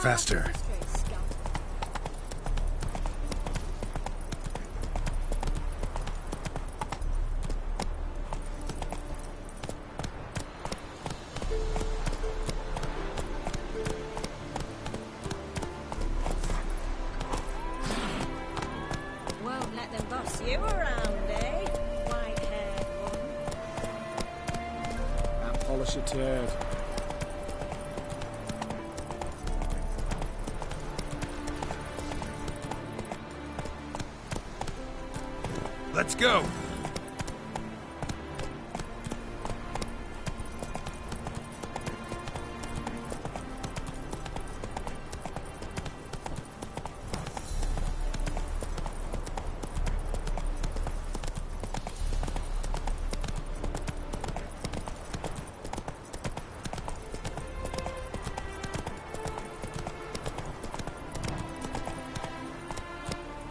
Faster. Won't let them boss you around, eh? White-haired one. And polish a turd. Let's go!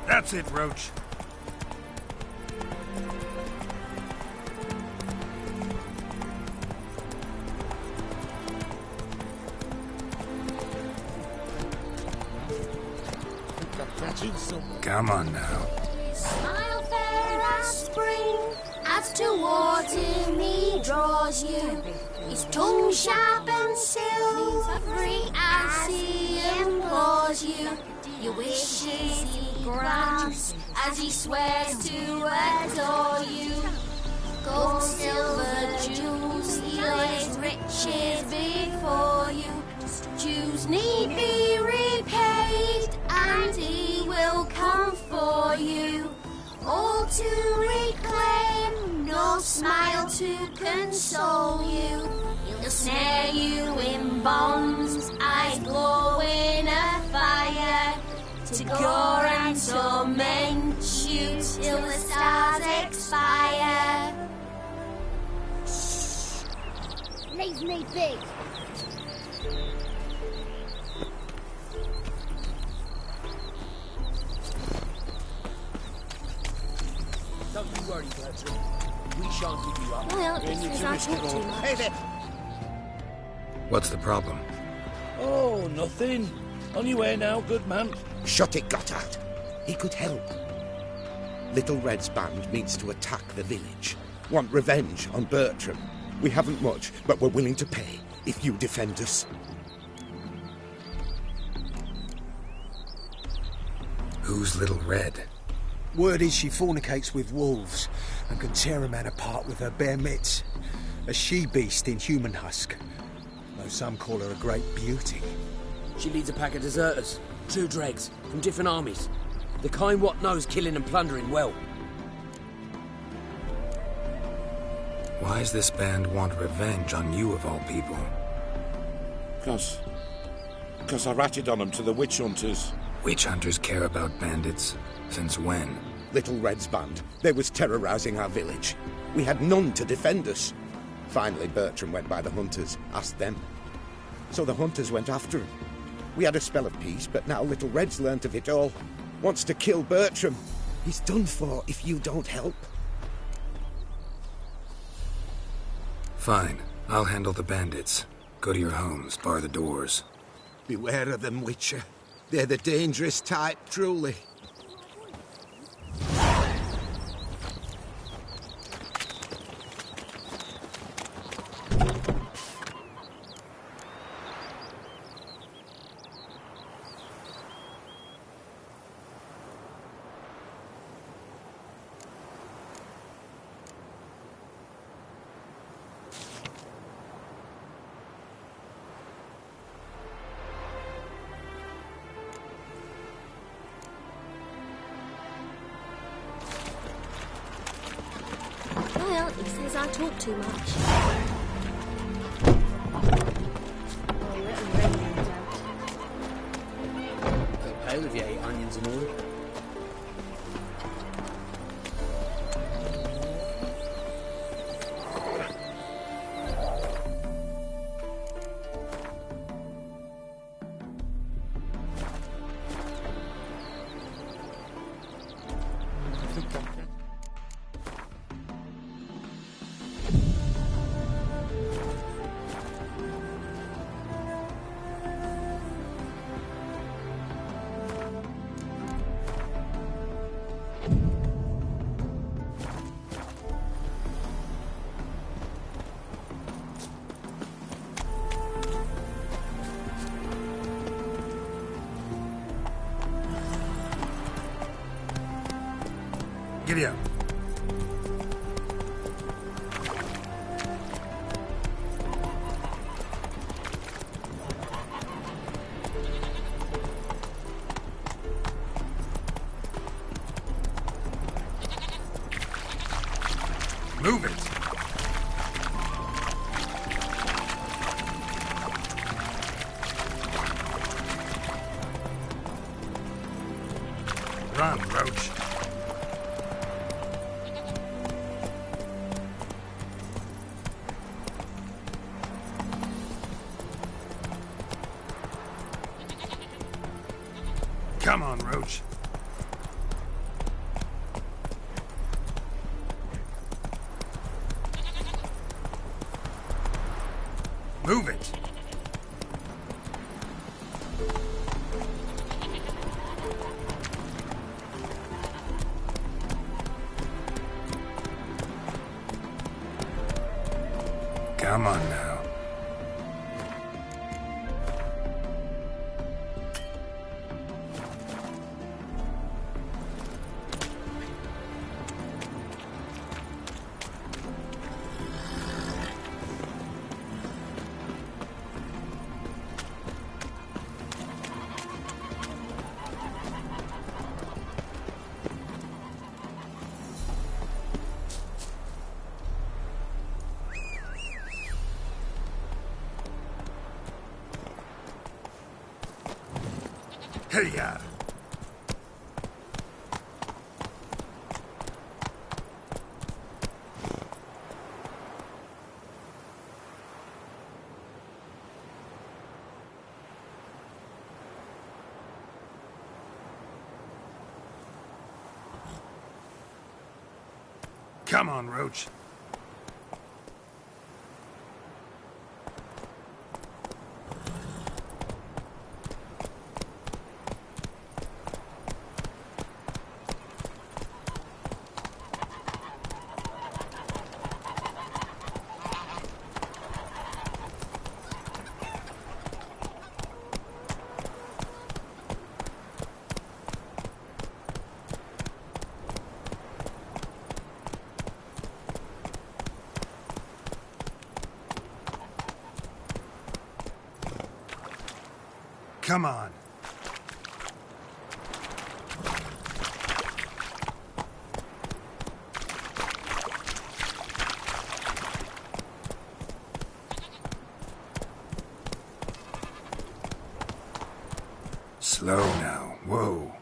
That's it, Roach. Come on now. Smile fair as spring, as towards him he draws you. His tongue sharp and silvery as he implores you. Your wishes he grants as he swears to adore you. Gold, silver, jewels, he lays riches before you. Dues need be repaid, and he will come for you. All to reclaim, no smile to console you. He'll snare you in bonds, eyes glow in a fire, to gore and torment you till the stars expire. Leave me be. Don't you worry, Bertram. We shan't give you up. Well, it says I talk too much. Hey there! What's the problem? Oh, nothing. On your way now, good man. Shut it, Gotthard. He could help. Little Red's band means to attack the village. Want revenge on Bertram. We haven't much, but we're willing to pay if you defend us. Who's Little Red? Word is she fornicates with wolves and can tear a man apart with her bare mitts. A she-beast in human husk. Though some call her a great beauty. She leads a pack of deserters, true dregs, from different armies. The kind what knows killing and plundering well. Why does this band want revenge on you of all people? Because I ratted on them to the witch hunters. Witch hunters care about bandits. Since when? Little Red's band. They was terrorising our village. We had none to defend us. Finally, Bertram went by the hunters, asked them. So the hunters went after him. We had a spell of peace, but now Little Red's learnt of it all. Wants to kill Bertram. He's done for if you don't help. Fine. I'll handle the bandits. Go to your homes, bar the doors. Beware of them, Witcher. They're the dangerous type, truly. Well, he says I talk too much. Oh, you reckon Red no doubt. They'll pay if you ate onions and all. Giddy up. Move it. Run, Roach. Come on, Roach. Move it. Come on now. Hey-ya! Come on, Roach. Come on. Slow now. Whoa.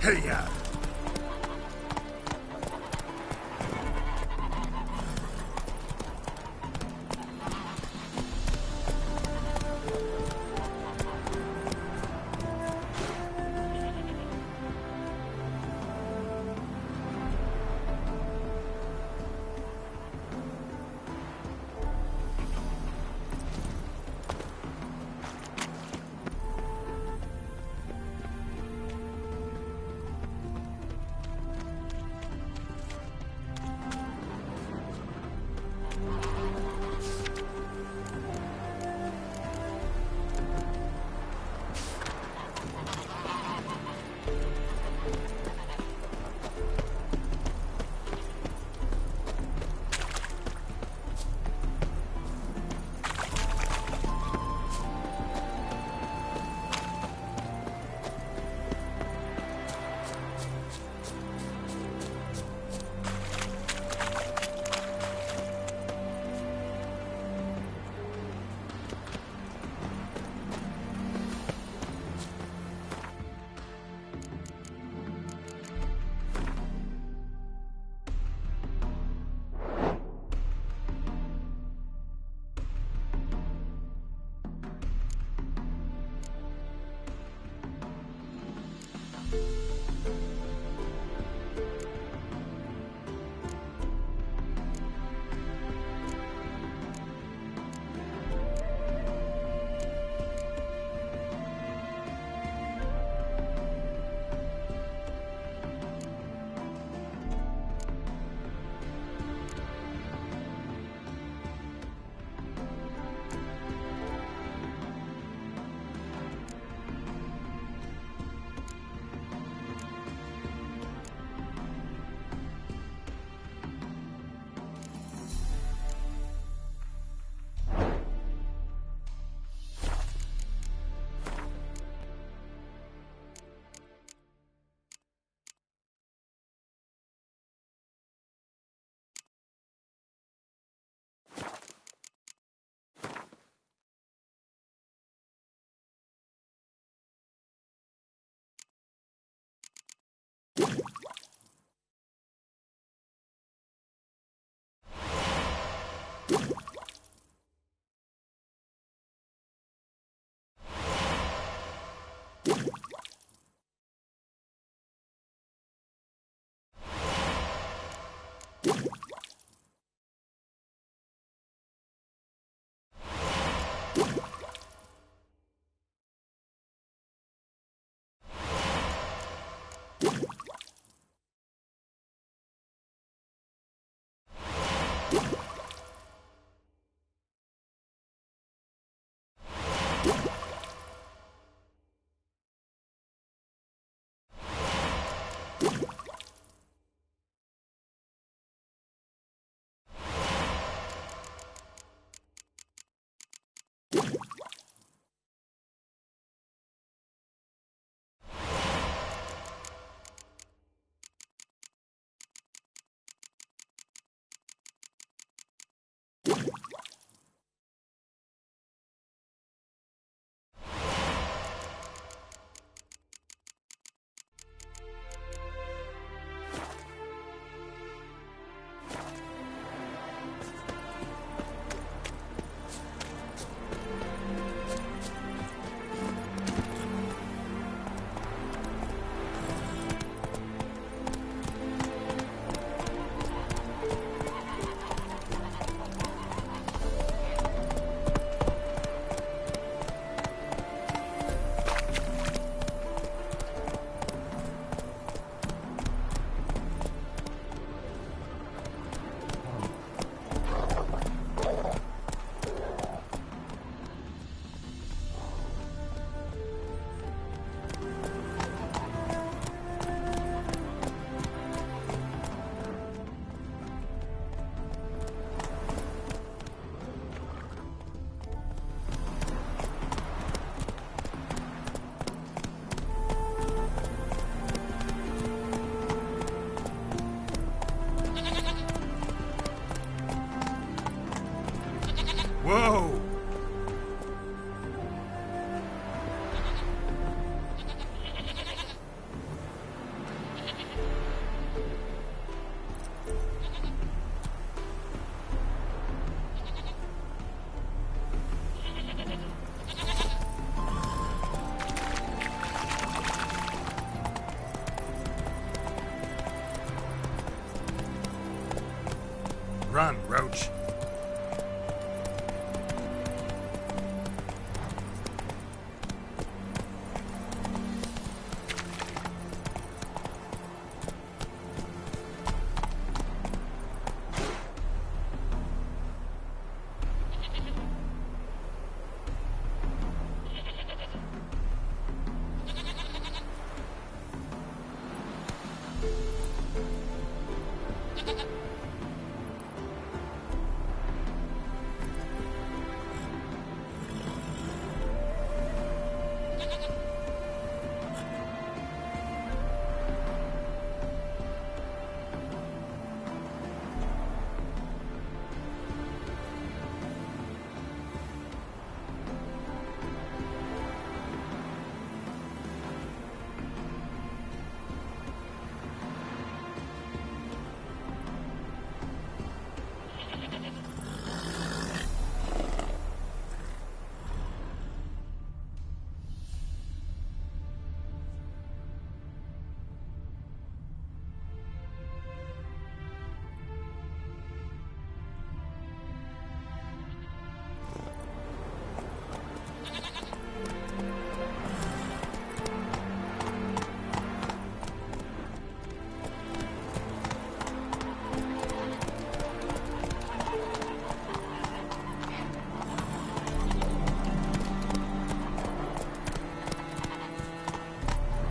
Hey-ya! Run, Roach.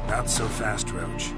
Not so fast, Roach.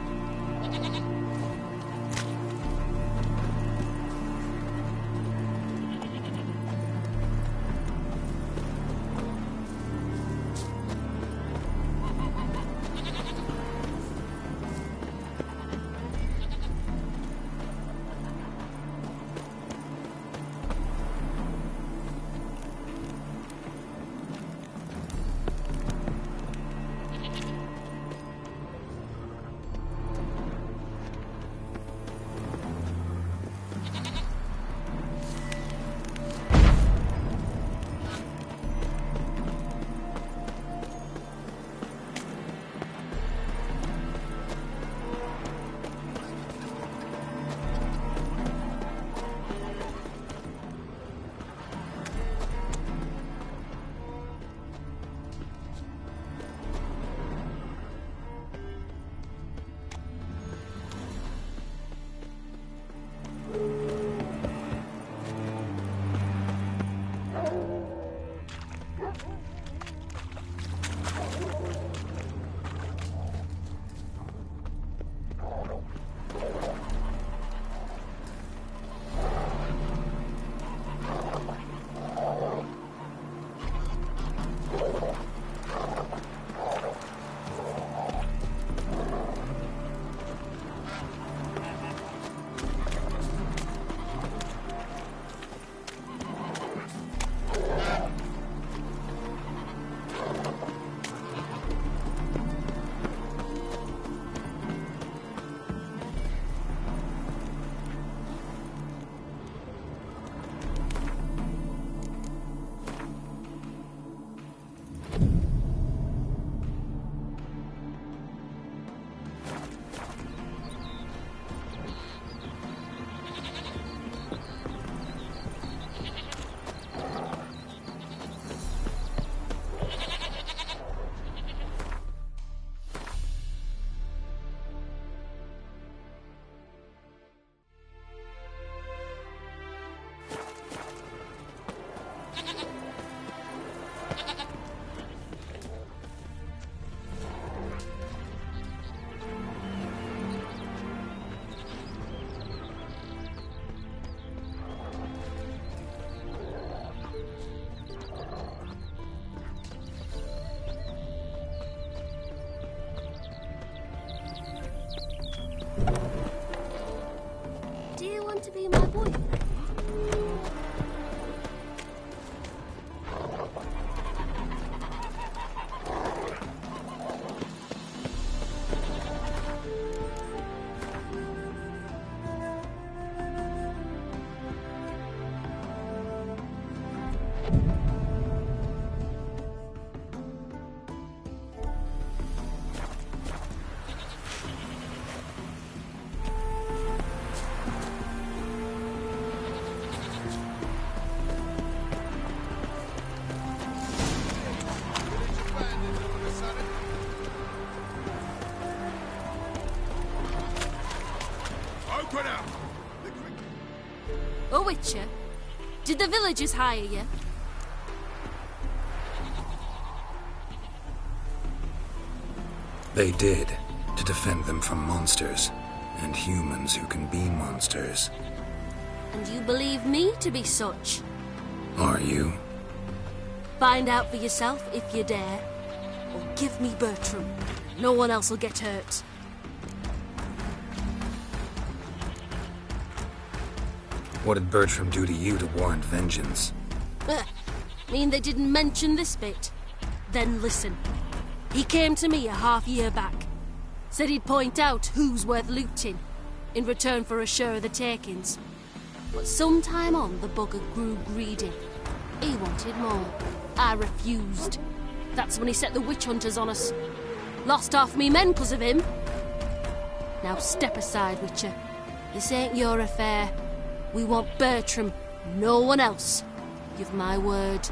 To be my boyfriend. A witcher? Did the villagers hire you? They did, to defend them from monsters, and humans who can be monsters. And you believe me to be such? Are you? Find out for yourself if you dare. Or give me Bertram. No one else will get hurt. What did Bertram do to you to warrant vengeance? Mean they didn't mention this bit? Then listen. He came to me a half-year back. Said he'd point out who's worth looting, in return for a share of the takings. But sometime on, the bugger grew greedy. He wanted more. I refused. That's when he set the witch hunters on us. Lost half me men 'cause of him. Now step aside, Witcher. This ain't your affair. We want Bertram, no one else. Give my word.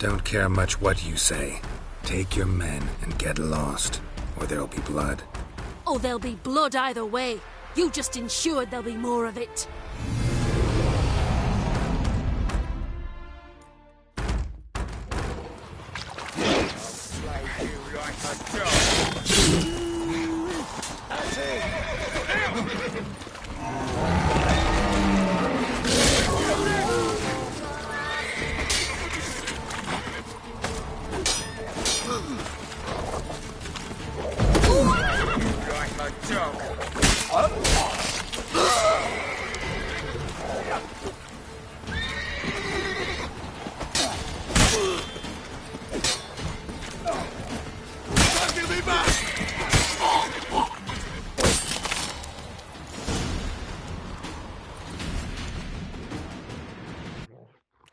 Don't care much what you say. Take your men and get lost, or there'll be blood. Oh, there'll be blood either way. You just ensured there'll be more of it.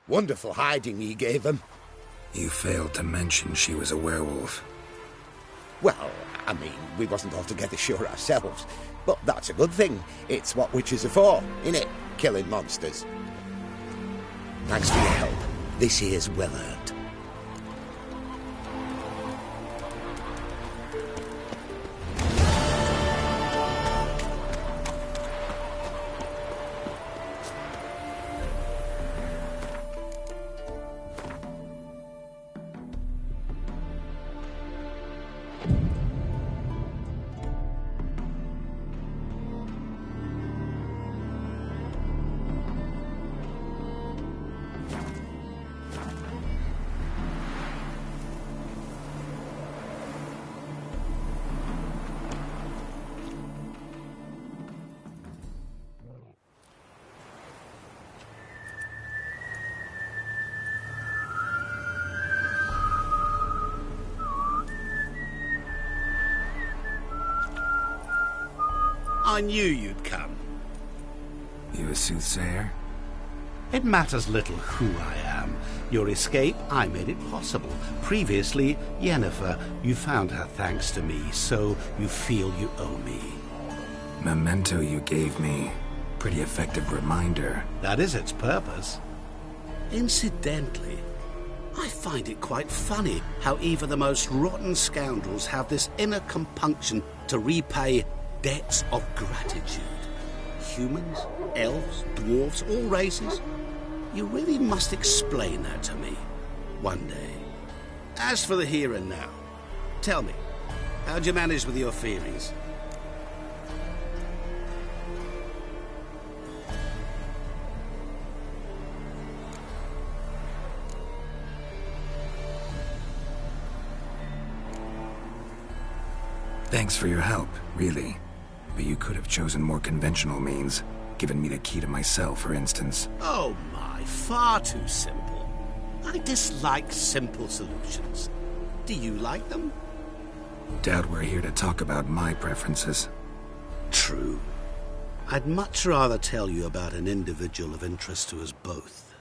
Wonderful hiding he gave them. You failed to mention she was a werewolf. Well, I mean, we wasn't altogether sure ourselves. But that's a good thing. It's what witches are for, innit? Killing monsters. Thanks for your help. This here's well earned. I knew you'd come. You a soothsayer? It matters little who I am. Your escape, I made it possible. Previously, Yennefer, you found her thanks to me, so you feel you owe me. Memento you gave me. Pretty effective reminder. That is its purpose. Incidentally, I find it quite funny how even the most rotten scoundrels have this inner compunction to repay debts of gratitude. Humans, elves, dwarves, all races. You really must explain that to me one day. As for the here and now, tell me, how'd you manage with your theories? Thanks for your help, really. But you could have chosen more conventional means. Given me the key to my cell, for instance. Oh my, far too simple. I dislike simple solutions. Do you like them? Doubt we're here to talk about my preferences. True. I'd much rather tell you about an individual of interest to us both.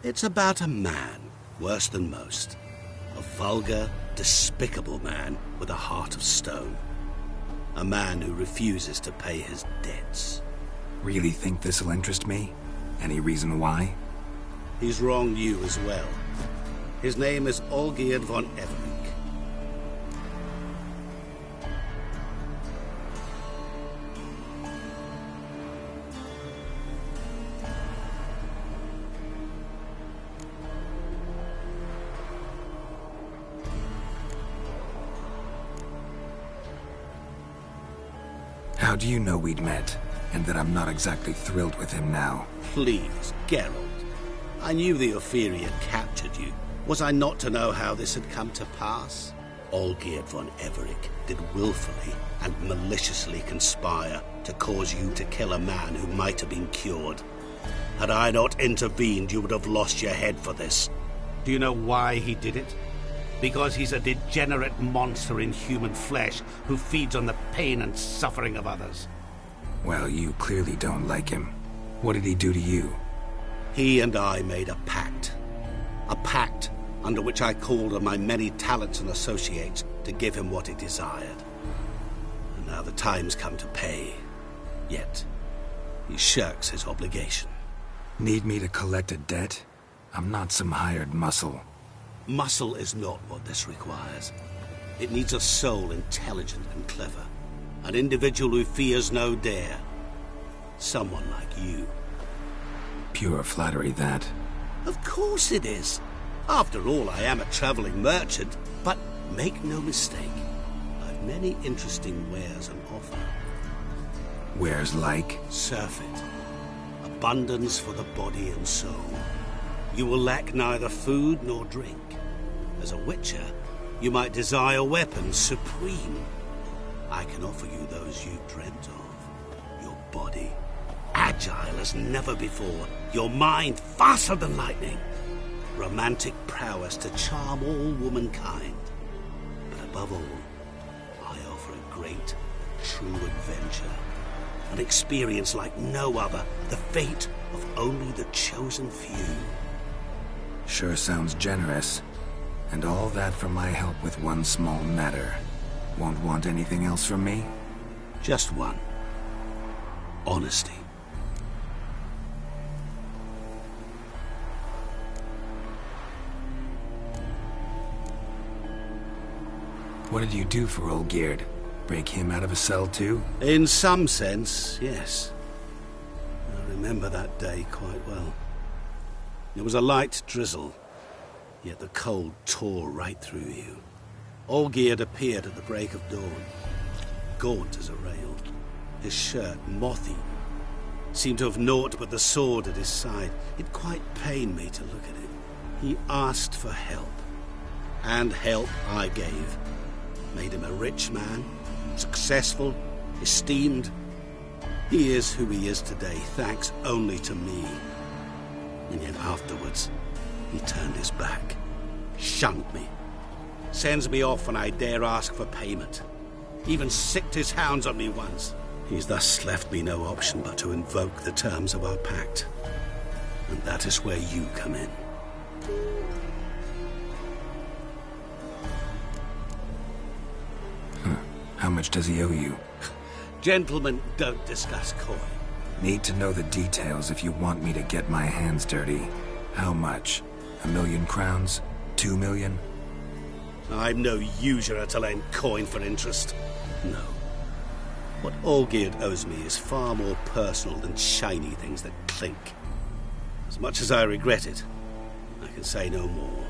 It's about a man, worse than most. A vulgar, despicable man with a heart of stone. A man who refuses to pay his debts. Really think this'll interest me? Any reason why? He's wronged you as well. His name is Olgierd von Everick. How do you know we'd met, and that I'm not exactly thrilled with him now? Please, Geralt. I knew the Ophiri had captured you. Was I not to know how this had come to pass? Olgierd von Everick did willfully and maliciously conspire to cause you to kill a man who might have been cured. Had I not intervened, you would have lost your head for this. Do you know why he did it? Because he's a degenerate monster in human flesh who feeds on the pain and suffering of others. Well, you clearly don't like him. What did he do to you? He and I made a pact. A pact under which I called on my many talents and associates to give him what he desired. And now the time's come to pay. Yet, he shirks his obligation. Need me to collect a debt? I'm not some hired muscle. Muscle is not what this requires. It needs a soul intelligent and clever. An individual who fears no dare. Someone like you. Pure flattery, that. Of course it is. After all, I am a traveling merchant. But make no mistake, I've many interesting wares on offer. Wares like? Surfeit. Abundance for the body and soul. You will lack neither food nor drink. As a witcher, you might desire weapons supreme. I can offer you those you dreamt of. Your body, agile as never before. Your mind, faster than lightning. Romantic prowess to charm all womankind. But above all, I offer a great, true adventure. An experience like no other. The fate of only the chosen few. Sure sounds generous. And all that for my help with one small matter. Won't want anything else from me? Just one. Honesty. What did you do for Olgierd? Break him out of a cell too? In some sense, yes. I remember that day quite well. It was a light drizzle, yet the cold tore right through you. Olgierd appeared at the break of dawn, gaunt as a rail, his shirt moth-eaten, seemed to have naught but the sword at his side. It quite pained me to look at him. He asked for help, and help I gave. Made him a rich man, successful, esteemed. He is who he is today, thanks only to me. And yet afterwards, he turned his back, shunned me, sends me off when I dare ask for payment. Even sicked his hounds on me once. He's thus left me no option but to invoke the terms of our pact. And that is where you come in. How much does he owe you? Gentlemen don't discuss coin. Need to know the details if you want me to get my hands dirty. How much? 1,000,000 crowns? 2 million? I'm no usurer to lend coin for interest. No. What Olgierd owes me is far more personal than shiny things that clink. As much as I regret it, I can say no more.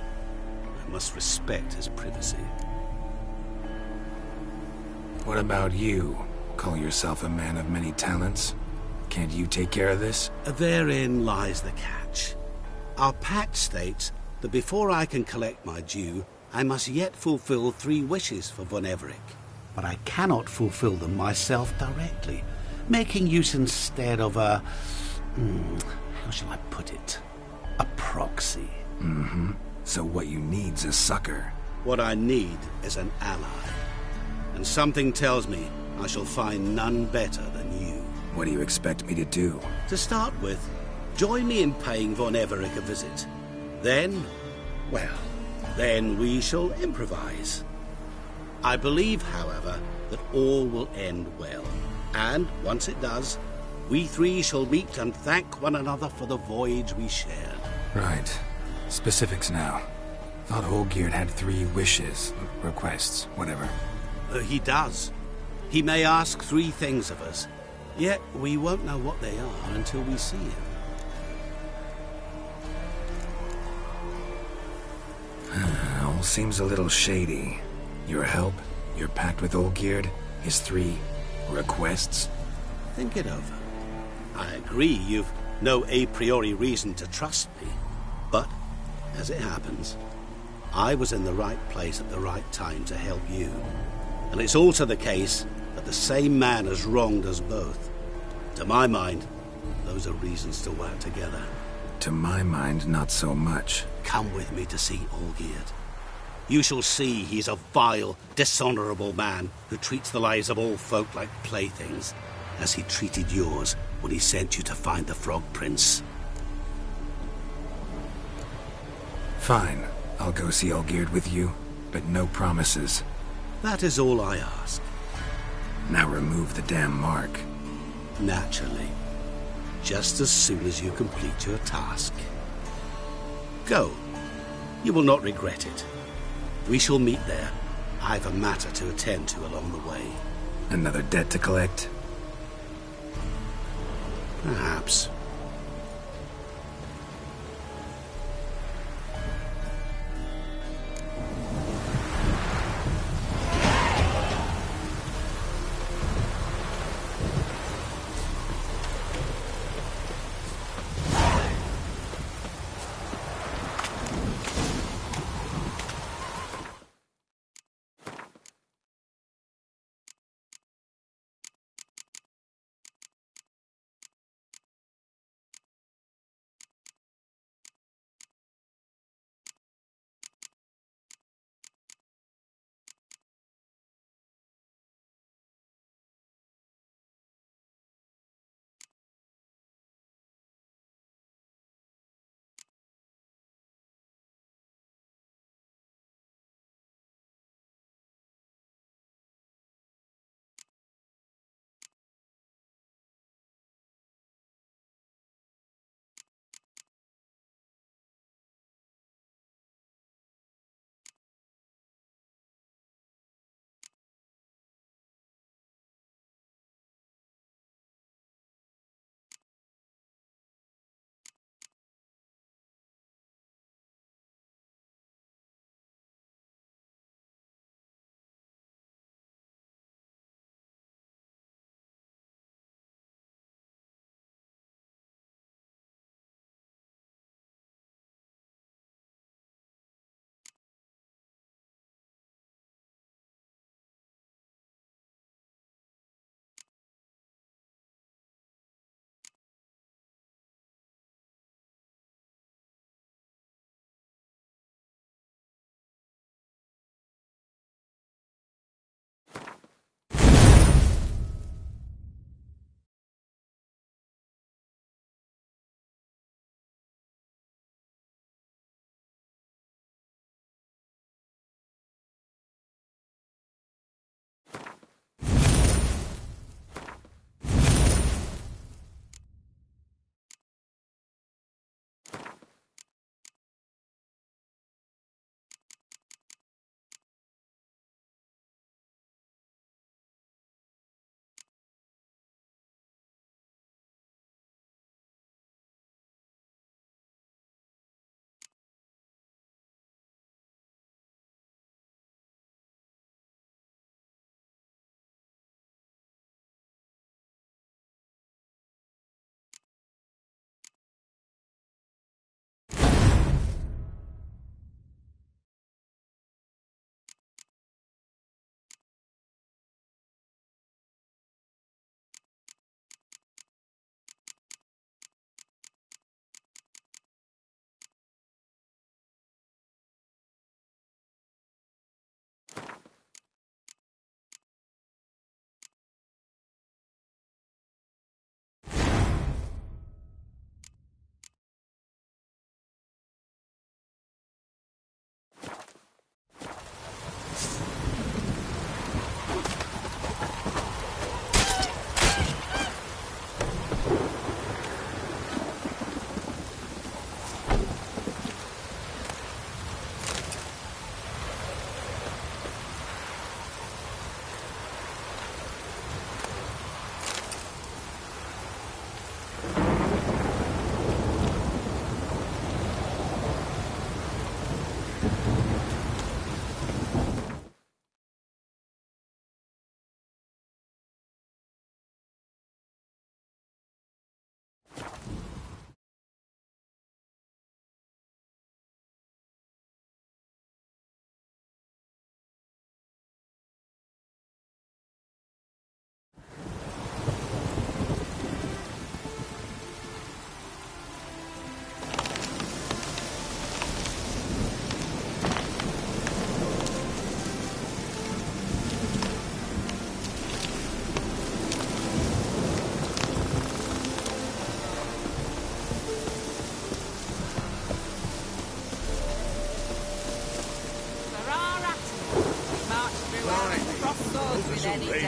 I must respect his privacy. What about you? Call yourself a man of many talents? Can't you take care of this? Therein lies the catch. Our pact states that before I can collect my due, I must yet fulfill 3 wishes for von Everick. But I cannot fulfill them myself directly, making use instead of a... how shall I put it? A proxy. Mm-hmm. So what you need's a sucker. What I need is an ally. And something tells me I shall find none better than you. What do you expect me to do? To start with, join me in paying von Everick a visit. Then, well, then we shall improvise. I believe, however, that all will end well. And once it does, we three shall meet and thank one another for the voyage we shared. Right. Specifics now. Thought Olgierd had 3 wishes, requests, whatever. He does. He may ask 3 things of us, yet we won't know what they are until we see him. All seems a little shady. Your help, your pact with Olgierd, his 3 requests. Think it over. I agree you've no a priori reason to trust me, but, as it happens, I was in the right place at the right time to help you. And it's also the case that the same man has wronged us both. To my mind, those are reasons to work together. To my mind, not so much. Come with me to see Olgierd. You shall see he's a vile, dishonourable man who treats the lives of all folk like playthings, as he treated yours when he sent you to find the Frog Prince. Fine. I'll go see Olgierd with you, but no promises. That is all I ask. Now remove the damn mark. Naturally. Just as soon as you complete your task. Go. You will not regret it. We shall meet there. I've a matter to attend to along the way. Another debt to collect? Perhaps.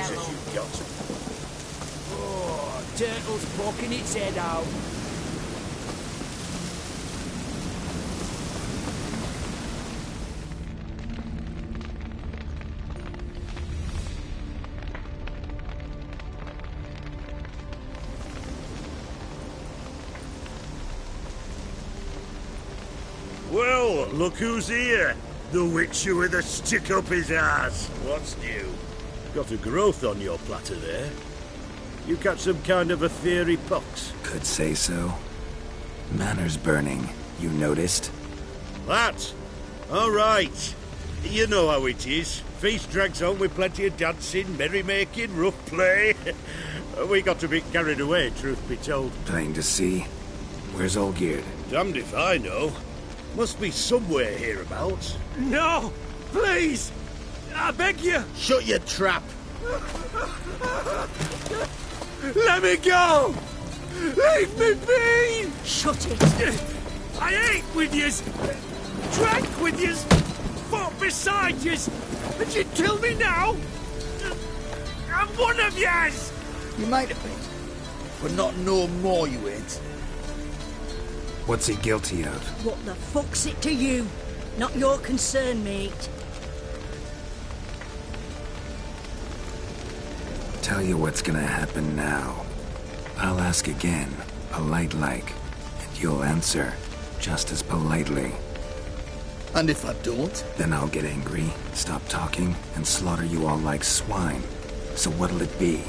Jesus, you've got to. Oh, turtle's poking its head out. Well, look who's here. The Witcher with a stick up his ass. What's new? Got a growth on your platter there. You catch some kind of a theory pox? Could say so. Manor's burning. You noticed? That? All right. You know how it is. Feast drags on with plenty of dancing, merrymaking, rough play. We got a bit carried away, truth be told. Plain to see. Where's Olgierd? Damned if I know. Must be somewhere hereabouts. No! Please! I beg you! Shut your trap! Let me go! Leave me be! Shut it! I ate with yous! Drank with yous! Fought beside yous! And you kill me now? I'm one of yous! You might have been, but not no more you ain't. What's he guilty of? What the fuck's it to you? Not your concern, mate. Tell you what's gonna happen now. I'll ask again, polite-like, and you'll answer just as politely. And if I don't? Then I'll get angry, stop talking, and slaughter you all like swine. So what'll it be?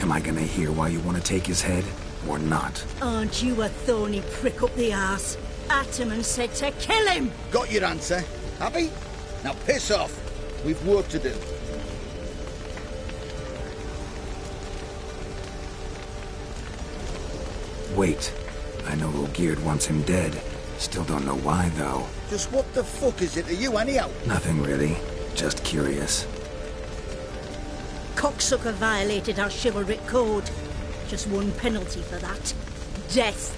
Am I gonna hear why you want to take his head, or not? Aren't you a thorny prick up the arse? Ataman said to kill him! Got your answer. Happy? Now piss off. We've work to do. Wait. I know Olgierd wants him dead. Still don't know why, though. Just what the fuck is it to you, anyhow? Nothing really. Just curious. Cocksucker violated our chivalric code. Just one penalty for that. Death.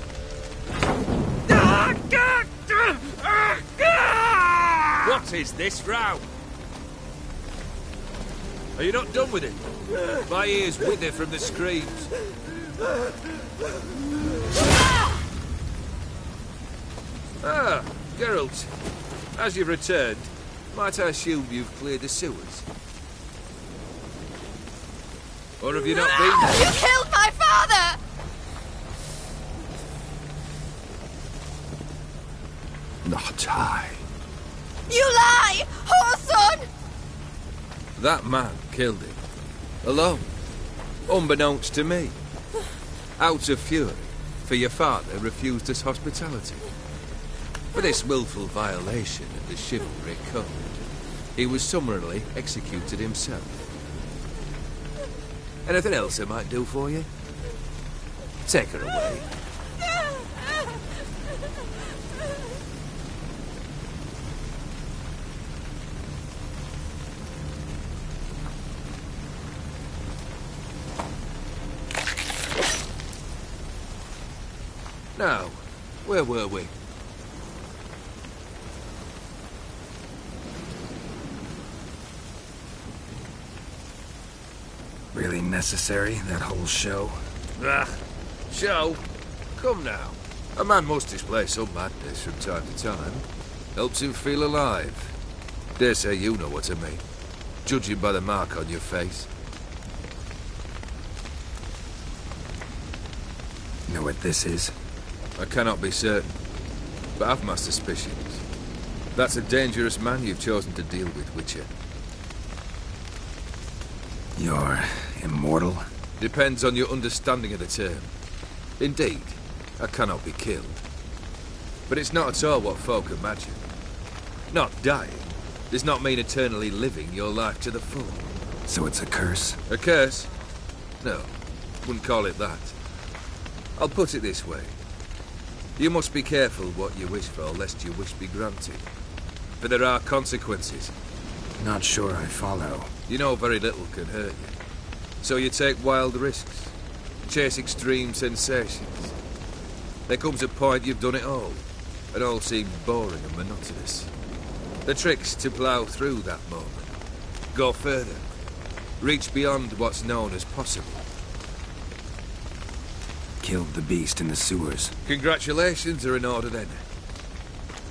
What is this row? Are you not done with it? My ears wither from the screams. Ah, Geralt. As you've returned, might I assume you've cleared the sewers? Or have you not been there? You killed my father! Not I. You lie! Whoreson! That man killed him. Alone. Unbeknownst to me. Out of fury, for your father refused us hospitality. For this willful violation of the chivalric code, he was summarily executed himself. Anything else I might do for you? Take her away. Now, where were we? Really necessary, that whole show? Ah, show? Come now. A man must display some madness from time to time. Helps him feel alive. Dare say you know what I mean. Judging by the mark on your face. Know what this is? I cannot be certain, but I've my suspicions. That's a dangerous man you've chosen to deal with, Witcher. You're immortal? Depends on your understanding of the term. Indeed, I cannot be killed. But it's not at all what folk imagine. Not dying does not mean eternally living your life to the full. So it's a curse? A curse? No, wouldn't call it that. I'll put it this way. You must be careful what you wish for, lest your wish be granted. For there are consequences. Not sure I follow. You know very little can hurt you. So you take wild risks. Chase extreme sensations. There comes a point you've done it all. It all seems boring and monotonous. The trick's to plough through that moment. Go further. Reach beyond what's known as possible. Killed the beast in the sewers. Congratulations are in order then.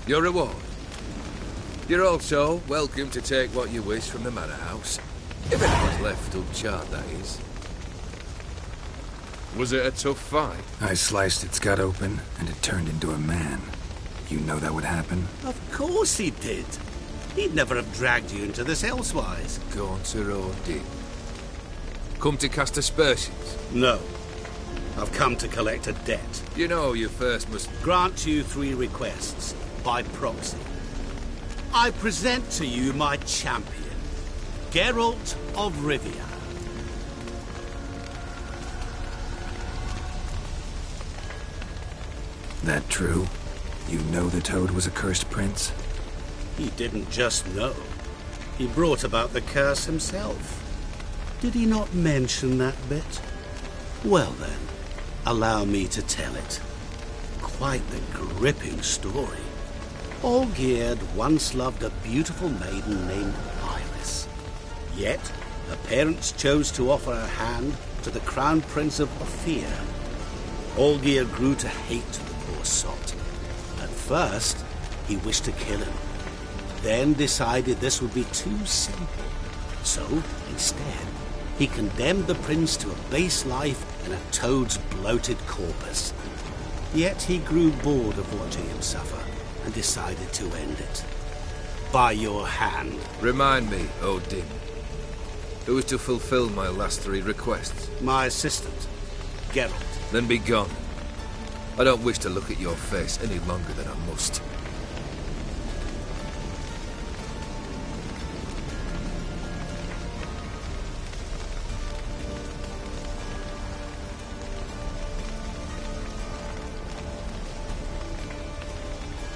Your reward. You're also welcome to take what you wish from the manor house. If anyone's left uncharred, that is. Was it a tough fight? I sliced its gut open, and it turned into a man. You know that would happen? Of course he did. He'd never have dragged you into this elsewise. Gaunter Odin. Come to cast aspersions? No. I've come to collect a debt. You know you first must... Grant you 3 requests, by proxy. I present to you my champion, Geralt of Rivia. That true? You know the Toad was a cursed prince? He didn't just know. He brought about the curse himself. Did he not mention that bit? Well then, allow me to tell it. Quite the gripping story. Olgierd once loved a beautiful maiden named Iris. Yet, her parents chose to offer her hand to the Crown Prince of Ophir. Olgierd grew to hate the poor sot. At first, he wished to kill him. Then decided this would be too simple. So, instead, he condemned the prince to a base life in a toad's bloated corpus. Yet he grew bored of watching him suffer and decided to end it. By your hand. Remind me, Odin. Who is to fulfill my last 3 requests? My assistant, Geralt. Then be gone. I don't wish to look at your face any longer than I must.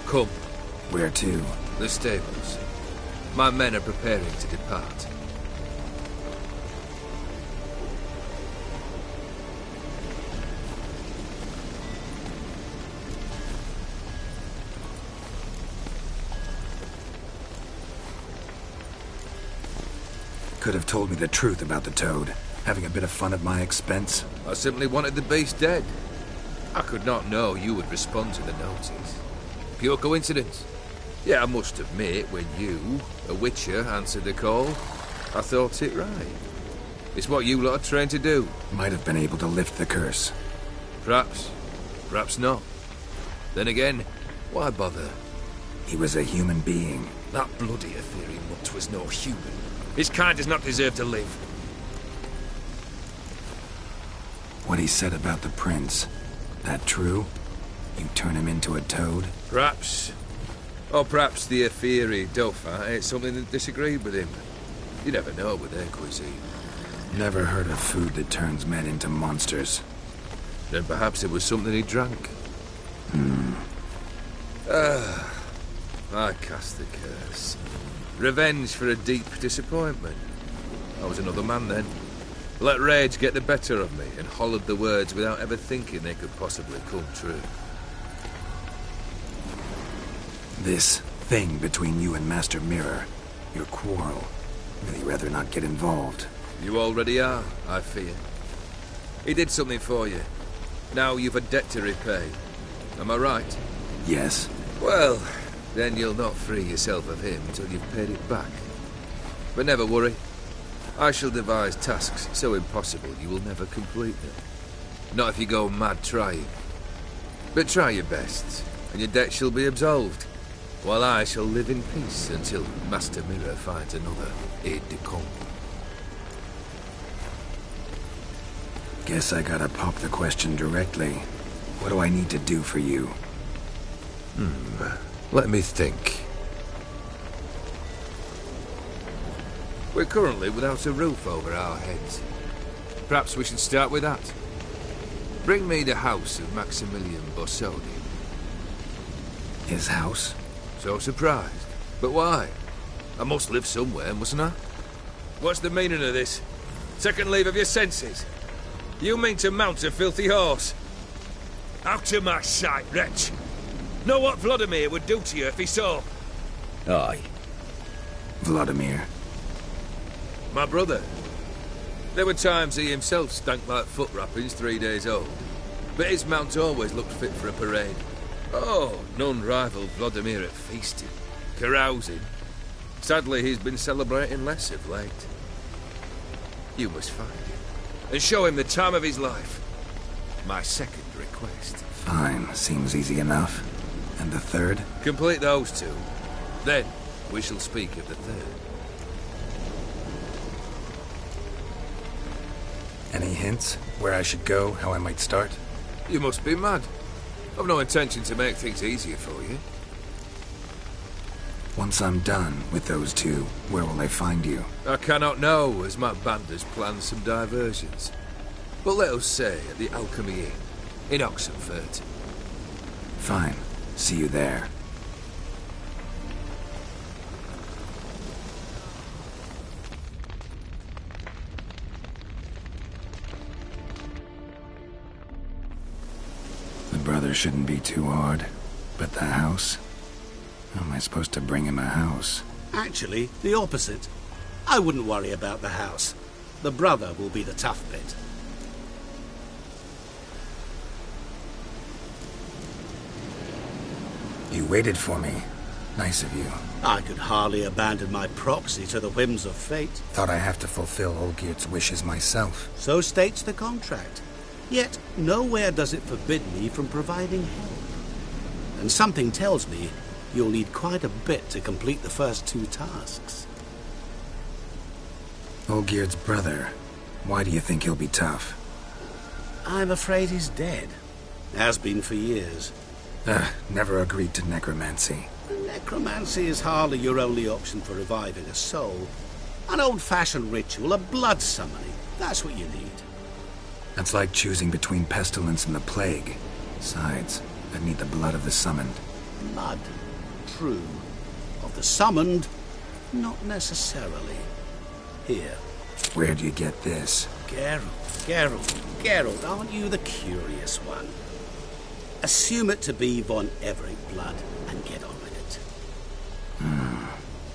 Come. Where to? The stables. My men are preparing to depart. Could have told me the truth about the Toad, having a bit of fun at my expense. I simply wanted the beast dead. I could not know you would respond to the notice. Pure coincidence. Yeah, I must admit, when you, a witcher, answered the call, I thought it right. It's what you lot are trained to do. Might have been able to lift the curse. Perhaps. Perhaps not. Then again, why bother? He was a human being. That bloody Ethereal mutt was no human. His kind does not deserve to live. What he said about the prince, that true? You turn him into a toad? Perhaps. Or perhaps the Ethereal Dauphin ate something that disagreed with him. You never know with their cuisine. Never heard of food that turns men into monsters. Then perhaps it was something he drank. I cast the curse. Revenge for a deep disappointment. I was another man then. Let rage get the better of me and hollered the words without ever thinking they could possibly come true. This thing between you and Master Mirror, your quarrel, really rather not get involved. You already are, I fear. He did something for you. Now you've a debt to repay. Am I right? Yes. Well, then you'll not free yourself of him until you've paid it back. But never worry. I shall devise tasks so impossible you will never complete them. Not if you go mad trying. But try your best, and your debt shall be absolved, while I shall live in peace until Master Mirror finds another aide-de-camp. Guess I gotta pop the question directly. What do I need to do for you? Let me think. We're currently without a roof over our heads. Perhaps we should start with that. Bring me the house of Maximilian Bossoni. His house? So surprised. But why? I must live somewhere, mustn't I? What's the meaning of this? Second leave of your senses? You mean to mount a filthy horse? Out of my sight, wretch! Know what Vladimir would do to you if he saw? Aye. Vladimir. My brother. There were times he himself stank like foot wrappings 3 days old, but his mount always looked fit for a parade. Oh, none rivaled Vladimir at feasting, carousing. Sadly, he's been celebrating less of late. You must find him, and show him the time of his life. My second request. Fine, seems easy enough. And the third? Complete those two. Then, we shall speak of the third. Any hints? Where I should go, how I might start? You must be mad. I've no intention to make things easier for you. Once I'm done with those two, where will I find you? I cannot know, as my band has planned some diversions. But let us say at the Alchemy Inn, in Oxenfurt. Fine. See you there. The brother shouldn't be too hard. But the house? How am I supposed to bring him a house? Actually, the opposite. I wouldn't worry about the house. The brother will be the tough bit. You waited for me. Nice of you. I could hardly abandon my proxy to the whims of fate. Thought I have to fulfill Olgiert's wishes myself. So states the contract. Yet, nowhere does it forbid me from providing help. And something tells me you'll need quite a bit to complete the first two tasks. Olgiert's brother. Why do you think he'll be tough? I'm afraid he's dead. Has been for years. Never agreed to necromancy. Necromancy is hardly your only option for reviving a soul. An old-fashioned ritual, a blood summoning. That's what you need. That's like choosing between pestilence and the plague. Besides, I'd need the blood of the summoned. Blood. True. Of the summoned, not necessarily. Here. Where do you get this? Geralt, aren't you the curious one? Assume it to be von Everett blood and get on with it.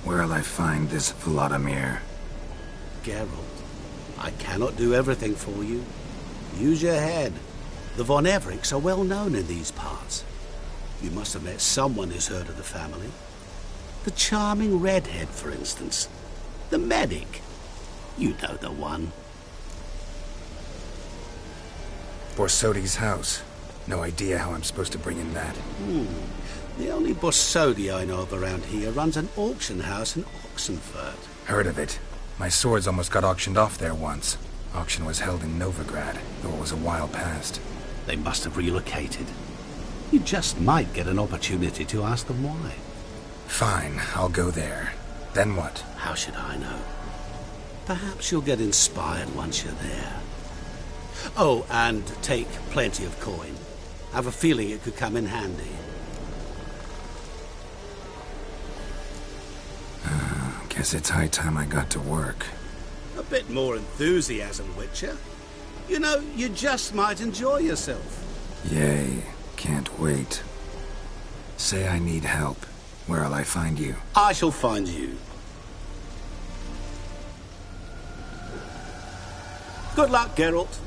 Where'll I find this Vladimir? Geralt, I cannot do everything for you. Use your head. The von Evericks are well known in these parts. You must have met someone who's heard of the family. The charming redhead, for instance. The medic. You know the one. Borsodi's house. No idea how I'm supposed to bring in that. The only Borsodi I know of around here runs an auction house in Oxenfurt. Heard of it. My swords almost got auctioned off there once. Auction was held in Novigrad, though it was a while past. They must have relocated. You just might get an opportunity to ask them why. Fine, I'll go there. Then what? How should I know? Perhaps you'll get inspired once you're there. Oh, and take plenty of coin. I have a feeling it could come in handy. Guess it's high time I got to work. A bit more enthusiasm, Witcher. You know, you just might enjoy yourself. Yay, can't wait. Say I need help. Where'll I find you? I shall find you. Good luck, Geralt.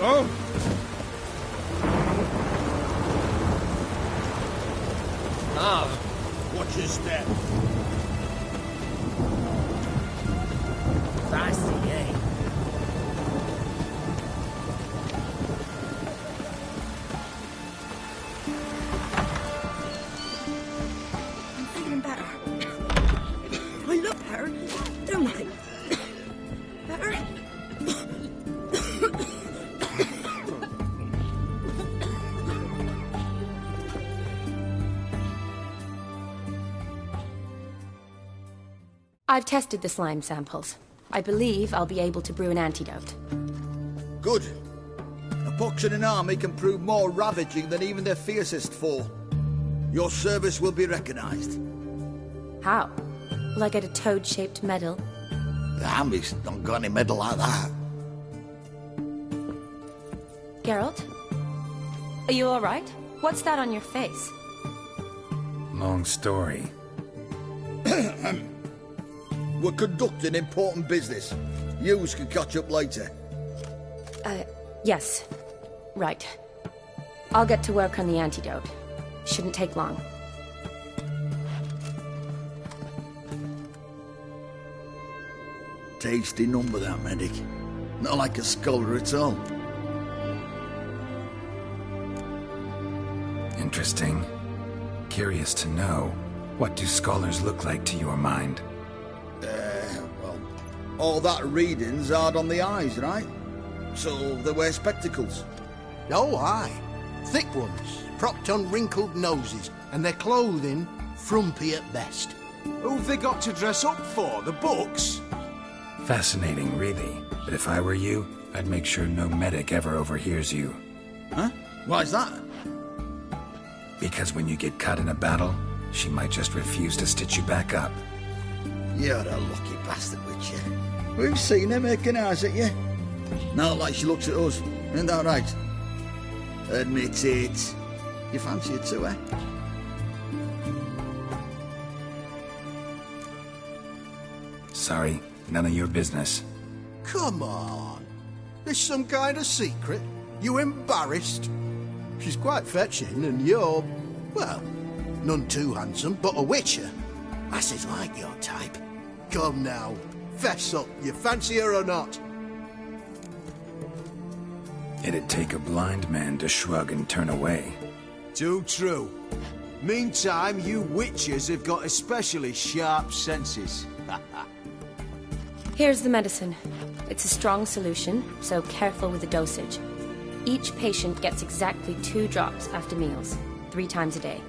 Oh! Ah, Watch your step. fancy, eh? I'm feeling better. I look better, don't I? Better? I've tested the slime samples. I believe I'll be able to brew an antidote. Good. A pox in an army can prove more ravaging than even their fiercest foe. Your service will be recognized. How? Will I get a toad-shaped medal? The army's not got any medal like that. Geralt? Are you alright? What's that on your face? Long story. We're conducting important business. Yous can catch up later. Yes. Right. I'll get to work on the antidote. Shouldn't take long. Tasty number, that medic. Not like a scholar at all. Interesting. Curious to know, what do scholars look like to your mind? Well, all that reading's hard on the eyes, right? So they wear spectacles. Oh, aye. Thick ones, propped on wrinkled noses, and their clothing frumpy at best. Who've they got to dress up for? The books? Fascinating, really. But if I were you, I'd make sure no medic ever overhears you. Huh? Why's that? Because when you get caught in a battle, she might just refuse to stitch you back up. You're a lucky bastard, Witcher. We've seen her making eyes at you. Not like she looks at us. Isn't that right? Admit it. You fancy it too, eh? Sorry, none of your business. Come on. This some kind of secret? You embarrassed? She's quite fetching, and you're, well, none too handsome, but a witcher. Lasses like your type. Come now, fess up, you fancy her or not? It'd take a blind man to shrug and turn away. Too true. Meantime, you witches have got especially sharp senses. Here's the medicine. It's a strong solution, so careful with the dosage. Each patient gets exactly 2 drops after meals, 3 times a day.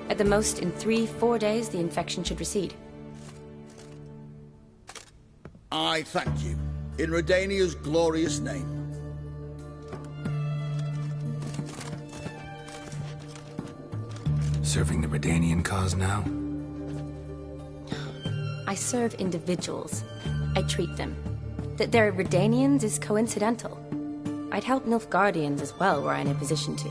At the most, in 3-4 days, the infection should recede. I thank you. In Redania's glorious name. Serving the Redanian cause now? I serve individuals. I treat them. That they're Redanians is coincidental. I'd help Nilfgaardians as well, were I in a position to.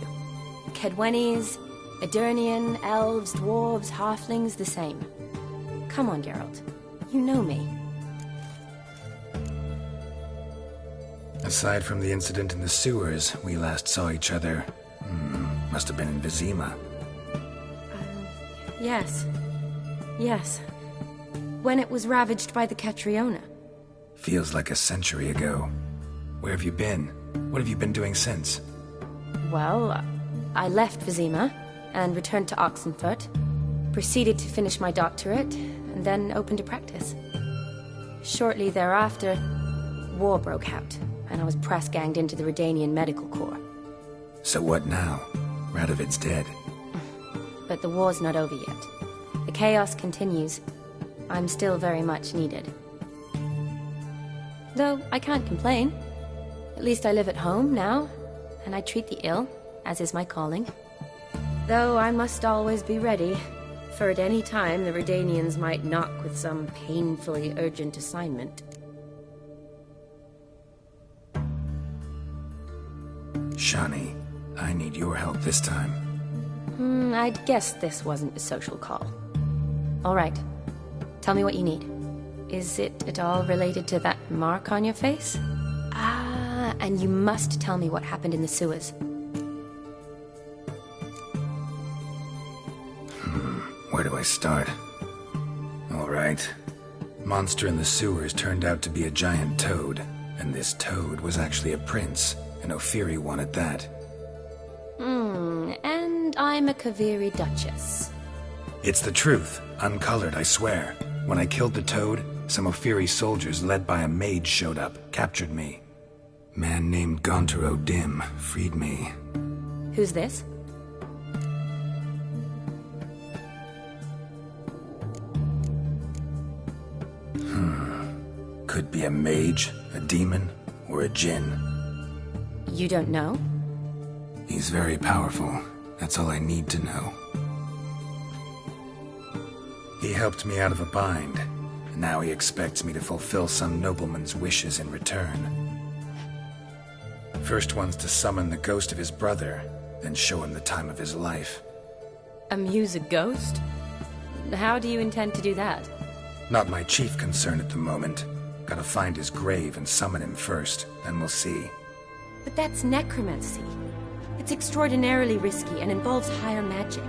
Kedwenis, Edirnian, elves, dwarves, halflings, the same. Come on, Geralt. You know me. Aside from the incident in the sewers, we last saw each other... must have been in Vizima. Yes. Yes. When it was ravaged by the Catriona. Feels like a century ago. Where have you been? What have you been doing since? Well, I left Vizima and returned to Oxenfurt, proceeded to finish my doctorate, and then opened a practice. Shortly thereafter, war broke out, and I was press-ganged into the Redanian Medical Corps. So what now? Radovid's dead. But the war's not over yet. The chaos continues. I'm still very much needed. Though I can't complain. At least I live at home now, and I treat the ill, as is my calling. Though I must always be ready, for at any time the Redanians might knock with some painfully urgent assignment. Shani, I need your help this time. I'd guessed this wasn't a social call. All right. Tell me what you need. Is it at all related to that mark on your face? Ah, and you must tell me what happened in the sewers. Where do I start? All right. Monster in the sewers turned out to be a giant toad, and this toad was actually a prince, an Ophiri one at that. And I'm a Kaviri duchess. It's the truth, uncolored, I swear. When I killed the toad, some Ophiri soldiers led by a mage showed up, captured me. Man named Gontaro Dim freed me. Who's this? Could be a mage, a demon, or a djinn. You don't know? He's very powerful. That's all I need to know. He helped me out of a bind, and now he expects me to fulfill some nobleman's wishes in return. First one's to summon the ghost of his brother, then show him the time of his life. Amuse a ghost? How do you intend to do that? Not my chief concern at the moment. Gotta find his grave and summon him first, then we'll see. But that's necromancy. It's extraordinarily risky and involves higher magic.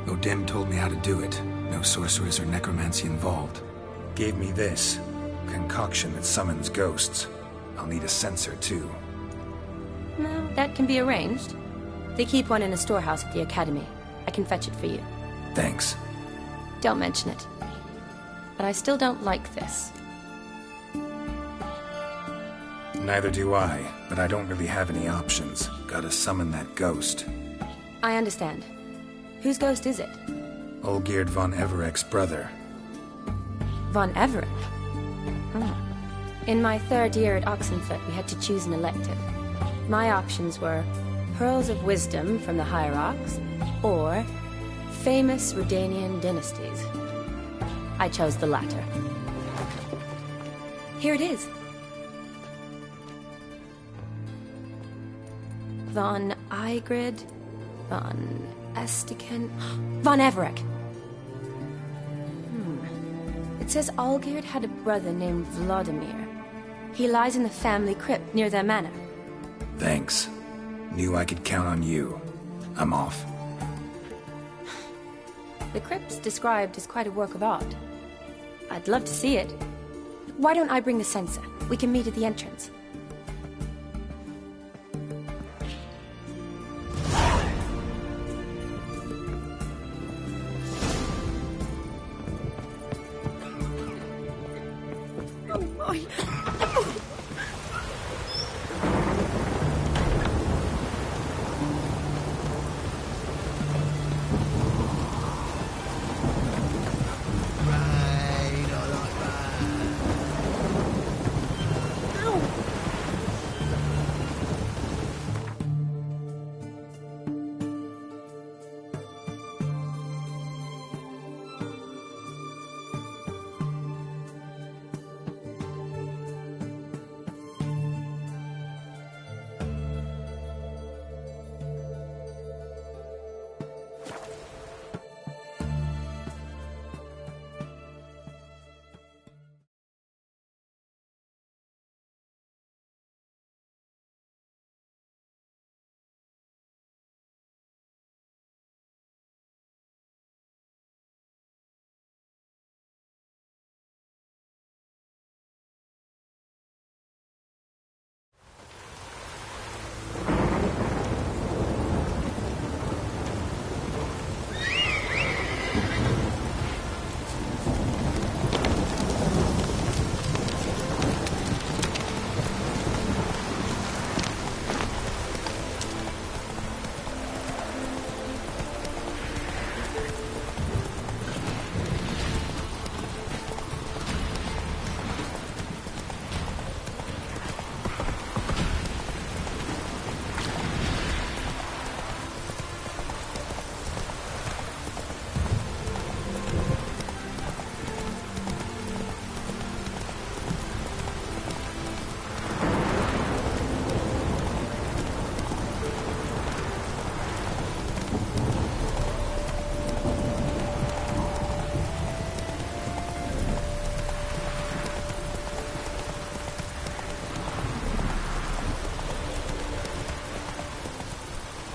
Odim told me how to do it. No sorcerers or necromancy involved. Gave me this concoction that summons ghosts. I'll need a censer too. No, that can be arranged. They keep one in a storehouse at the academy. I can fetch it for you. Thanks. Don't mention it. But I still don't like this. Neither do I, but I don't really have any options. Gotta summon that ghost. I understand. Whose ghost is it? Olgierd von Everek's brother. Von Everek? In my third year at Oxenfoot, we had to choose an elective. My options were Pearls of Wisdom from the Hierarchs, or famous Redanian dynasties. I chose the latter. Here it is. Von Igrid, von Estiken, von Everek. It says Olgierd had a brother named Vladimir. He lies in the family crypt near their manor. Thanks. Knew I could count on you. I'm off. The crypt's described as quite a work of art. I'd love to see it. Why don't I bring the censer? We can meet at the entrance.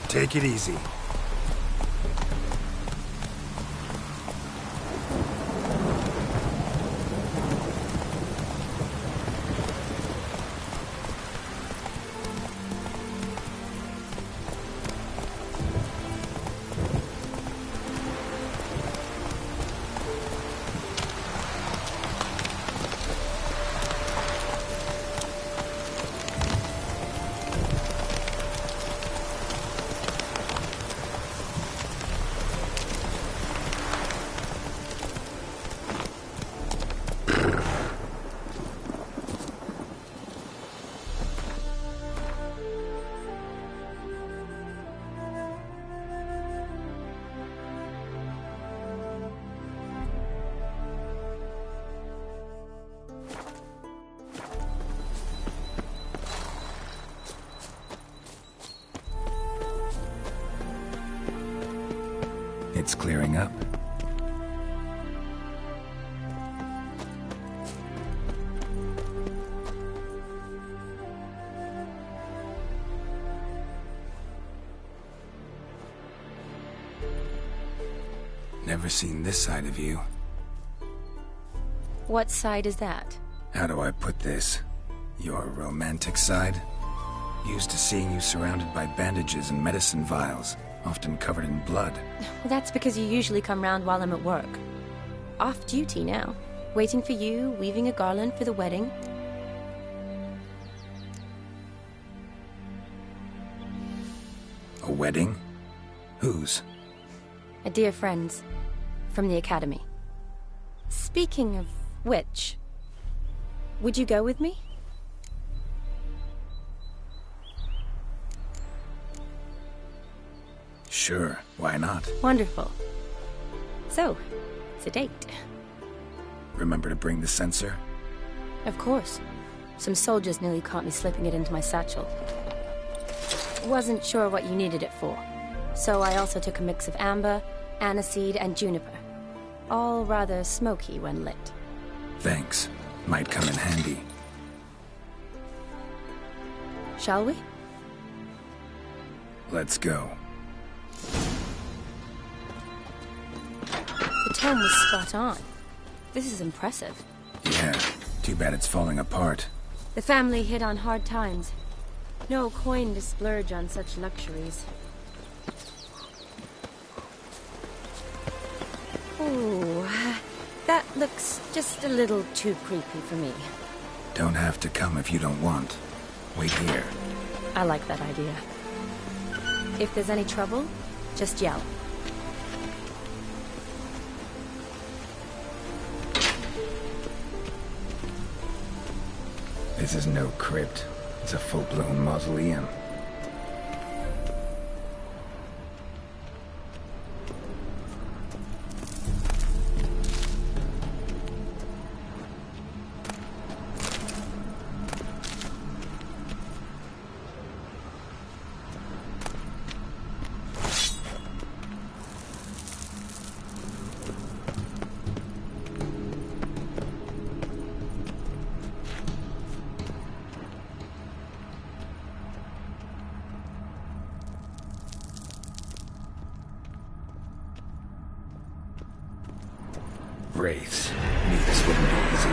Take it easy. It's clearing up. Never seen this side of you. What side is that? How do I put this? Your romantic side? Used to seeing you surrounded by bandages and medicine vials, often covered in blood. Well, that's because you usually come round while I'm at work. Off duty now. Waiting for you, weaving a garland for the wedding. A wedding? Whose? A dear friend's. From the academy. Speaking of which, would you go with me? Sure, why not? Wonderful. So, it's a date. Remember to bring the censer? Of course. Some soldiers nearly caught me slipping it into my satchel. Wasn't sure what you needed it for, so I also took a mix of amber, aniseed, and juniper. All rather smoky when lit. Thanks. Might come in handy. Shall we? Let's go. The tone was spot on. This is impressive. Yeah, too bad it's falling apart. The family hit on hard times. No coin to splurge on such luxuries. Ooh, that looks just a little too creepy for me. Don't have to come if you don't want. Wait here. I like that idea. If there's any trouble, just yell. This is no crypt. It's a full-blown mausoleum. Wraiths. Knew this wouldn't be easy.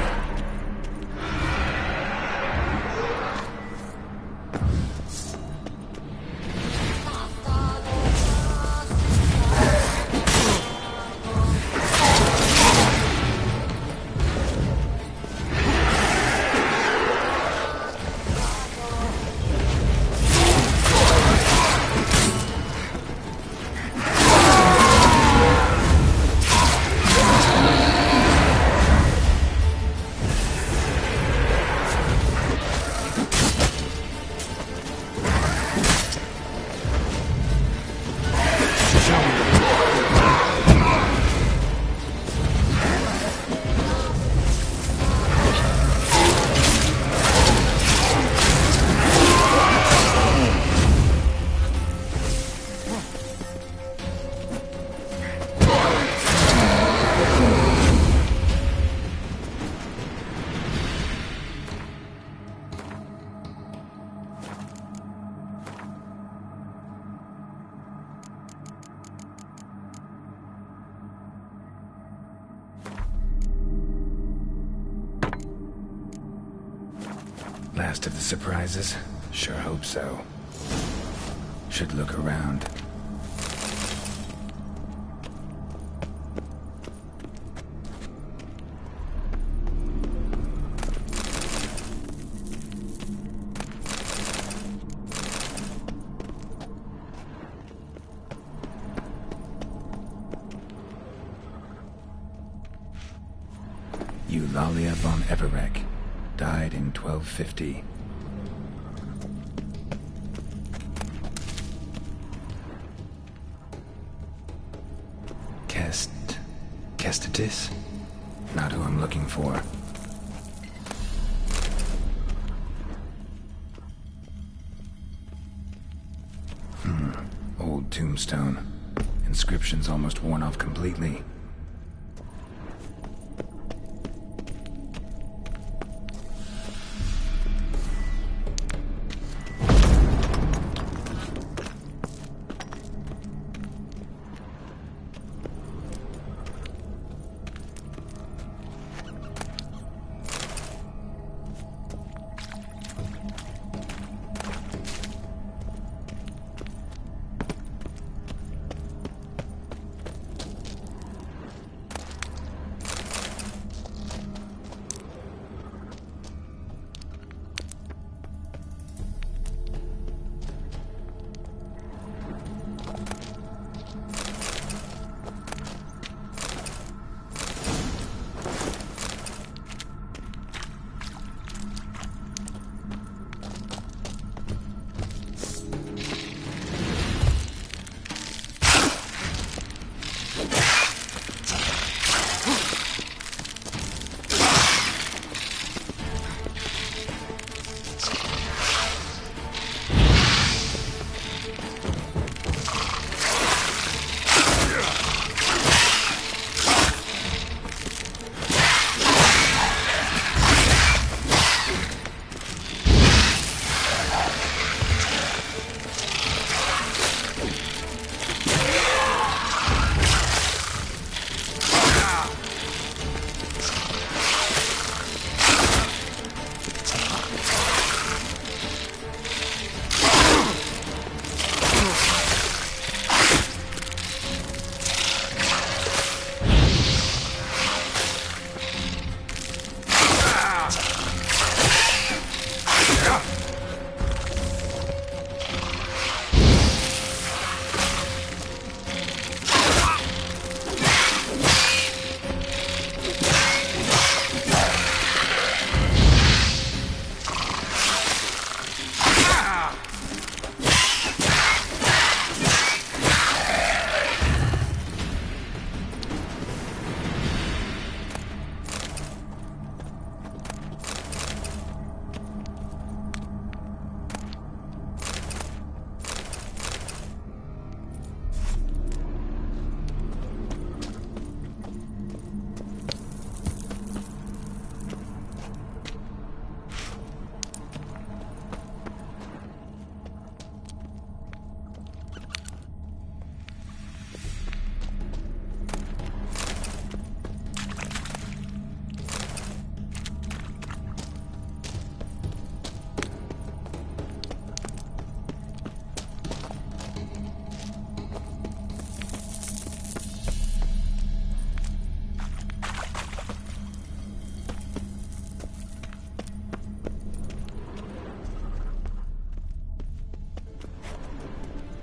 Last of the surprises? Sure hope so. Should look around. Eulalia von Everek. Died in 1250. Kestatis? Not who I'm looking for. Old tombstone. Inscription's almost worn off completely.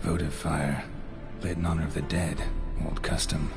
Votive fire. Lit in honor of the dead. Old custom.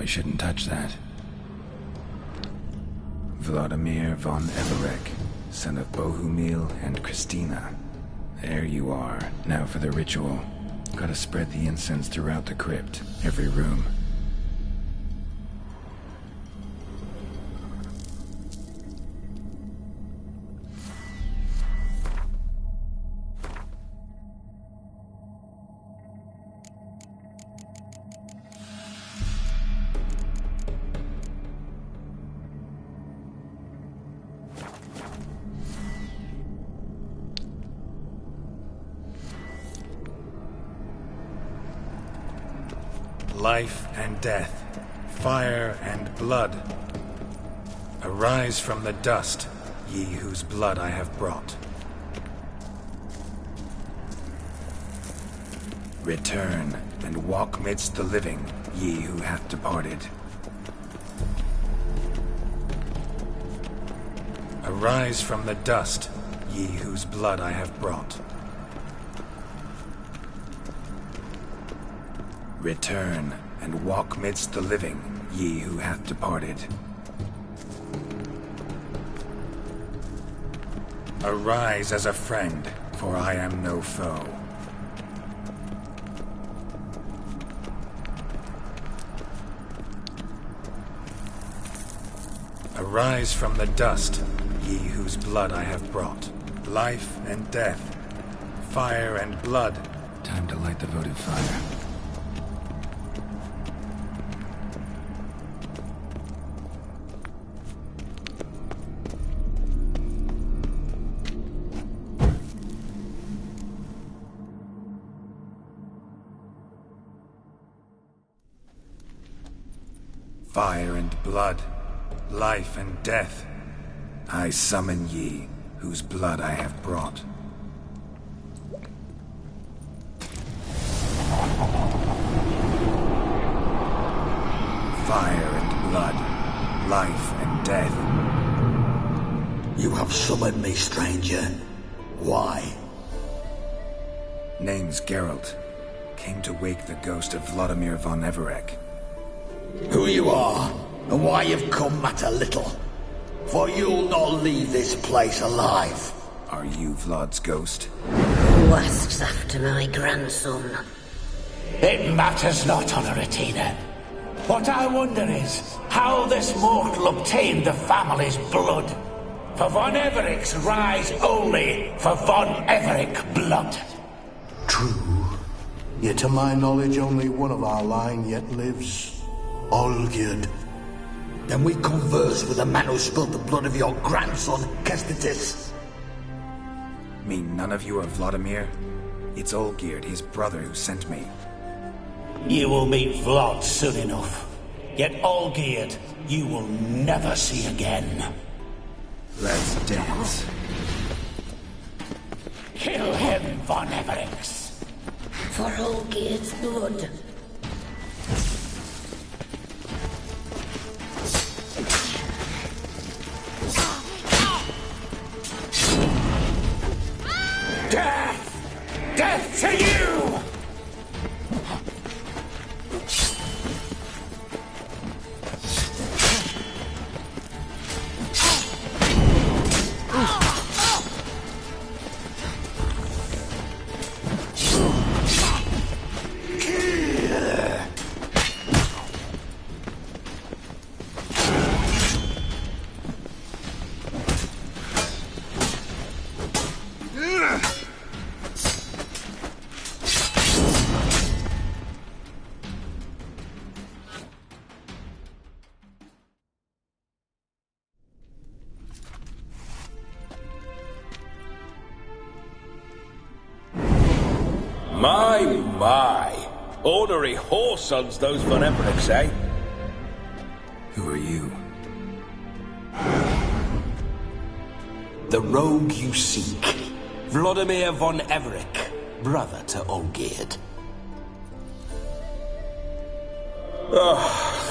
Probably shouldn't touch that. Vladimir von Everek, son of Bohumil and Christina. There you are. Now for the ritual. Gotta spread the incense throughout the crypt, every room. Life and death, fire and blood. Arise from the dust, ye whose blood I have brought. Return and walk midst the living, ye who hath departed. Arise from the dust, ye whose blood I have brought. Return, and walk midst the living, ye who hath departed. Arise as a friend, for I am no foe. Arise from the dust, ye whose blood I have brought. Life and death, fire and blood. Time to light the votive fire. Fire and blood, life and death, I summon ye, whose blood I have brought. Fire and blood, life and death. You have summoned me, stranger. Why? Name's Geralt. Came to wake the ghost of Vladimir von Everek. Who you are, and why you've come matter little. For you'll not leave this place alive. Are you Vlad's ghost? Who asks after my grandson? It matters not, Honoratina. What I wonder is how this mortal obtained the family's blood. For von Everek's rise only for von Everek blood. True. Yet to my knowledge, only one of our line yet lives. Olgierd. Then we converse with the man who spilled the blood of your grandson, Kestitis. Mean none of you are Vladimir? It's Olgierd, his brother, who sent me. You will meet Vlad soon enough. Yet Olgierd, you will never see again. Let's dance. Kill him, von Evereks. For Olgierd's blood. Death! Death to you! My. Ornery whoresons, those von Evereks, eh? Who are you? The rogue you seek. Vladimir von Everek, brother to Olgierd.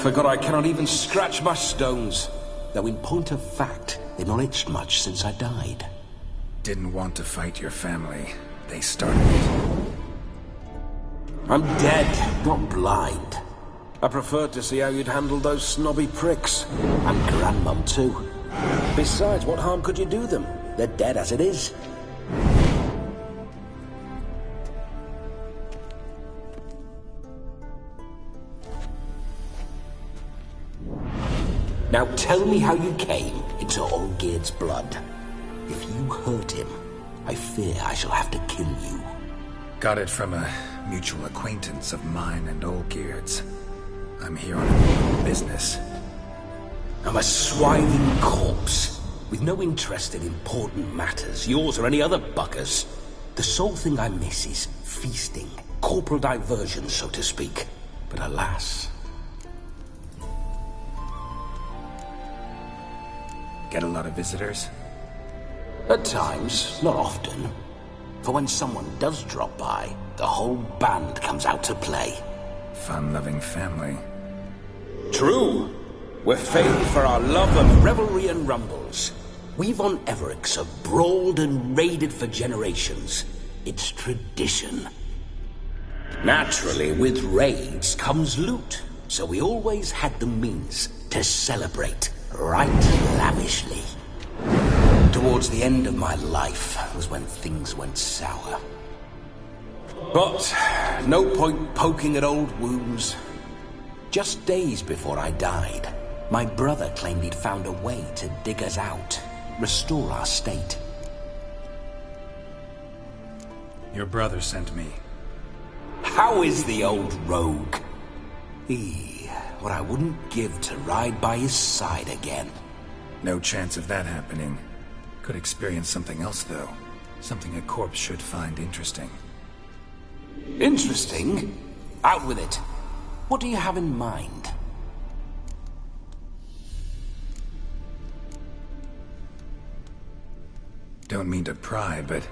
Forgot I cannot even scratch my stones. Though in point of fact, they've not itched much since I died. Didn't want to fight your family. They started it. I'm dead, not blind. I preferred to see how you'd handled those snobby pricks. And Grandmum, too. Besides, what harm could you do them? They're dead as it is. Now tell me how you came into Olgierd's blood. If you hurt him, I fear I shall have to kill you. Got it from a mutual acquaintance of mine and Olgierd's. I'm here on business. I'm a swiving corpse, with no interest in important matters, yours or any other buggers. The sole thing I miss is feasting, corporal diversion, so to speak. But alas... Get a lot of visitors? At times, not often. For when someone does drop by, the whole band comes out to play. Fun-loving family. True. We're famed for our love of revelry and rumbles. We've on Everix have brawled and raided for generations. It's tradition. Naturally, with raids comes loot, so we always had the means to celebrate right lavishly. Towards the end of my life was when things went sour. But no point poking at old wounds. Just days before I died, my brother claimed he'd found a way to dig us out, restore our state. Your brother sent me. How is the old rogue? What I wouldn't give to ride by his side again. No chance of that happening. Could experience something else, though. Something a corpse should find interesting. Interesting? Out with it. What do you have in mind? Don't mean to pry, but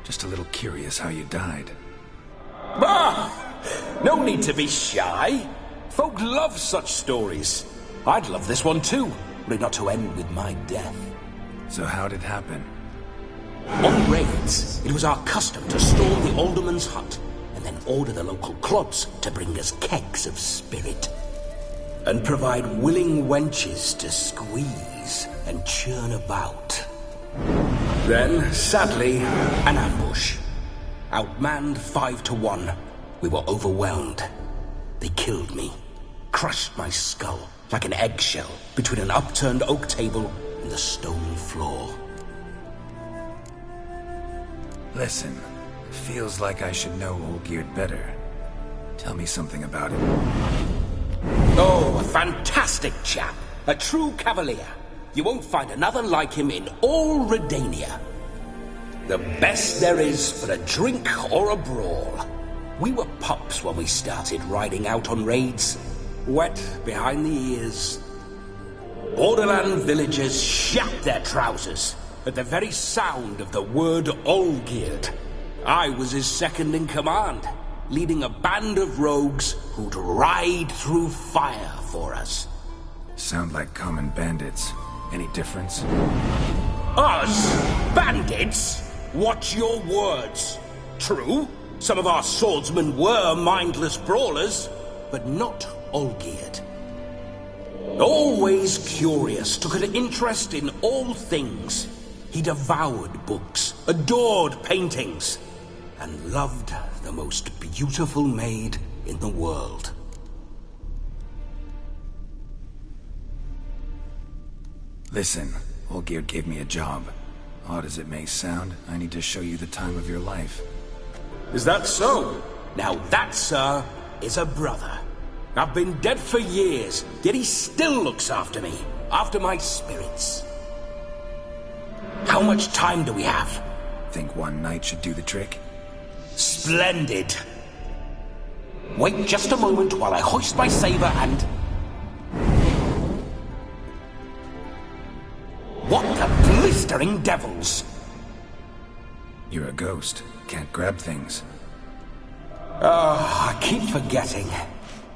just a little curious how you died. Bah! No need to be shy. Folk love such stories. I'd love this one too, were it not to end with my death. So how'd it happen? On raids, it was our custom to storm the alderman's hut and then order the local clubs to bring us kegs of spirit. And provide willing wenches to squeeze and churn about. Then, sadly, an ambush. Outmanned 5-1, we were overwhelmed. They killed me, crushed my skull like an eggshell between an upturned oak table and the stone floor. Listen, it feels like I should know Olgierd better. Tell me something about him. Oh, a fantastic chap. A true cavalier. You won't find another like him in all Redania. The best there is for a drink or a brawl. We were pups when we started riding out on raids. Wet behind the ears. Borderland villagers shat their trousers at the very sound of the word Olgierd. I was his second in command, leading a band of rogues who'd ride through fire for us. Sound like common bandits. Any difference? Us? Bandits? Watch your words. True, some of our swordsmen were mindless brawlers, but not Olgierd. Always curious, took an interest in all things. He devoured books, adored paintings, and loved the most beautiful maid in the world. Listen, Olgierd gave me a job. Odd as it may sound, I need to show you the time of your life. Is that so? Now that, sir, is a brother. I've been dead for years, yet he still looks after me, after my spirits. How much time do we have? Think one night should do the trick? Splendid. Wait just a moment while I hoist my saber and... What the blistering devils? You're a ghost. Can't grab things. I keep forgetting.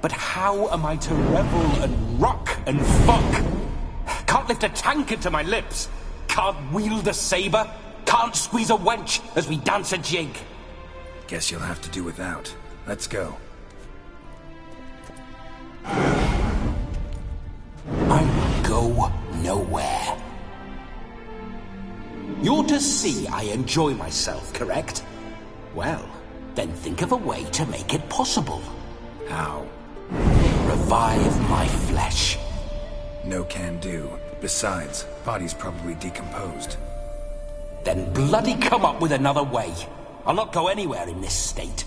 But how am I to revel and rock and fuck? Can't lift a tankard to my lips. Can't wield a saber. Can't squeeze a wench as we dance a jig. Guess you'll have to do without. Let's go. to see I enjoy myself, correct? Well, then think of a way to make it possible. How? Revive my flesh. No can do. Besides, body's probably decomposed. Then bloody come up with another way. I'll not go anywhere in this state.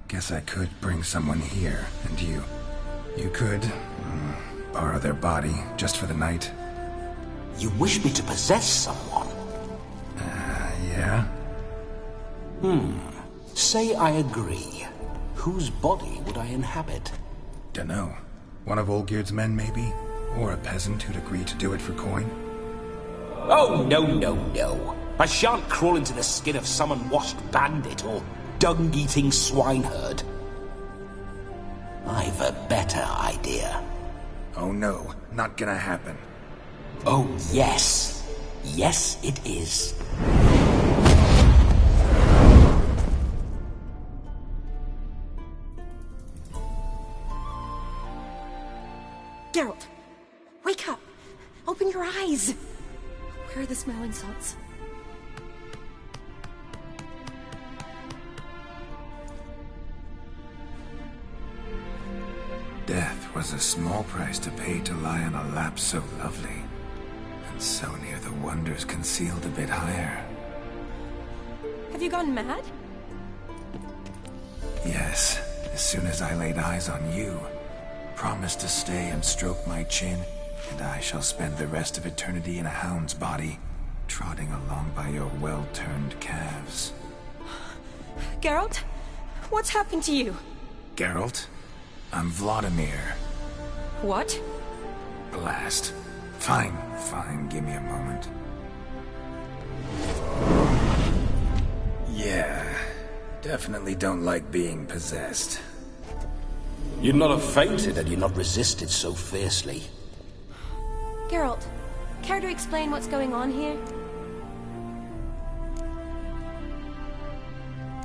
Guess I could bring someone here, and you could borrow their body just for the night. You wish me to possess someone? Yeah? Say I agree. Whose body would I inhabit? Dunno. One of Olgierd's men, maybe? Or a peasant who'd agree to do it for coin? Oh, no. I shan't crawl into the skin of some unwashed bandit or dung-eating swineherd. I've a better idea. Oh no, not gonna happen. Oh, yes. Yes, it is. Geralt, wake up! Open your eyes! Where are the smelling salts? Death was a small price to pay to lie on a lap so lovely, and so near the wonders concealed a bit higher. Have you gone mad? Yes, as soon as I laid eyes on you, promised to stay and stroke my chin, and I shall spend the rest of eternity in a hound's body, trotting along by your well-turned calves. Geralt? What's happened to you? Geralt? I'm Vladimir. What? Blast. Fine, give me a moment. Yeah, definitely don't like being possessed. You'd not have fainted had you not resisted so fiercely. Geralt, care to explain what's going on here?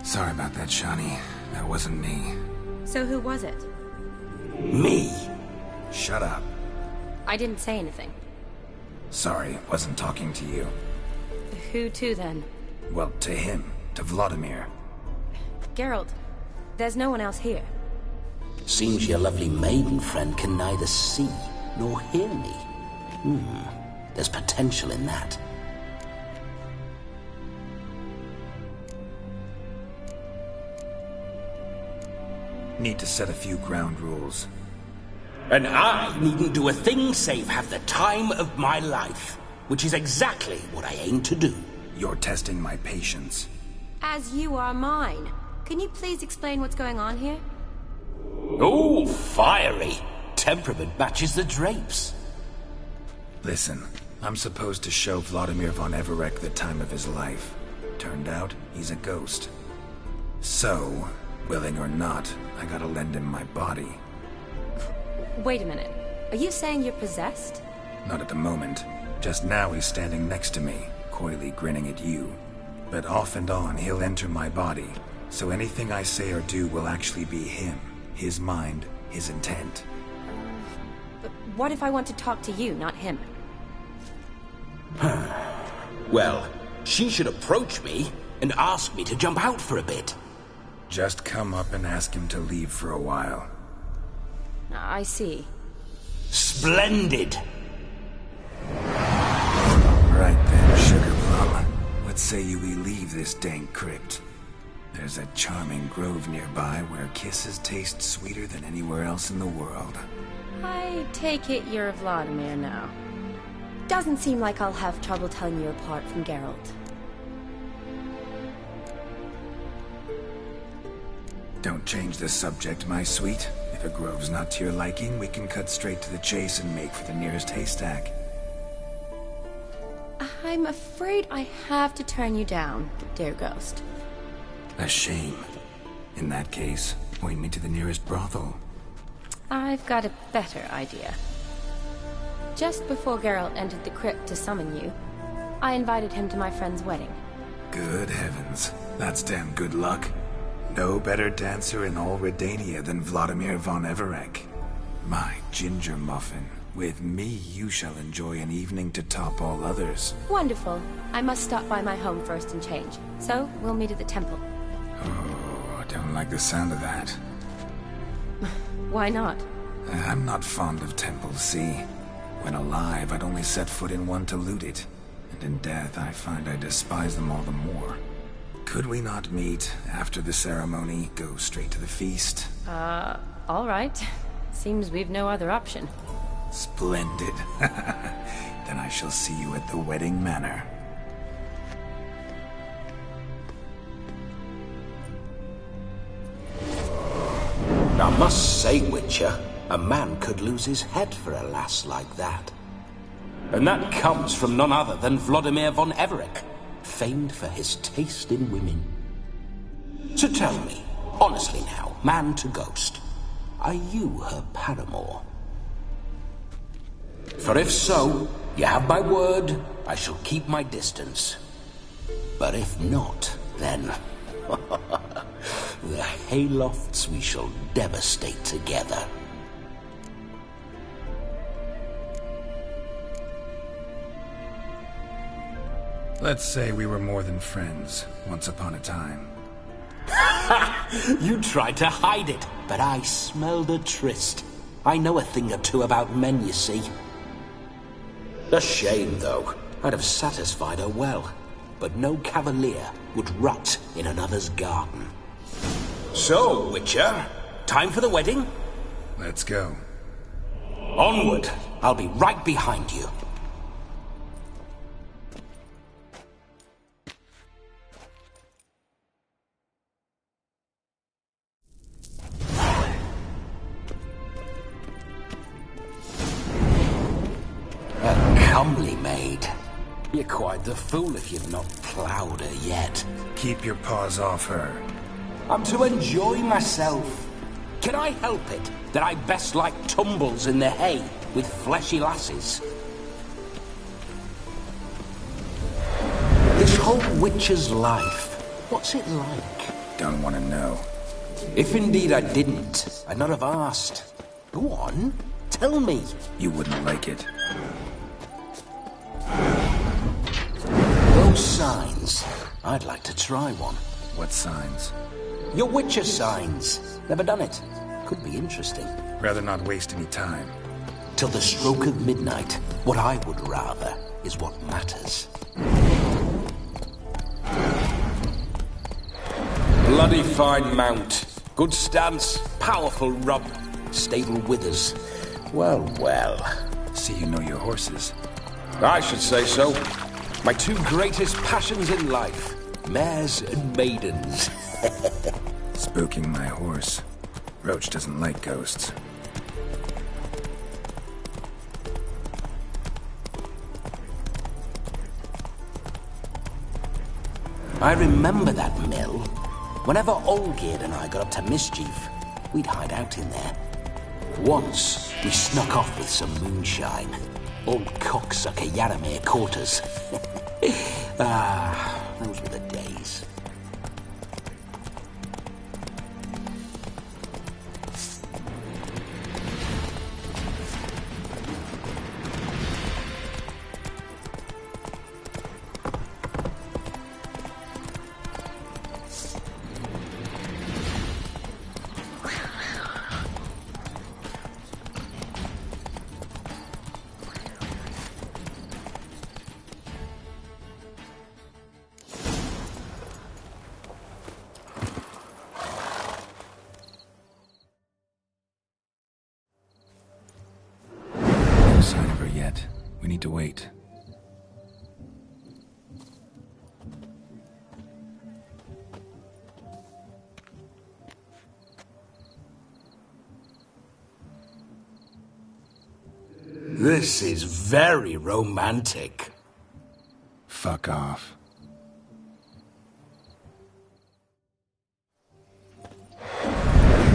Sorry about that, Shani. That wasn't me. So who was it? Me. Shut up. I didn't say anything. Sorry, wasn't talking to you. Who to, then? Well, to him. To Vladimir. Geralt, there's no one else here. Seems your lovely maiden friend can neither see nor hear me. There's potential in that. Need to set a few ground rules. And I needn't do a thing save have the time of my life, which is exactly what I aim to do. You're testing my patience. As you are mine. Can you please explain what's going on here? Oh, fiery. Temperament matches the drapes. Listen, I'm supposed to show Vladimir von Everec the time of his life. Turned out, he's a ghost. So, willing or not, I gotta lend him my body. Wait a minute. Are you saying you're possessed? Not at the moment. Just now he's standing next to me, coyly grinning at you. But off and on, he'll enter my body. So anything I say or do will actually be him. His mind, his intent. But what if I want to talk to you, not him? Well, she should approach me and ask me to jump out for a bit. Just come up and ask him to leave for a while. I see. Splendid! Right then, Sugar Plum. What say you we leave this dank crypt? There's a charming grove nearby where kisses taste sweeter than anywhere else in the world. I take it you're Vladimir now. Doesn't seem like I'll have trouble telling you apart from Geralt. Don't change the subject, my sweet. If a grove's not to your liking, we can cut straight to the chase and make for the nearest haystack. I'm afraid I have to turn you down, dear ghost. A shame. In that case, point me to the nearest brothel. I've got a better idea. Just before Geralt entered the crypt to summon you, I invited him to my friend's wedding. Good heavens. That's damn good luck. No better dancer in all Redania than Vladimir von Everec. My ginger muffin. With me, you shall enjoy an evening to top all others. Wonderful. I must stop by my home first and change. So, we'll meet at the temple. Oh, I don't like the sound of that. Why not? I'm not fond of temples, see? When alive, I'd only set foot in one to loot it. And in death, I find I despise them all the more. Could we not meet after the ceremony, go straight to the feast? All right. Seems we've no other option. Splendid. Then I shall see you at the wedding manor. I must say, Witcher, a man could lose his head for a lass like that. And that comes from none other than Vladimir von Everec, famed for his taste in women. So tell me, honestly now, man to ghost, are you her paramour? For if so, you have my word, I shall keep my distance. But if not, then... the haylofts we shall devastate together. Let's say we were more than friends, once upon a time. You tried to hide it, but I smelled a tryst. I know a thing or two about men, you see. A shame, though. I'd have satisfied her well. But no cavalier would rot in another's garden. So, Witcher, time for the wedding? Let's go. Onward. I'll be right behind you. Comely maid. You're quite the fool if you've not ploughed her yet. Keep your paws off her. I'm to enjoy myself. Can I help it that I best like tumbles in the hay with fleshy lasses? This whole witcher's life, what's it like? Don't want to know. If indeed I didn't, I'd not have asked. Go on, tell me. You wouldn't like it. Those signs. I'd like to try one. What signs? Your Witcher signs. Never done it. Could be interesting. Rather not waste any time. Till the stroke of midnight, what I would rather is what matters. Bloody fine mount. Good stance, powerful rub, stable withers. Well, well. See you know your horses. I should say so. My two greatest passions in life, mares and maidens. Spooking my horse. Roach doesn't like ghosts. I remember that mill. Whenever Olgerd and I got up to mischief, we'd hide out in there. Once, we snuck off with some moonshine. Old cocksucker Yaramir caught us. Those were the days. Sign of her yet. We need to wait. This is very romantic. Fuck off.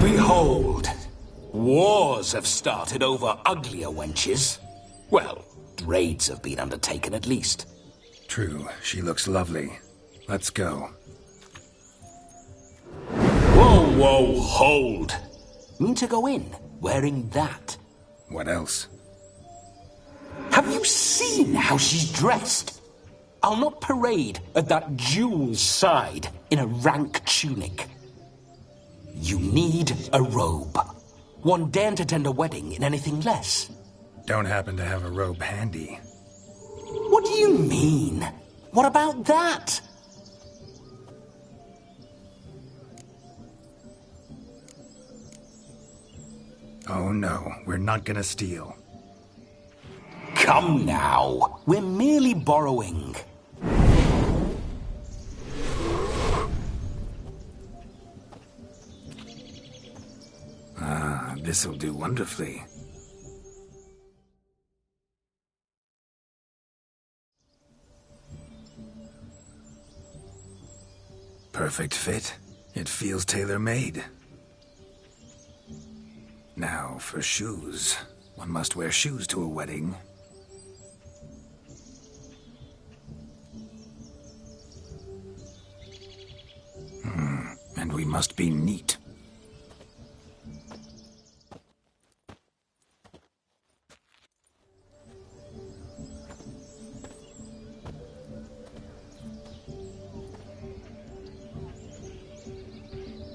Behold, wars have started over uglier wenches. Well, raids have been undertaken at least. True, she looks lovely. Let's go. Whoa, whoa, hold. Mean to go in, wearing that? What else? Have you seen how she's dressed? I'll not parade at that jewel's side in a rank tunic. You need a robe. One daren't attend a wedding in anything less. Don't happen to have a robe handy. What do you mean? What about that? Oh no, we're not gonna steal. Come now, we're merely borrowing. Ah, this'll do wonderfully. Perfect fit. It feels tailor-made. Now, for shoes. One must wear shoes to a wedding. And we must be neat.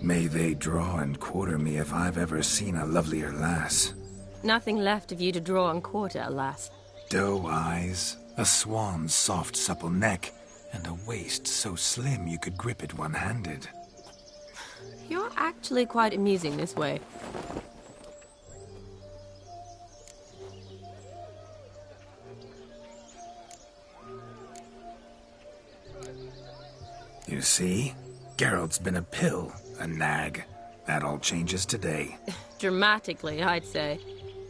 May they draw and quarter me if I've ever seen a lovelier lass. Nothing left of you to draw and quarter, alas. Doe eyes, a swan's soft supple neck, and a waist so slim you could grip it one-handed. You're actually quite amusing this way. You see? Geralt's been a pill, a nag. That all changes today. Dramatically, I'd say.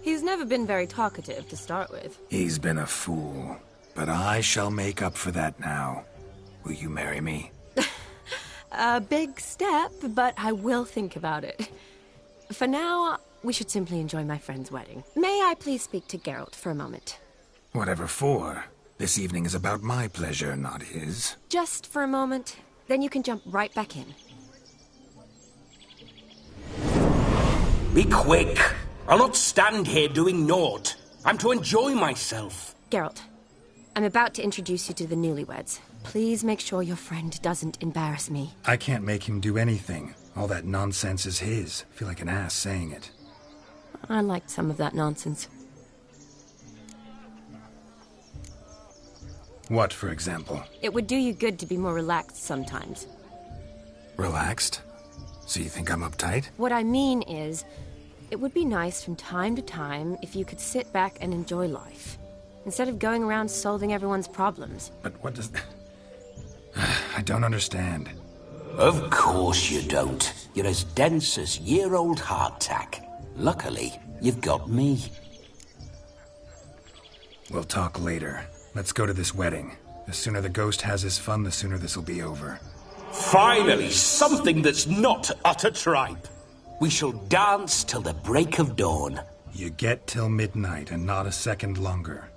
He's never been very talkative to start with. He's been a fool, but I shall make up for that now. Will you marry me? A big step, but I will think about it. For now, we should simply enjoy my friend's wedding. May I please speak to Geralt for a moment? Whatever for. This evening is about my pleasure, not his. Just for a moment, then you can jump right back in. Be quick! I'll not stand here doing naught. I'm to enjoy myself. Geralt, I'm about to introduce you to the newlyweds. Please make sure your friend doesn't embarrass me. I can't make him do anything. All that nonsense is his. I feel like an ass saying it. I liked some of that nonsense. What, for example? It would do you good to be more relaxed sometimes. Relaxed? So you think I'm uptight? What I mean is, it would be nice from time to time if you could sit back and enjoy life, instead of going around solving everyone's problems. But what does... I don't understand. Of course you don't. You're as dense as year-old hardtack. Luckily, you've got me. We'll talk later. Let's go to this wedding. The sooner the ghost has his fun, the sooner this'll be over. Finally, something that's not utter tripe. We shall dance till the break of dawn. You get till midnight and not a second longer.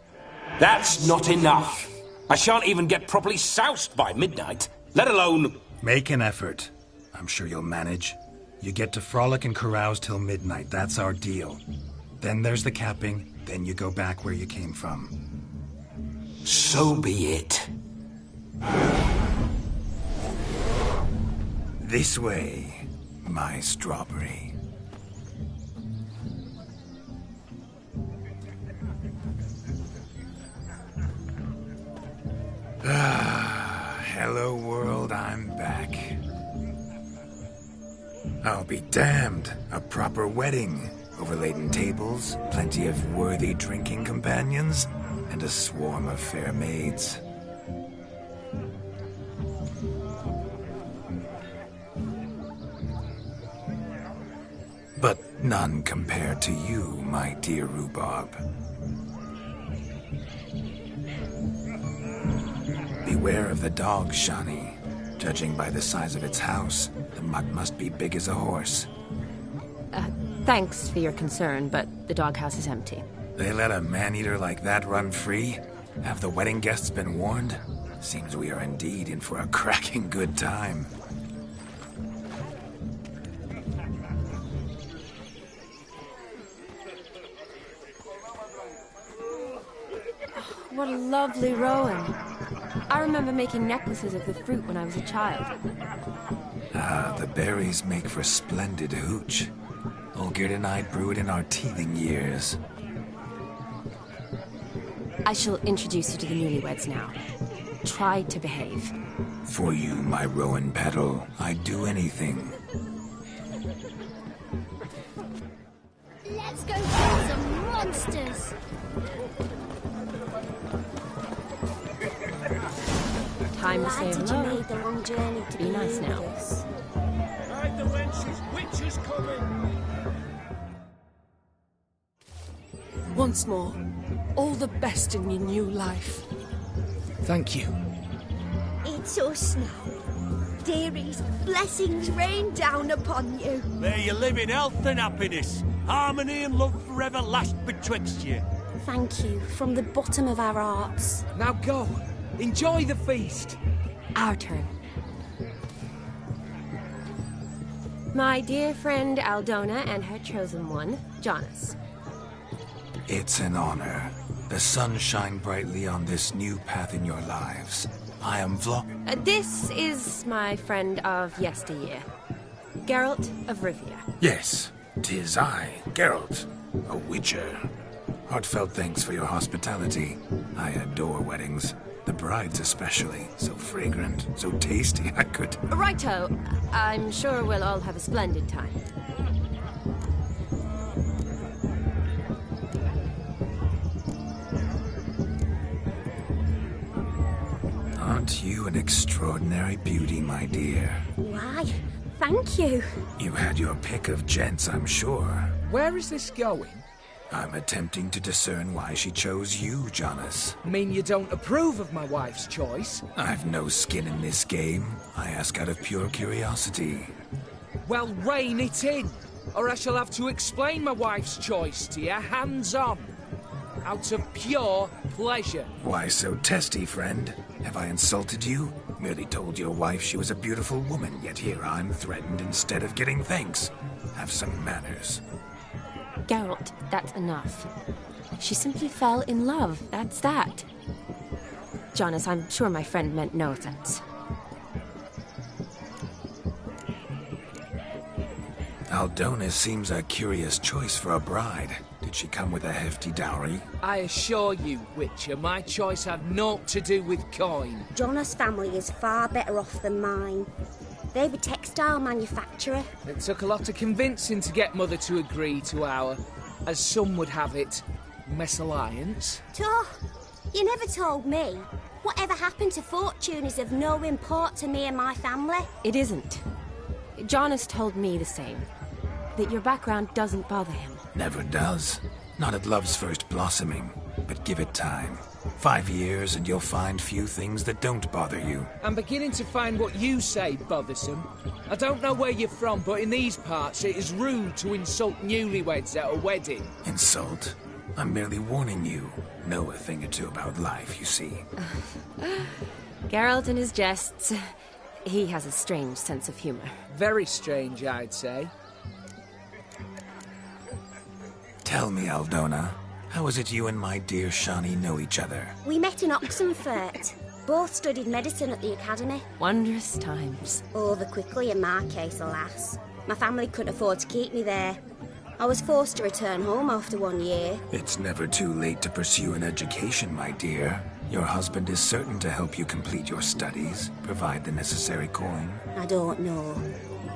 That's not enough. I shan't even get properly soused by midnight, let alone... Make an effort. I'm sure you'll manage. You get to frolic and carouse till midnight. That's our deal. Then there's the capping. Then you go back where you came from. So be it. This way, my strawberry. Hello world, I'm back. I'll be damned. A proper wedding. Overladen tables, plenty of worthy drinking companions, and a swarm of fair maids. But none compared to you, my dear Rhubarb. Beware of the dog, Shani. Judging by the size of its house, the mutt must be big as a horse. Thanks for your concern, but the doghouse is empty. They let a man-eater like that run free? Have the wedding guests been warned? Seems we are indeed in for a cracking good time. what a lovely rowan. I remember making necklaces of the fruit when I was a child. Ah, the berries make for splendid hooch. Olgerd and I brewed in our teething years. I shall introduce you to the newlyweds now. Try to behave. For you, my rowan petal, I'd do anything. Let's go kill some monsters. Time to say Why did hello. you make the long journey to Be nice with now. us? Hide the wenches! Witches coming! Once more, all the best in your new life. Thank you. It's us now. Dearies, blessings rain down upon you. May you live in health and happiness. Harmony and love forever last betwixt you. Thank you from the bottom of our hearts. Now go. Enjoy the feast. Our turn. My dear friend Aldona and her chosen one, Jonas. It's an honor. The sun shine brightly on this new path in your lives. I am This is my friend of yesteryear, Geralt of Rivia. Yes, 'tis I, Geralt, a witcher. Heartfelt thanks for your hospitality. I adore weddings. The brides especially. So fragrant, so tasty, I could... Righto. I'm sure we'll all have a splendid time. Aren't you an extraordinary beauty, my dear? Why, thank you. You had your pick of gents, I'm sure. Where is this going? I'm attempting to discern why she chose you, Jonas. Mean you don't approve of my wife's choice? I've no skin in this game. I ask out of pure curiosity. Well, rein it in, or I shall have to explain my wife's choice to you hands-on. Out of pure pleasure. Why so testy, friend? Have I insulted you? Merely told your wife she was a beautiful woman, yet here I'm threatened instead of getting thanks. Have some manners. Geralt, that's enough. She simply fell in love, that's that. Jonas, I'm sure my friend meant no offense. Aldona seems a curious choice for a bride. Did she come with a hefty dowry? I assure you, Witcher, my choice had naught to do with coin. Jonas' family is far better off than mine. They're a textile manufacturer. It took a lot of convincing to get Mother to agree to our, as some would have it, mesalliance. You never told me. Whatever happened to fortune is of no import to me and my family. It isn't. Jonas told me the same. That your background doesn't bother him. Never does. Not at love's first blossoming. But give it time. 5 years and you'll find few things that don't bother you. I'm beginning to find what you say bothersome. I don't know where you're from, but in these parts it is rude to insult newlyweds at a wedding. Insult? I'm merely warning you. Know a thing or two about life, you see. Geralt and his jests. He has a strange sense of humor. Very strange, I'd say. Tell me, Aldona, how is it you and my dear Shani know each other? We met in Oxenfurt. Both studied medicine at the academy. Wondrous times. Over quickly in my case, alas. My family couldn't afford to keep me there. I was forced to return home after 1 year. It's never too late to pursue an education, my dear. Your husband is certain to help you complete your studies, provide the necessary coin. I don't know.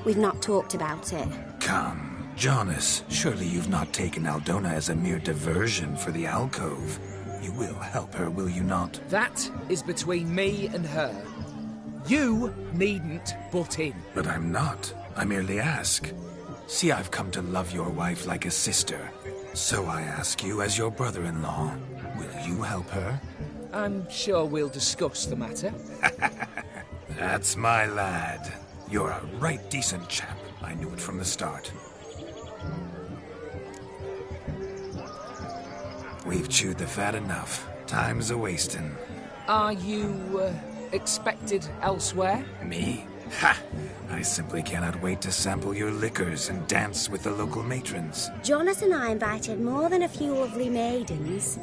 We've not talked about it. Come. Jonas, surely you've not taken Aldona as a mere diversion for the alcove. You will help her, will you not? That is between me and her. You needn't butt in. But I'm not. I merely ask. See, I've come to love your wife like a sister. So I ask you as your brother-in-law, will you help her? I'm sure we'll discuss the matter. That's my lad. You're a right decent chap. I knew it from the start. We've chewed the fat enough. Time's a-wasting. Are you, expected elsewhere? Me? Ha! I simply cannot wait to sample your liquors and dance with the local matrons. Jonas and I invited more than a few lovely maidens.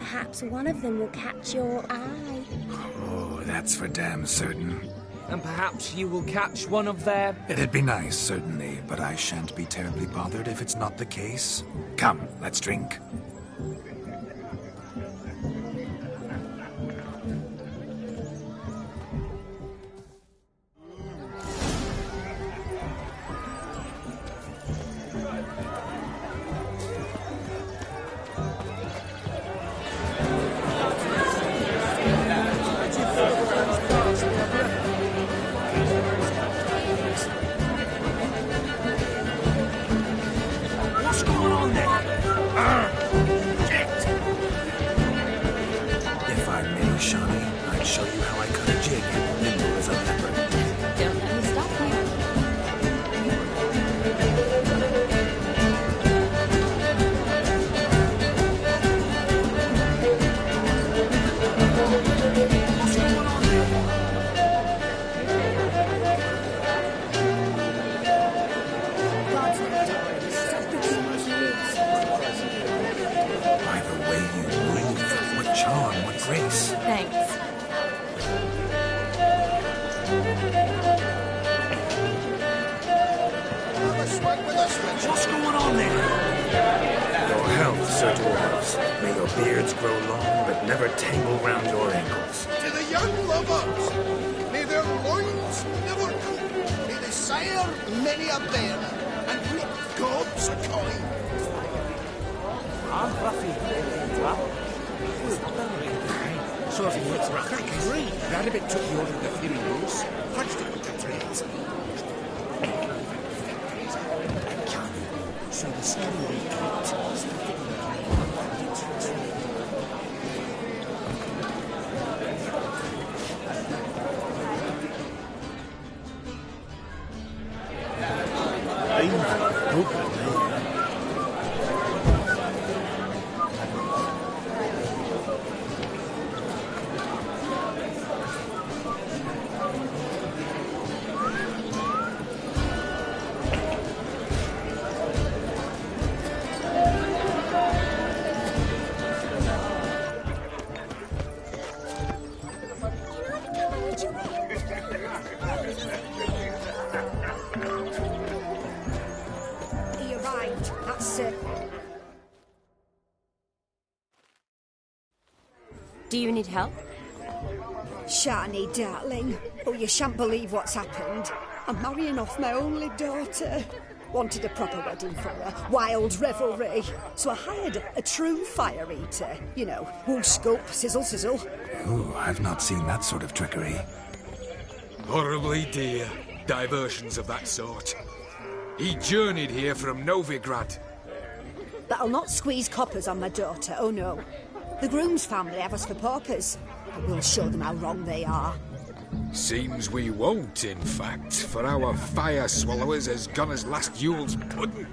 perhaps one of them will catch your eye. Oh, that's for damn certain. And perhaps you will catch one of their... It'd be nice, certainly, but I shan't be terribly bothered if it's not the case. Come, let's drink. What's going on there? If I may, Shawnee, I'd show you how I cut a jig, nimble as a leopard. Don't let me stop you. What's going on there? By the way you move, what charm, what grace. Thanks. What's going on there? Your health, Sir Dwarves. May your beards grow long, but never tangle round your ankles. To the young lovers, may their loins never cool. May they sire many a bairn and reap gobs of coin. I'm Buffy. Sort of what's great. That a bit took you out of the funerals. Punched it with the trades. So the story He arrived. That's it. Do you need help? Shani, darling. Oh, you shan't believe what's happened. I'm marrying off my only daughter. Wanted a proper wedding for her. Wild revelry. So I hired a true fire eater. You know, wool scope, sizzle, sizzle. Ooh, I've not seen that sort of trickery. Horribly dear diversions of that sort. He journeyed here from Novigrad. But I'll not squeeze coppers on my daughter, oh no. The groom's family have us for paupers. But we'll show them how wrong they are. Seems we won't, in fact, for our fire swallowers has gone as last Yule's pudding.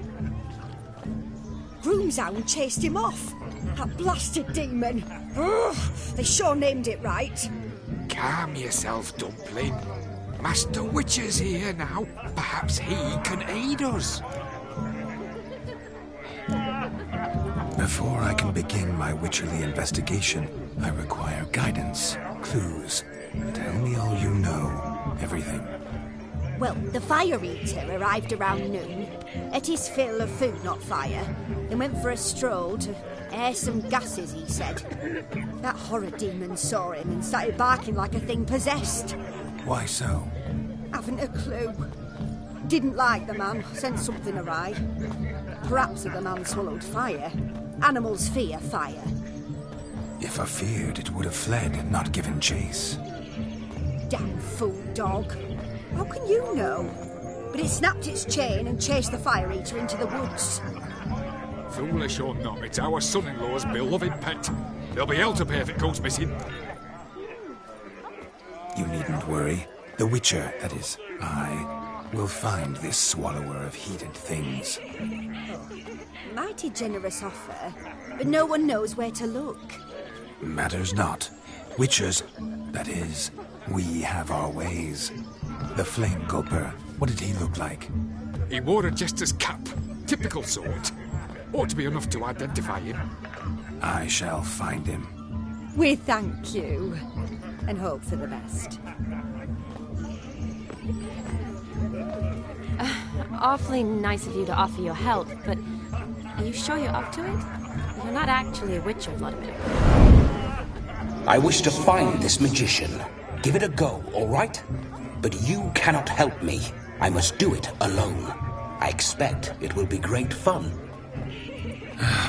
Groom's hound chased him off. That blasted demon. Ugh, they sure named it right. Calm yourself, Dumpling. Master Witcher's here now. Perhaps he can aid us. Before I can begin my witcherly investigation, I require guidance, clues. Tell me all you know. Everything. Well, the fire eater arrived around noon, ate his fill of food, not fire, then went for a stroll to air some gases, he said. That horror demon saw him and started barking like a thing possessed. Why so? Haven't a clue. Didn't like the man, sensed something awry. Perhaps if the man swallowed fire. Animals fear fire. If I feared, it would have fled, not given chase. Damn fool dog. How can you know? But it snapped its chain and chased the fire eater into the woods. Foolish or not, it's our son-in-law's beloved pet. There'll be hell to pay if it goes missing. You needn't worry. The Witcher, that is, I, will find this swallower of heated things. Oh, mighty generous offer, but no one knows where to look. Matters not. Witchers, that is, we have our ways. The Flame Gulper, what did he look like? He wore a jester's cap. Typical sort. Ought to be enough to identify him. I shall find him. We thank you, and hope for the best. Awfully nice of you to offer your help, but are you sure you're up to it? You're not actually a witcher, Vladimir. I wish to find this magician. Give it a go, all right? But you cannot help me. I must do it alone. I expect it will be great fun.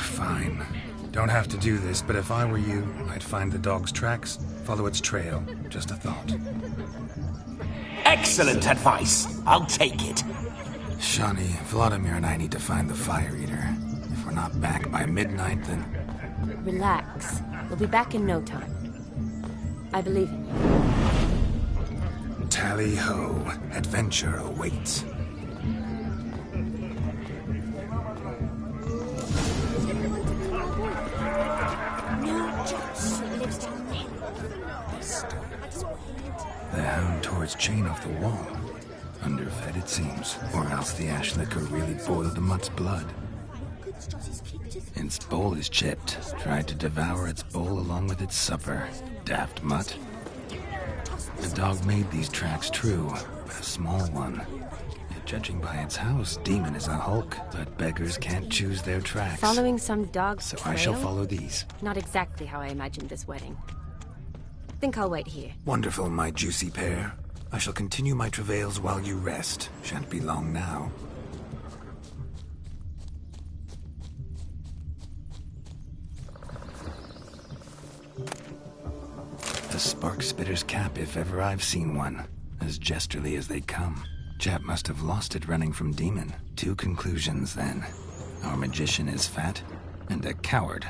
Fine. Don't have to do this, but if I were you, I'd find the dog's tracks, follow its trail. Just a thought. Excellent advice. I'll take it. Shani, Vladimir and I need to find the Fire Eater. If we're not back by midnight, then... Relax. We'll be back in no time. I believe in you. Tally-ho. Adventure awaits. The hound tore its chain off the wall. Underfed, it seems. Or else the ash liquor really boiled the mutt's blood. Its bowl is chipped. Tried to devour its bowl along with its supper. Daft mutt. The dog made these tracks true, but a small one. Yet judging by its house, Demon is a hulk, but beggars can't choose their tracks. Following some dog's So trail? I shall follow these. Not exactly how I imagined this wedding. Think I'll wait here. Wonderful, my juicy pair. I shall continue my travails while you rest. Shan't be long now. The spark spitter's cap, if ever I've seen one. As jesterly as they come. Chap must have lost it running from Demon. 2 conclusions, then. Our magician is fat, and a coward.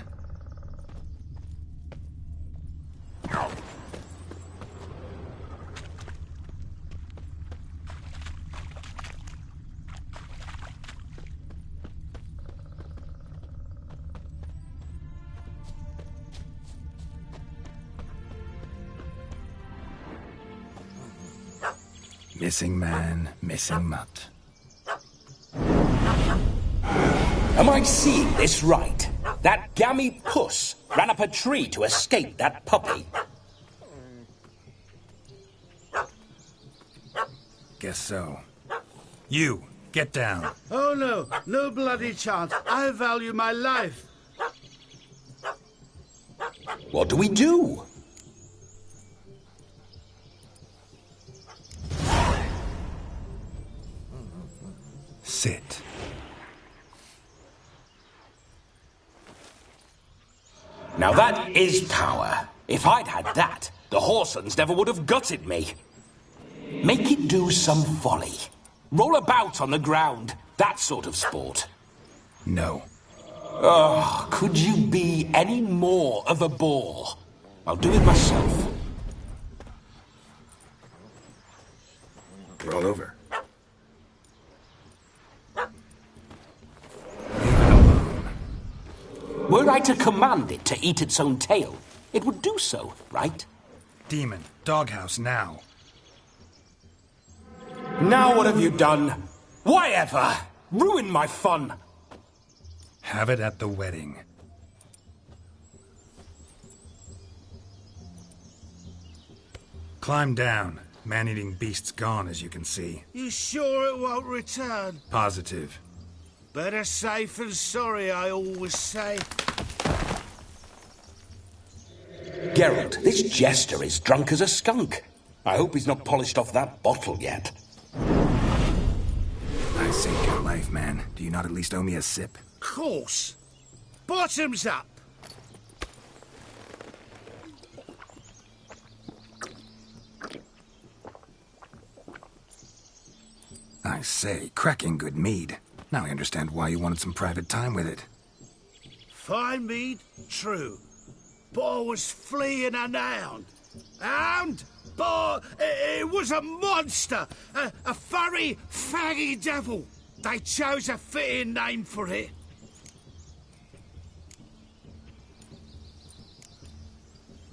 Missing man, missing mutt. Am I seeing this right? That gammy puss ran up a tree to escape that puppy. Guess so. You, get down. Oh no, no bloody chance. I value my life. What do we do? Sit. Now that is power. If I'd had that, the Horsons never would have gutted me. Make it do some folly. Roll about on the ground. That sort of sport. No. Oh, could you be any more of a bore? I'll do it myself. Roll over. Were I to command it to eat its own tail, it would do so, right? Demon, doghouse now. Now what have you done? Why ever? Ruin my fun. Have it at the wedding. Climb down. Man-eating beast's gone, as you can see. You sure it won't return? Positive. Better safe than sorry, I always say. Geralt, this jester is drunk as a skunk. I hope he's not polished off that bottle yet. I saved your life, man. Do you not at least owe me a sip? Course. Bottoms up. I say, cracking good mead. Now I understand why you wanted some private time with it. Fine mead, true. But I was fleeing a hound. Hound? But it was a monster. A furry, faggy devil. They chose a fitting name for it.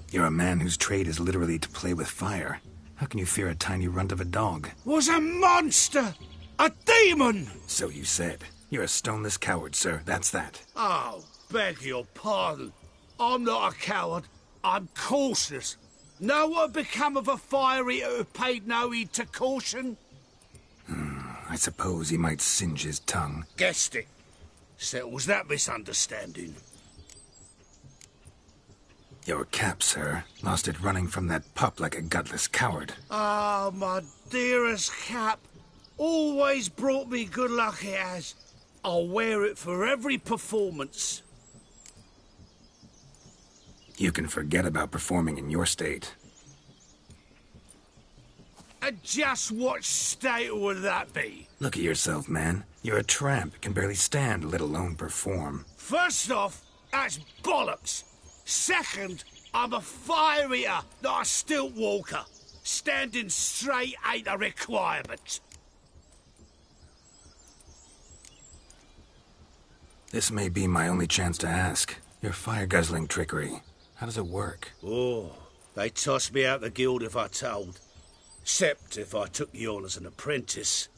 You're a man whose trade is literally to play with fire. How can you fear a tiny runt of a dog? Was a monster. A demon. So you said. You're a stoneless coward, sir. That's that. Oh, beg your pardon. I'm not a coward. I'm cautious. Know what become of a fire eater who paid no heed to caution? I suppose he might singe his tongue. Guessed it. Settles that misunderstanding. Your cap, sir. Lost it running from that pup like a gutless coward. Ah, my dearest cap. Always brought me good luck, it has. I'll wear it for every performance. You can forget about performing in your state. And just what state would that be? Look at yourself, man. You're a tramp, can barely stand, let alone perform. First off, that's bollocks. Second, I'm a fire eater, not a stilt walker. Standing straight ain't a requirement. This may be my only chance to ask. Your fire-guzzling trickery, how does it work? Oh, they tossed me out the guild if I told. Except if I took you on as an apprentice.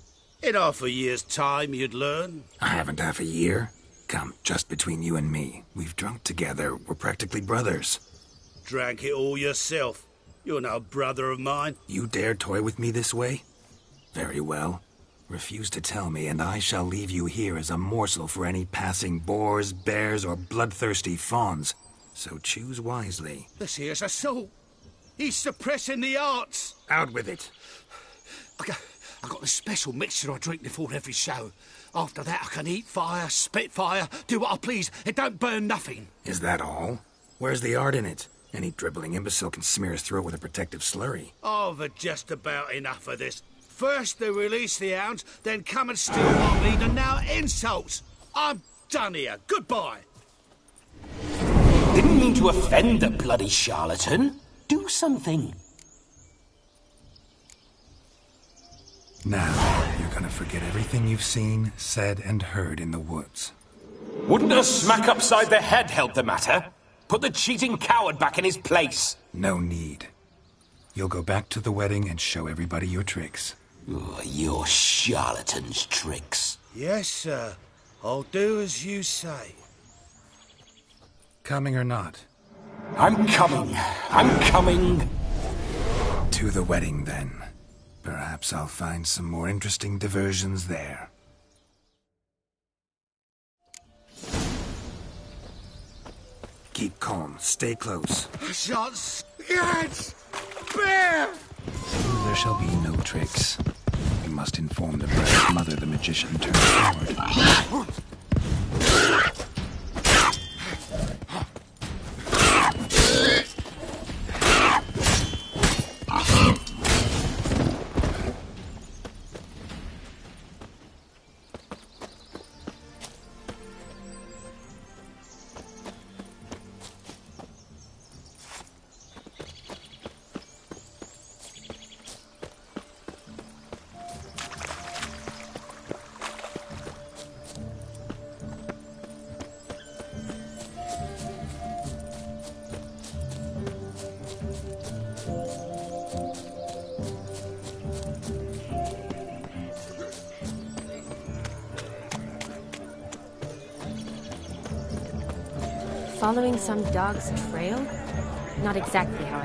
In half a year's time, you'd learn. I haven't half a year. Come, just between you and me. We've drunk together. We're practically brothers. Drank it all yourself. You're no brother of mine. You dare toy with me this way? Very well. Refuse to tell me, and I shall leave you here as a morsel for any passing boars, bears, or bloodthirsty fawns. So choose wisely. This here's assault. He's suppressing the arts. Out with it. I got this special mixture I drink before every show. After that, I can eat fire, spit fire, do what I please. It don't burn nothing. Is that all? Where's the art in it? Any dribbling imbecile can smear his throat with a protective slurry. I've had just about enough of this. First they release the hounds, then come and steal my meat, and now insults. I'm done here. Goodbye. Didn't mean to offend the bloody charlatan. Do something. Now, you're gonna forget everything you've seen, said, and heard in the woods. Wouldn't a smack upside the head help the matter? Put the cheating coward back in his place. No need. You'll go back to the wedding and show everybody your tricks. Oh, your charlatan's tricks. Yes, sir. I'll do as you say. Coming or not? I'm coming. I'm coming. To the wedding, then. Perhaps I'll find some more interesting diversions there. Keep calm. Stay close. Shots! Yes! Bear! There shall be no tricks. You must inform the bride mother the magician turned forward. Following some dog's trail? Not exactly how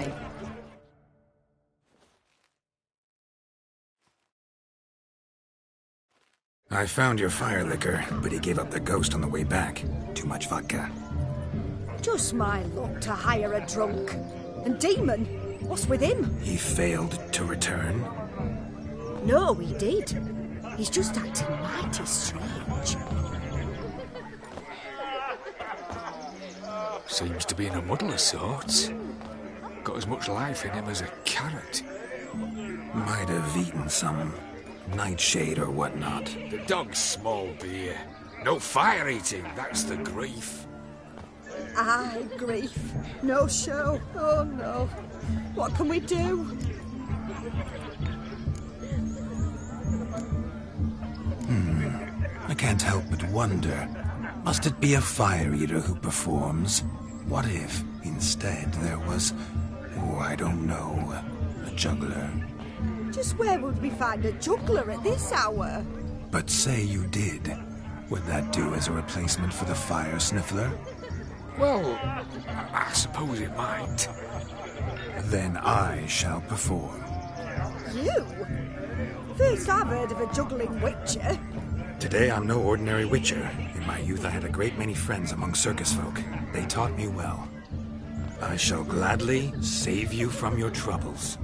I found your fire liquor, but he gave up the ghost on the way back. Too much vodka. Just my luck to hire a drunk. And Demon, what's with him? He failed to return. No, he did. He's just acting mighty strange. Seems to be in a muddle of sorts. Got as much life in him as a carrot. Might have eaten some nightshade or whatnot. The dog's small beer. No fire eating, that's the grief. Aye, grief. No show. Oh no. What can we do? I can't help but wonder. Must it be a fire eater who performs? What if, instead, there was, I don't know, a juggler? Just where would we find a juggler at this hour? But say you did. Would that do as a replacement for the fire sniffler? Well, I suppose it might. Then I shall perform. You? First I've heard of a juggling witcher. Today I'm no ordinary witcher. In my youth I had a great many friends among circus folk. They taught me well. I shall gladly save you from your troubles.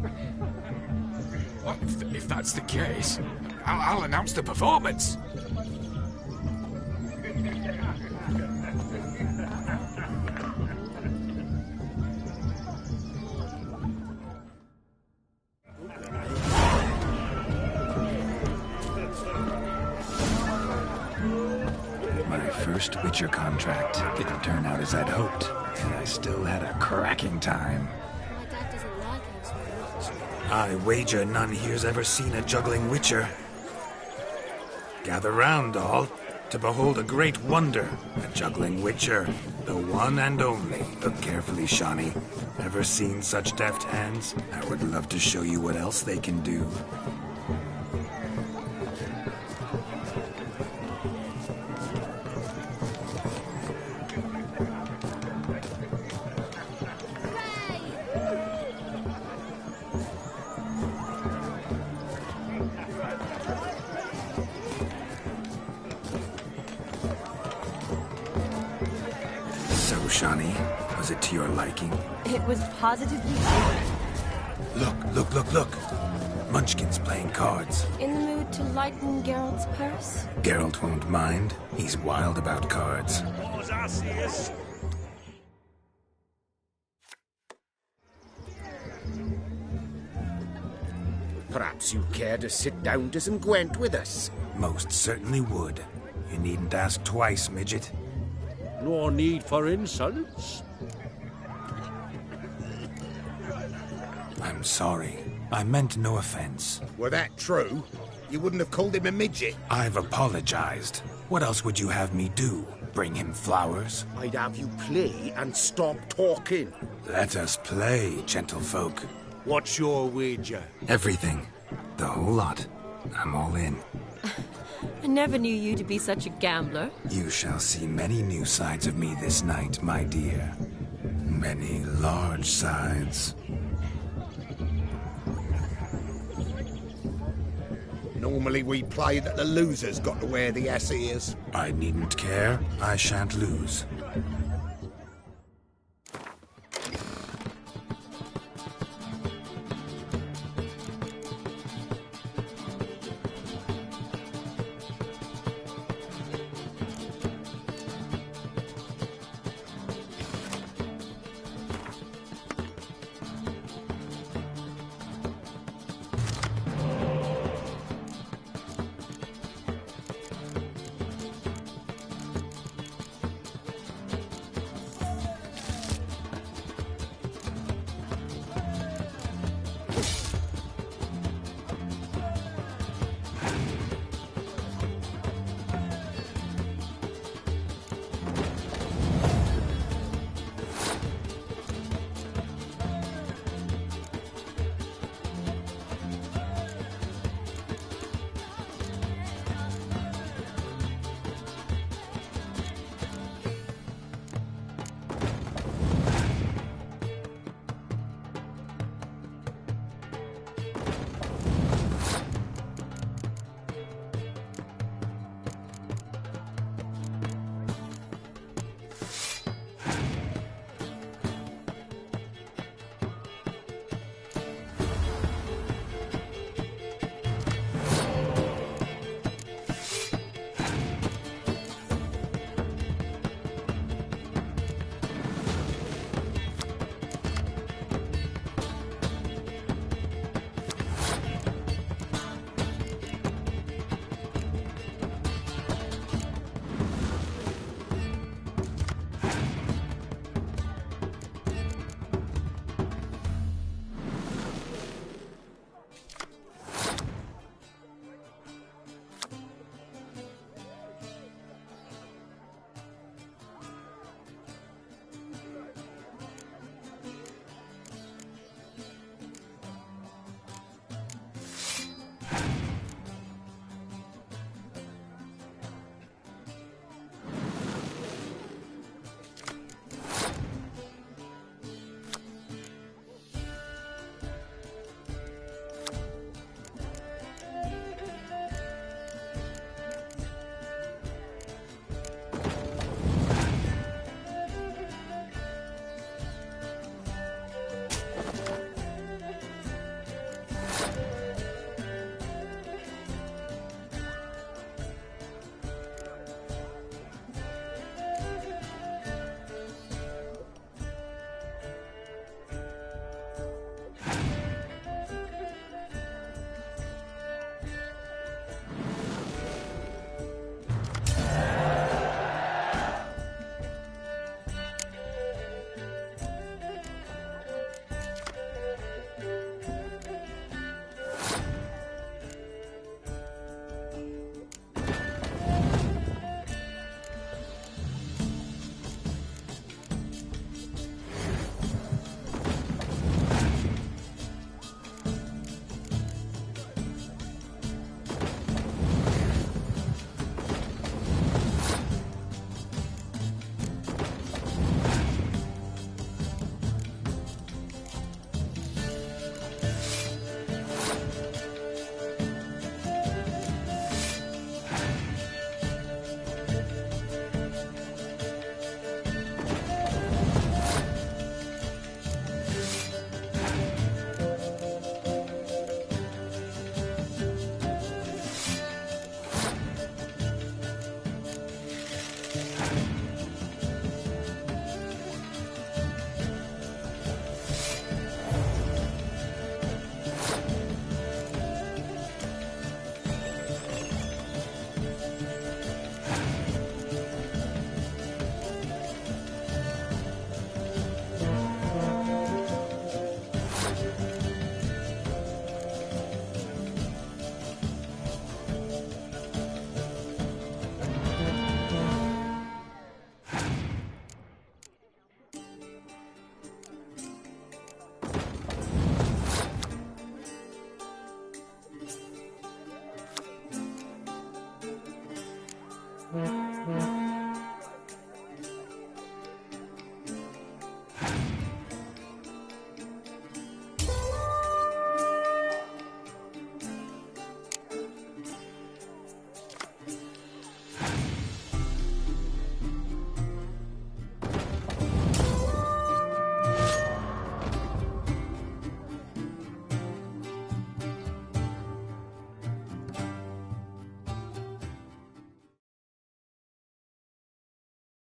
Well, if that's the case, I'll announce the performance. My first witcher contract didn't turn out as I'd hoped, and I still had a cracking time. My dad doesn't like us very much. I wager none here's ever seen a juggling witcher. Gather round, all, to behold a great wonder, a juggling witcher, the one and only. Look carefully, Shawnee. Ever seen such deft hands? I would love to show you what else they can do. So, Shawnee, was it to your liking? It was positively Look. Munchkin's playing cards. in the mood to lighten Geralt's purse. Geralt won't mind. He's wild about cards. Perhaps you'd care to sit down to some Gwent with us. Most certainly would. You needn't ask twice, midget. No need for insults. I'm sorry. I meant no offense. Were that true, you wouldn't have called him a midget. I've apologized. What else would you have me do? Bring him flowers? I'd have you play and stop talking. Let us play, gentlefolk. What's your wager? Everything. The whole lot. I'm all in. I never knew you to be such a gambler. You shall see many new sides of me this night, my dear. Many large sides. Normally we play that the loser's got to wear the ass ears. I needn't care. I shan't lose.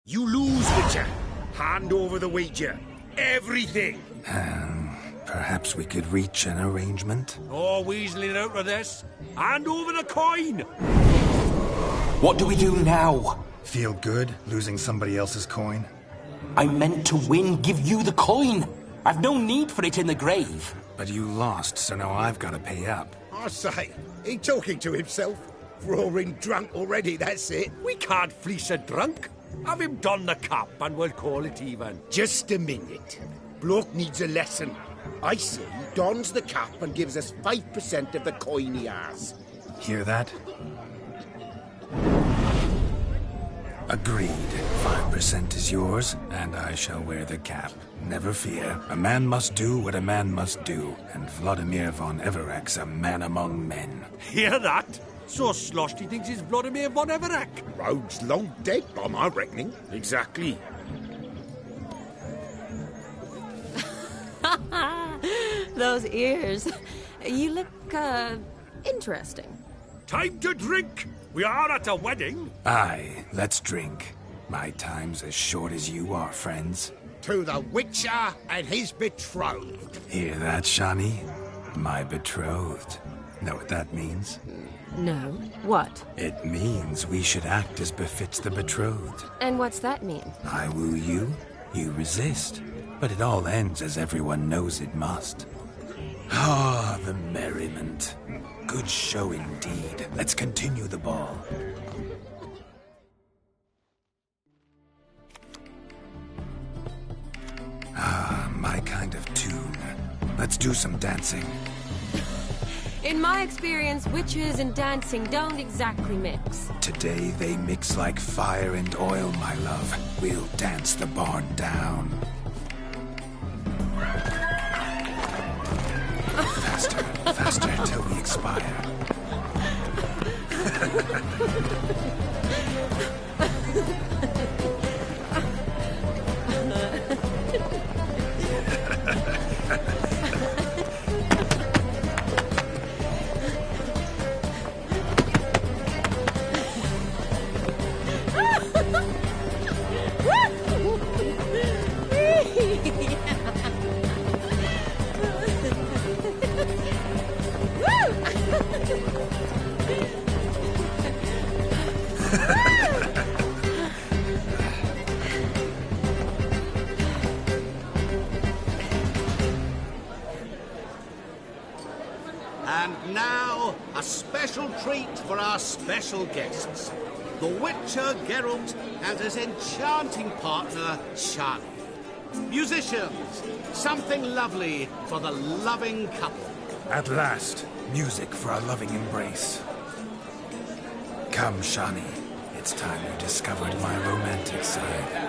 You lose, Witcher. Hand over the wager. Everything. Perhaps we could reach an arrangement? Oh, weaseling out of this. Hand over the coin. What do we do now? Feel good losing somebody else's coin? I meant to win, give you the coin. I've no need for it in the grave. But you lost, so now I've got to pay up. I say, he talking to himself. Roaring drunk already, that's it. We can't fleece a drunk. Have him don the cap and we'll call it even. Just a minute. Bloke needs a lesson. I say he dons the cap and gives us 5% of the coin he has. Hear that? Agreed. 5% is yours, and I shall wear the cap. Never fear. A man must do what a man must do, and Vladimir von Everek's a man among men. Hear that? So sloshed he thinks he's Vladimir von Everek. Rogue's long dead, by my reckoning. Exactly. Those ears. You look, interesting. Time to drink! We are at a wedding. Aye, let's drink. My time's as short as you are, friends. To the Witcher and his betrothed. Hear that, Shani? My betrothed. Know what that means? No. What? It means we should act as befits the betrothed. And what's that mean? I woo you, you resist. But it all ends as everyone knows it must. Ah, the merriment. Good show indeed. Let's continue the ball. Ah, my kind of tune. Let's do some dancing. In my experience, witches and dancing don't exactly mix. Today they mix like fire and oil, my love. We'll dance the barn down. Faster, faster till we expire. And now, a special treat for our special guests. The Witcher Geralt and his enchanting partner, Shani. Musicians, something lovely for the loving couple. At last, music for our loving embrace. Come, Shani. It's time you discovered my romantic side.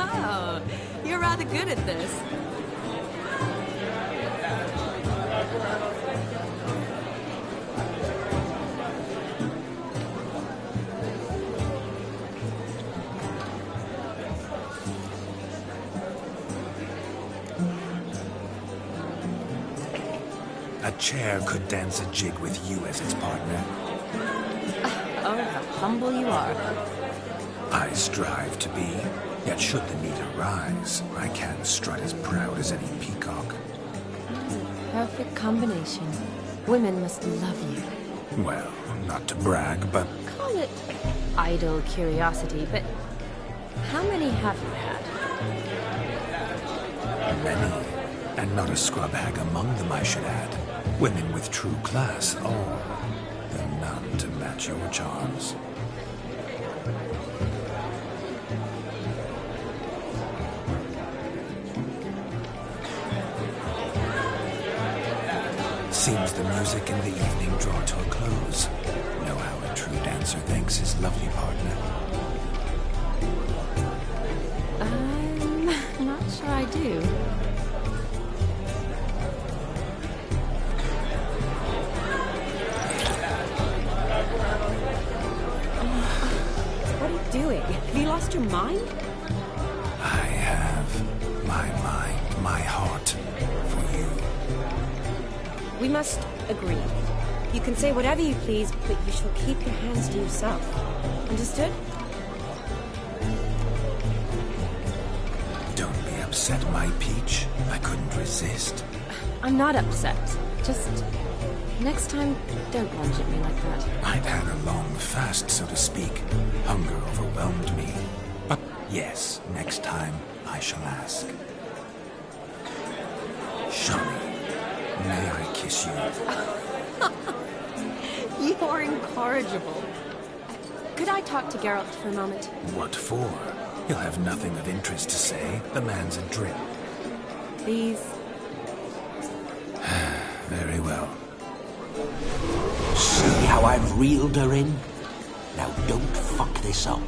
Oh, you're rather good at this. A chair could dance a jig with you as its partner. Oh, how humble you are. I strive to be, yet should the need arise, I can strut as proud as any peacock. Perfect combination. Women must love you. Well, not to brag, but Call it idle curiosity, but how many have you had? many, and not a scrub hag among them, I should add. Women with true class, all, and none to match your charms. Seems the music and the evening draw to a close. Know how a true dancer thanks his lovely partner. I'm not sure I do. What are you doing? Have you lost your mind? I have my mind, my heart for you. We must agree. You can say whatever you please, but you shall keep your hands to yourself. Understood? Don't be upset, my peach. I couldn't resist. I'm not upset. Just... next time, don't lunge at me like that. I'd had a long fast, so to speak. Hunger overwhelmed me. But yes, next time I shall ask. Shani, may I kiss you? You are incorrigible. Could I talk to Geralt for a moment? What for? He'll have nothing of interest to say. The man's adrift. Please? Very well. See how I've reeled her in? Now don't fuck this up.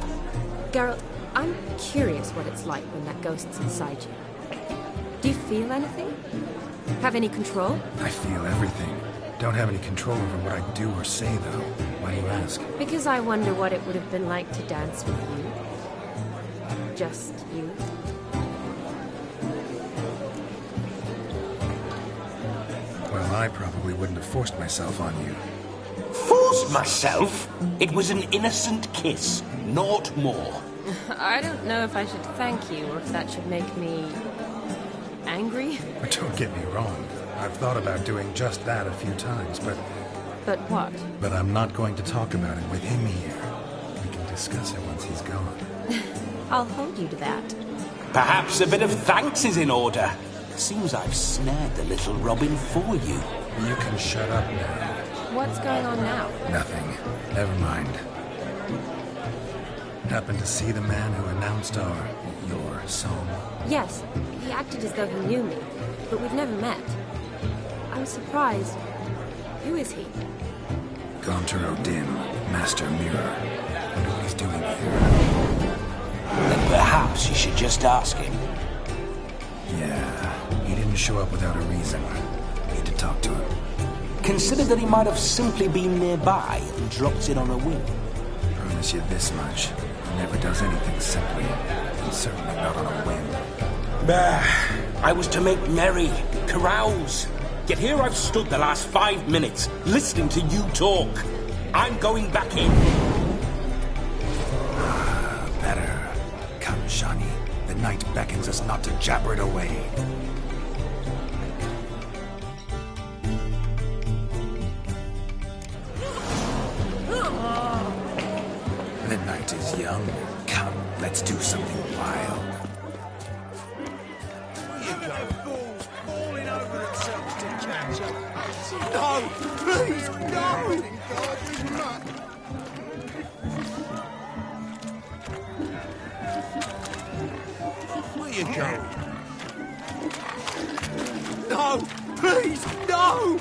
Geralt, I'm curious what it's like when that ghost's inside you. Do you feel anything? Have any control? I feel everything. Don't have any control over what I do or say, though. Why do you ask? Because I wonder what it would have been like to dance with you. Just you. Well, I probably wouldn't have forced myself on you. Forced myself? It was an innocent kiss, naught more. I don't know if I should thank you or if that should make me... angry? Don't get me wrong. I've thought about doing just that a few times, but... But what? But I'm not going to talk about it with him here. We can discuss it once he's gone. I'll hold you to that. Perhaps a bit of thanks is in order. Seems I've snared the little Robin for you. You can shut up now. What's going on now? Nothing. Never mind. Happened to see the man who announced your song? Yes, he acted as though he knew me, but we've never met. I was surprised. Who is he? Gaunter O'Dim, Master Mirror. Wonder what he's doing here. Then perhaps you should just ask him. Yeah, he didn't show up without a reason. Need to talk to him. Consider that he might have simply been nearby and dropped in on a whim. Promise you this much. He never does anything simply. And certainly not on a whim. Bah, I was to make merry, carouse. Yet here I've stood the last 5 minutes, listening to you talk. I'm going back in. Better. Come, Shani. The night beckons us not to jabber it away. The night is young. Come, let's do something wild. No, please, no! Where you going? No, please, no!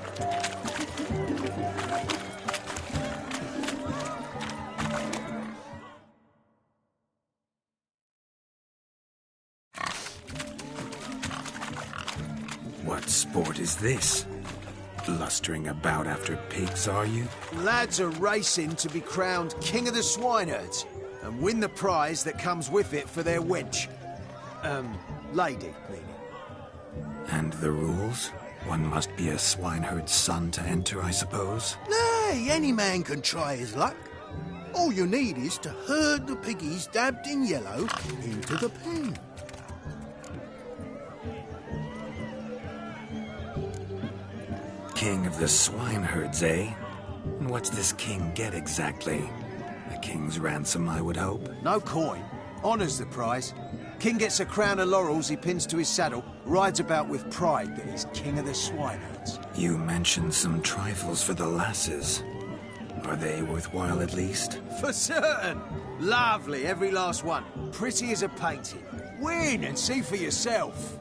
What sport is this? Blustering about after pigs, are you? Lads are racing to be crowned King of the Swineherds and win the prize that comes with it for their wench. Lady, meaning. And the rules? One must be a swineherd's son to enter, I suppose? Nay, any man can try his luck. All you need is to herd the piggies dabbed in yellow into the pen. King of the swineherds, eh? And what's this king get exactly? A king's ransom, I would hope. No coin. Honours the prize. King gets a crown of laurels he pins to his saddle, rides about with pride that he's king of the swineherds. You mentioned some trifles for the lasses. Are they worthwhile at least? For certain. Lovely, every last one. Pretty as a painting. Win and see for yourself.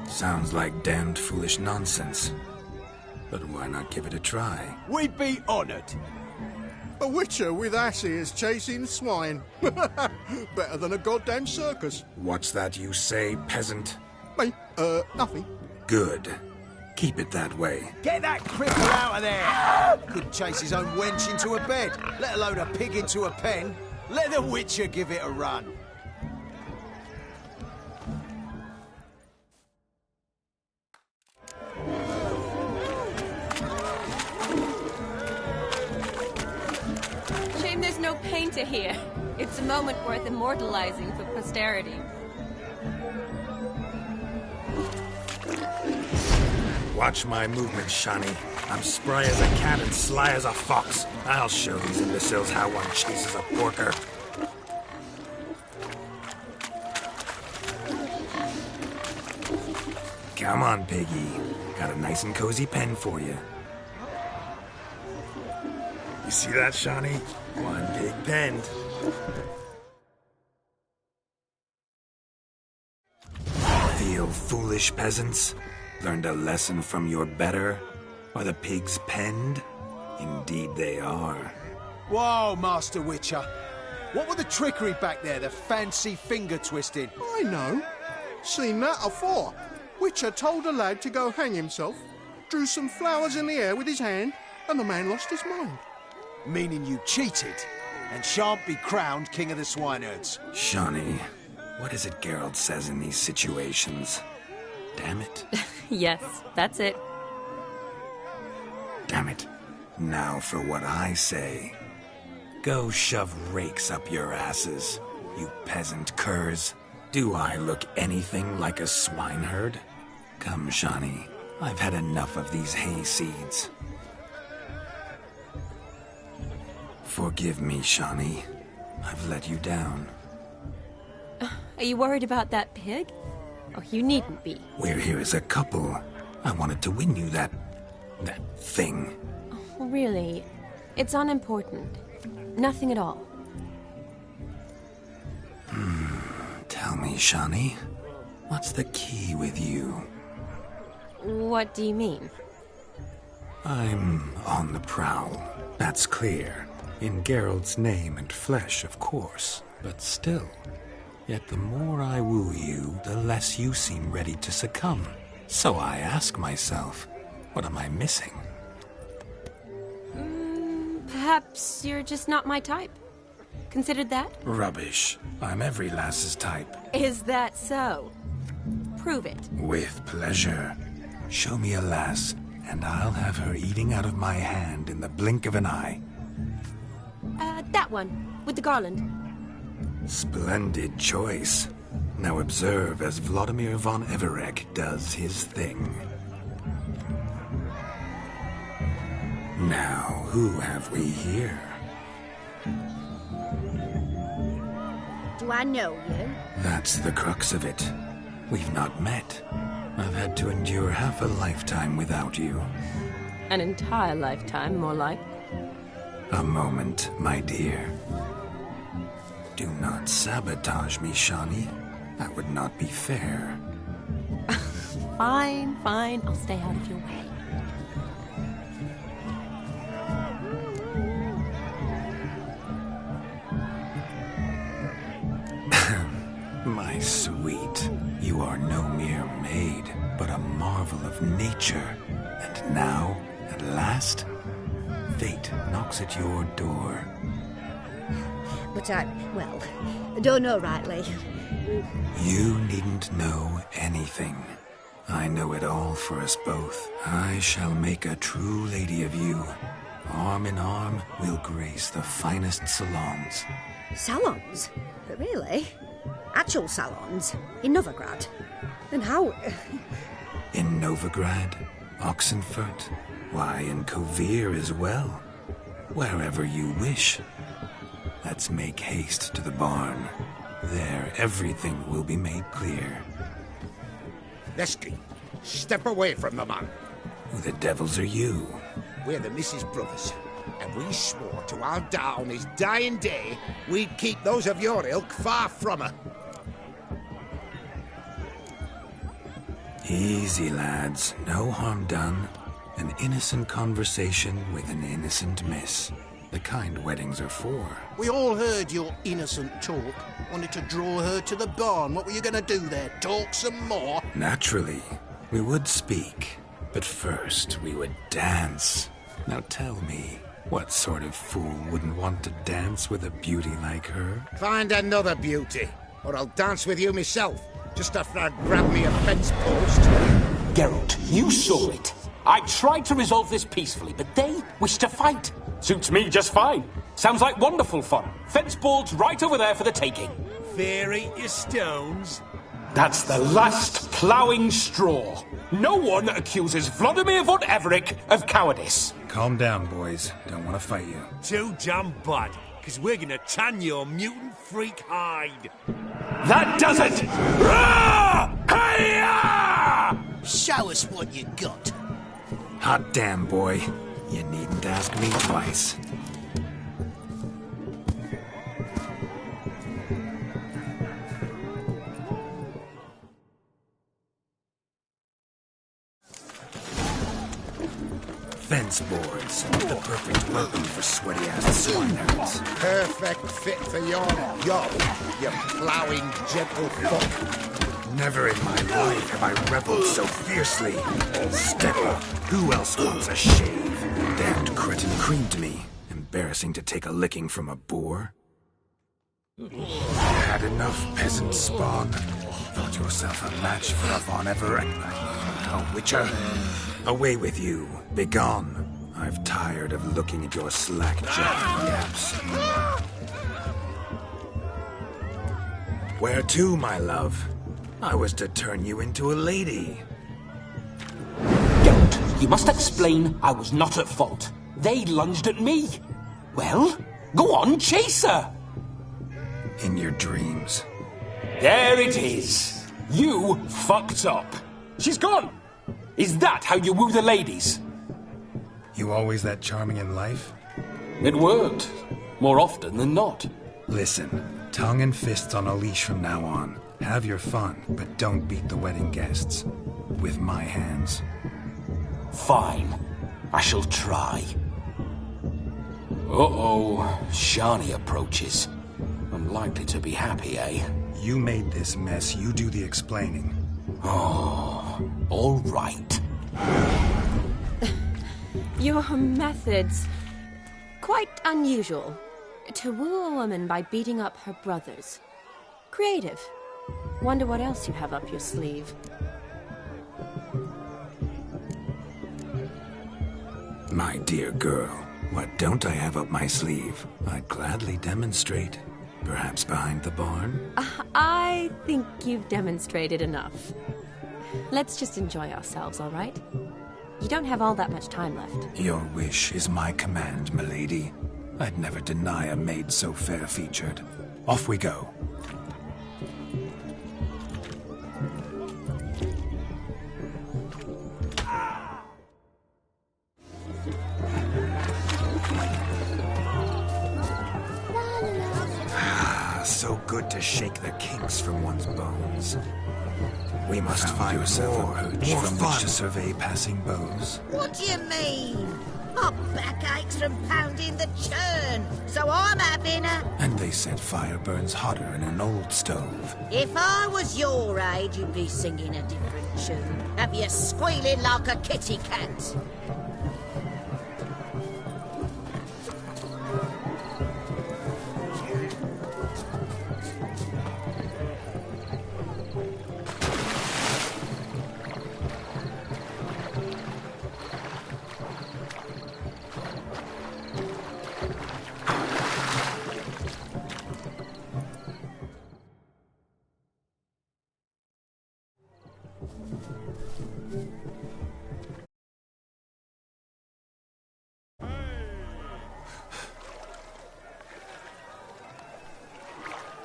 Sounds like damned foolish nonsense. But why not give it a try? We'd be honoured. A witcher with asses chasing swine. Better than a goddamn circus. What's that you say, peasant? Me? Nothing. Good. Keep it that way. Get that cripple out of there! Couldn't chase his own wench into a bed, let alone a pig into a pen. Let the witcher give it a run. Shame there's no painter here. It's a moment worth immortalizing for posterity. Watch my movements, Shani. I'm spry as a cat and sly as a fox. I'll show these imbeciles how one chases a porker. Come on, piggy. Got a nice and cozy pen for you. You see that, Shani? One big pen. Feel foolish, peasants? Learned a lesson from your better? Are the pigs penned? Indeed they are. Whoa, Master Witcher. What were the trickery back there, the fancy finger twisting? I know. Seen that afore. Witcher told a lad to go hang himself, drew some flowers in the air with his hand, and the man lost his mind. Meaning you cheated, and shan't be crowned King of the Swineherds. Shani, what is it Geralt says in these situations? Damn it. Yes, that's it. Damn it. Now for what I say. Go shove rakes up your asses, you peasant curs. Do I look anything like a swineherd? Come, Shani. I've had enough of these hay seeds. Forgive me, Shani. I've let you down. Are you worried about that pig? Oh, you needn't be. We're here as a couple. I wanted to win you that thing. Oh, really? It's unimportant. Nothing at all. Tell me, Shani, what's the key with you? What do you mean? I'm on the prowl. That's clear. In Geralt's name and flesh, of course. But still. Yet the more I woo you, the less you seem ready to succumb. So I ask myself, what am I missing? Perhaps you're just not my type. Considered that? Rubbish. I'm every lass's type. Is that so? Prove it. With pleasure. Show me a lass, and I'll have her eating out of my hand in the blink of an eye. That one, with the garland. Splendid choice. Now observe as Vladimir von Everek does his thing. Now, who have we here? Do I know you? That's the crux of it. We've not met. I've had to endure half a lifetime without you. An entire lifetime, more like. A moment, my dear. Do not sabotage me, Shani. That would not be fair. Fine, fine. I'll stay out of your way. My sweet, you are no mere maid, but a marvel of nature. And now, at last, fate knocks at your door. But I don't know rightly. You needn't know anything. I know it all for us both. I shall make a true lady of you. Arm in arm, we'll grace the finest salons. Salons? Really? Actual salons? In Novigrad? And how... In Novigrad, Oxenfurt, why, in Kovir as well. Wherever you wish. Let's make haste to the barn. There, everything will be made clear. Lesky, step away from the man. Who the devils are you? We're the Mrs. Brothers, and we swore to our da on his dying day we'd keep those of your ilk far from her. Easy, lads. No harm done. An innocent conversation with an innocent miss. The kind weddings are for. We all heard your innocent talk. Wanted to draw her to the barn. What were you going to do there? Talk some more? Naturally, we would speak. But first, we would dance. Now tell me, what sort of fool wouldn't want to dance with a beauty like her? Find another beauty, or I'll dance with you myself, just after I grab me a fence post. Geralt, you saw it. I tried to resolve this peacefully, but they wish to fight. Suits me just fine. Sounds like wonderful fun. Fence boards right over there for the taking. Fear eat your stones. That's the last ploughing straw. No one accuses Vladimir von Everett of cowardice. Calm down, boys. Don't want to fight you. Too damn bad, because we're going to tan your mutant freak hide. That does it! Hi-ya! Show us what you got. Hot damn, boy. You needn't ask me twice. Fence boards. The perfect weapon for sweaty-ass swineherds. Perfect fit for your job, you ploughing gentle fuck. Never in my life have I reveled so fiercely. Step up. Who else wants a shave? Damned cretin creamed me. Embarrassing to take a licking from a boar. Had enough, peasant spawn. Thought yourself a match for a Von Everett. A witcher. Away with you. Begone. I've tired of looking at your slack-jawed yaps. Where to, my love? I was to turn you into a lady. Geralt, you must explain I was not at fault. They lunged at me. Well, go on, chase her. In your dreams. There it is. You fucked up. She's gone. Is that how you woo the ladies? You always that charming in life? It worked. More often than not. Listen, tongue and fists on a leash from now on. Have your fun, but don't beat the wedding guests. With my hands. Fine. I shall try. Uh-oh. Shani approaches. Unlikely to be happy, eh? You made this mess. You do the explaining. Oh, all right. Your methods... quite unusual. To woo a woman by beating up her brothers. Creative. Wonder what else you have up your sleeve. My dear girl, what don't I have up my sleeve? I'd gladly demonstrate. Perhaps behind the barn? I think you've demonstrated enough. Let's just enjoy ourselves, all right? You don't have all that much time left. Your wish is my command, milady. I'd never deny a maid so fair-featured. Off we go. So good to shake the kinks from one's bones. We must find more from which to survey passing beaux. What do you mean? My back aches from pounding the churn, so I'm having a... And they said fire burns hotter in an old stove. If I was your age, you'd be singing a different tune. Have you squealing like a kitty cat?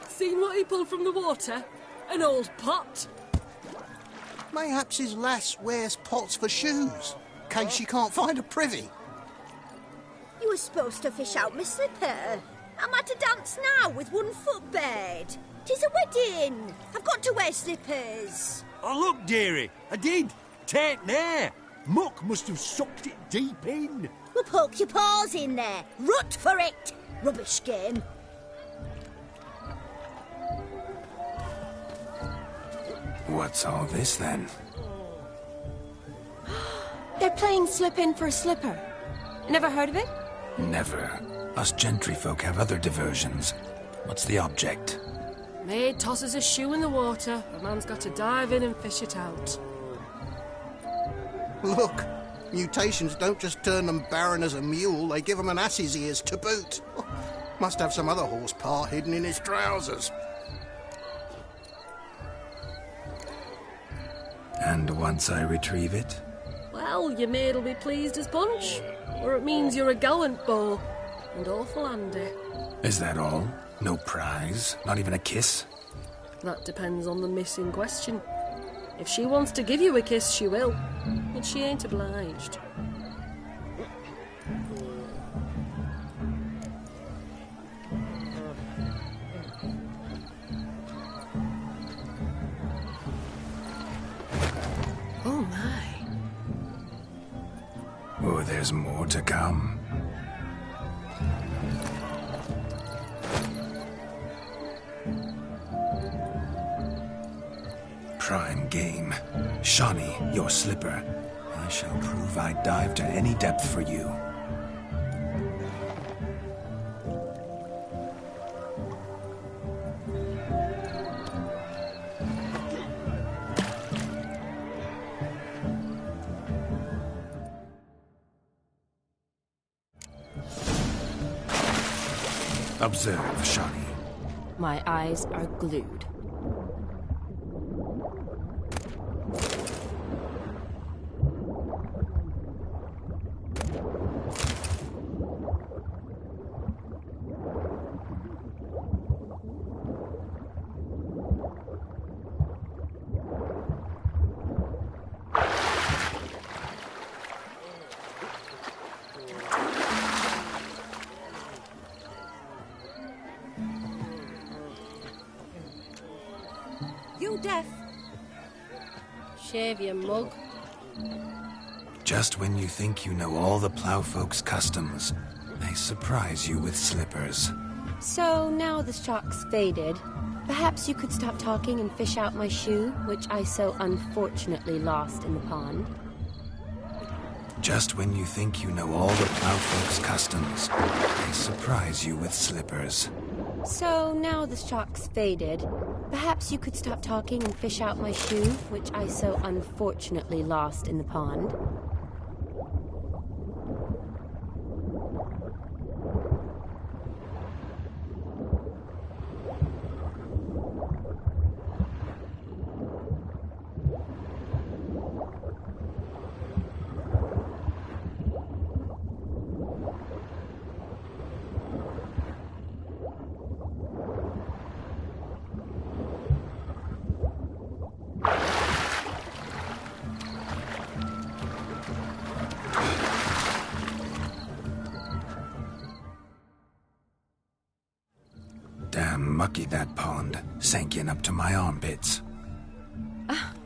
Seen what he pulled from the water? An old pot? Mayhaps his lass wears pots for shoes, in case she can't find a privy. You were supposed to fish out my slipper. I'm at a dance now with one foot bared. 'Tis a wedding. I've got to wear slippers. Oh, look, dearie, I did. Tain't there. Muck must have sucked it deep in. Well, poke your paws in there. Rut for it. Rubbish game. What's all this, then? They're playing slip in for a slipper. Never heard of it? Never. Us gentry folk have other diversions. What's the object? Maid tosses a shoe in the water. A man's got to dive in and fish it out. Look, mutations don't just turn them barren as a mule, they give them an ass's ears to boot. Must have some other horse part hidden in his trousers. And once I retrieve it? Well, your maid'll be pleased as punch. Or it means you're a gallant beau. And awful handy. Is that all? No prize? Not even a kiss? That depends on the miss in question. If she wants to give you a kiss, she will. But she ain't obliged. Oh my. Oh, there's more to come. Prime game. Shawnee, your slipper. I shall prove I'd dive to any depth for you. Observe, Shawnee. My eyes are glued. You deaf? Shave your mug. Just when you think you know all the plowfolk's customs, they surprise you with slippers. So now the shock's faded. Perhaps you could stop talking and fish out my shoe, which I so unfortunately lost in the pond. Just when you think you know all the plowfolk's customs, they surprise you with slippers. So now the shock's faded. Perhaps you could stop talking and fish out my shoe, which I so unfortunately lost in the pond. Damn mucky, that pond. Sank in up to my armpits.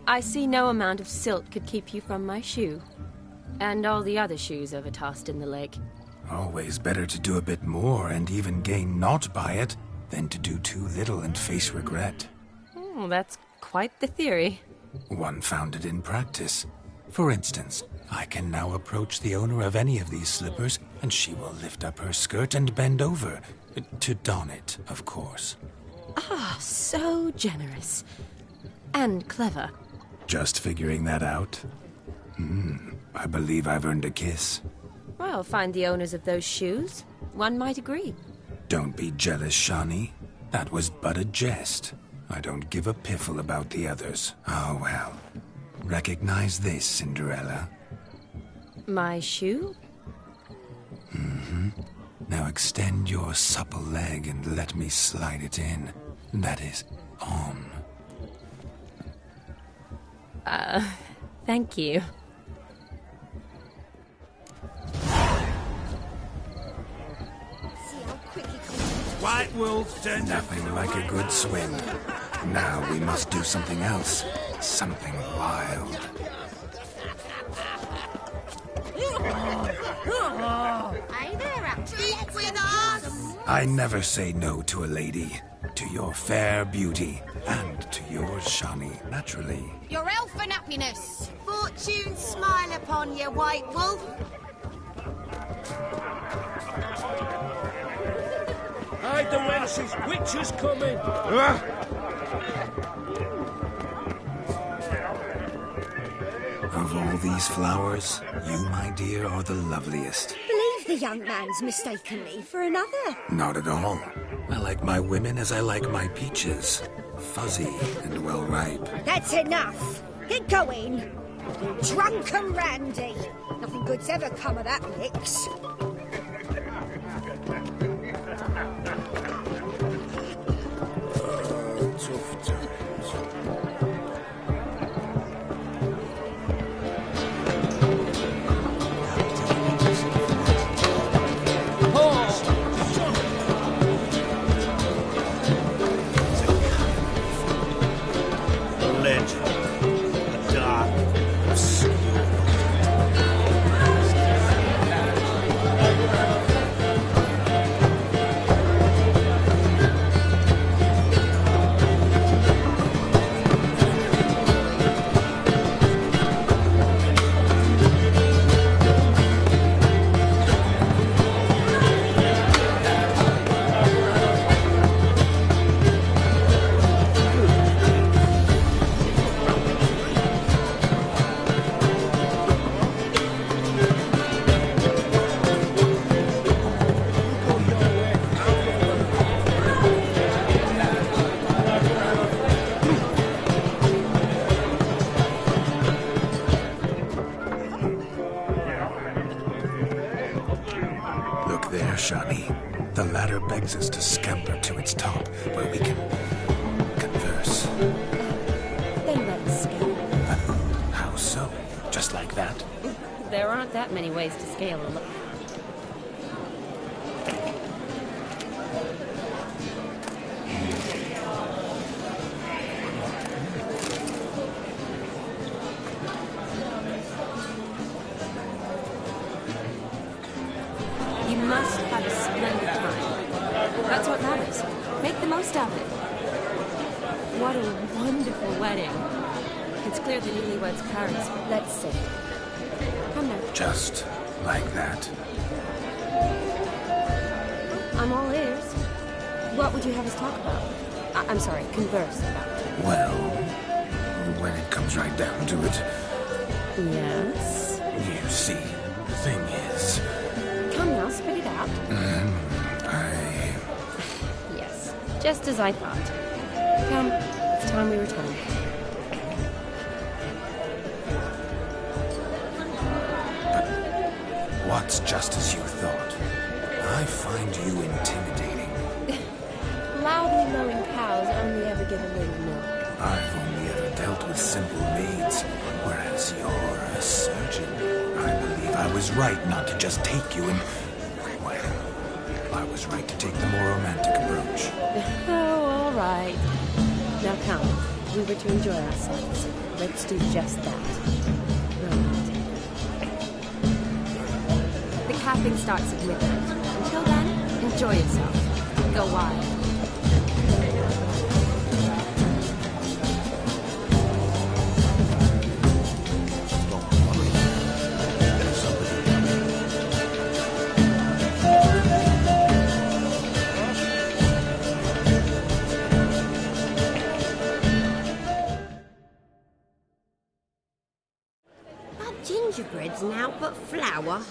I see no amount of silt could keep you from my shoe. And all the other shoes overtossed in the lake. Always better to do a bit more and even gain naught by it than to do too little and face regret. Oh, that's quite the theory. One founded in practice. For instance, I can now approach the owner of any of these slippers, and she will lift up her skirt and bend over. To don it, of course. Ah, so generous. And clever. Just figuring that out? I believe I've earned a kiss. Well, find the owners of those shoes. One might agree. Don't be jealous, Shawnee. That was but a jest. I don't give a piffle about the others. Oh, well. Recognize this, Cinderella. My shoe? Now extend your supple leg and let me slide it in. That is, on. Thank you. White wolf turns Nothing like a good swim. Now we must do something else. Something wild. Hey there, drink with us! I never say no to a lady. To your fair beauty, and to yours, Shani, naturally. Your elfin happiness! Fortune smile upon you, White Wolf! Hide the wenches! Witches coming! Of all these flowers, you, my dear, are the loveliest. Believe the young man's mistaken me for another. Not at all. I like my women as I like my peaches. Fuzzy and well ripe. That's enough. Get going. You drunken randy. Nothing good's ever come of that mix. Tough times. Shani. The ladder begs us to scamper to its top, where we can converse. Then let's scale. How so? Just like that? There aren't that many ways to scale a look. You must have a splendid time. That's what matters. Make the most of it. What a wonderful wedding. It's clear the newlyweds' parents. Let's sit. Come now. Just like that. I'm all ears. What would you have us talk about? I'm sorry, converse about. Well, when it comes right down to it. Yes? You see, the thing is... Come now, spit it out. Yes, just as I thought. Come, it's time we return. But what's just as you thought? I find you intimidating. Loudly lowing cows only ever give a little milk. I've only ever dealt with simple maids, whereas you're a surgeon. I believe I was right not to just take you and... Well, I was right to take the more romantic approach. Oh, all right. Now come, we were to enjoy ourselves. Let's do just that. Romantic. The capping starts at midnight. Until then, enjoy yourself. Go wild. Gingerbread's now but flour.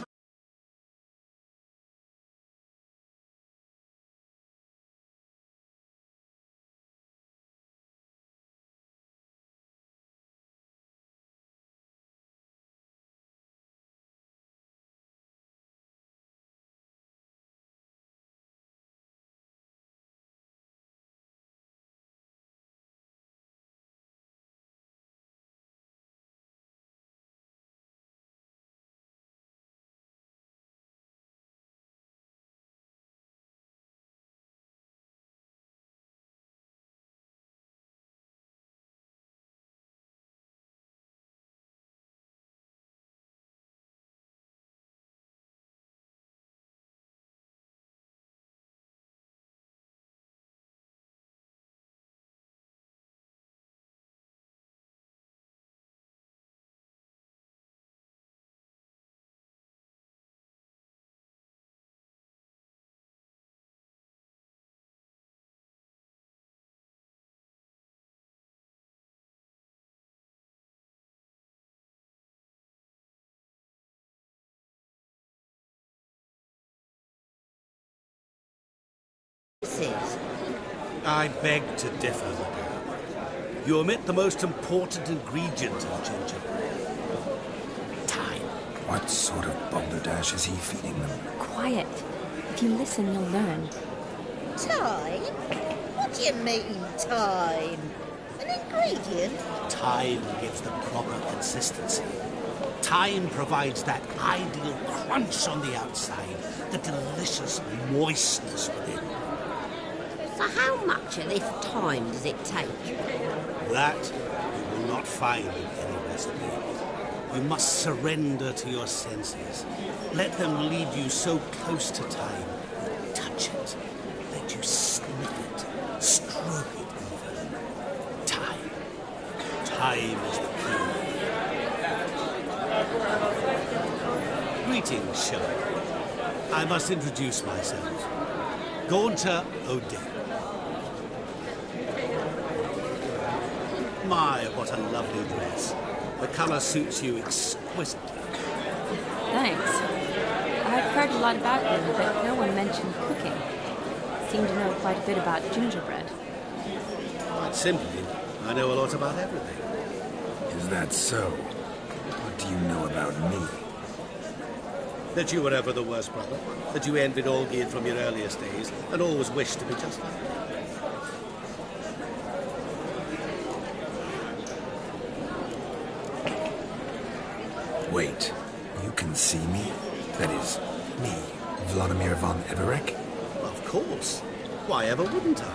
I beg to differ, madame. You omit the most important ingredient in gingerbread. Time. What sort of balderdash is he feeding them? Quiet. If you listen, you'll learn. Time? What do you mean, time? An ingredient? Time gives the proper consistency. Time provides that ideal crunch on the outside, the delicious moistness within. So how much of this time does it take? That you will not find in any recipe. You must surrender to your senses. Let them lead you so close to time. Touch it. Let you sniff it. Stroke it even. Time. Time is the key. Greetings, Sherlock. I must introduce myself. Gaunter O'Dell. My, what a lovely dress. The colour suits you exquisitely. Thanks. I've heard a lot about you, but no one mentioned cooking. Seem to know quite a bit about gingerbread. Quite simply, I know a lot about everything. Is that so? What do you know about me? That you were ever the worst brother. That you envied Olgierd from your earliest days, and always wished to be just like him. Wait, you can see me? That is, me, Vladimir von Everec? Of course. Why ever wouldn't I?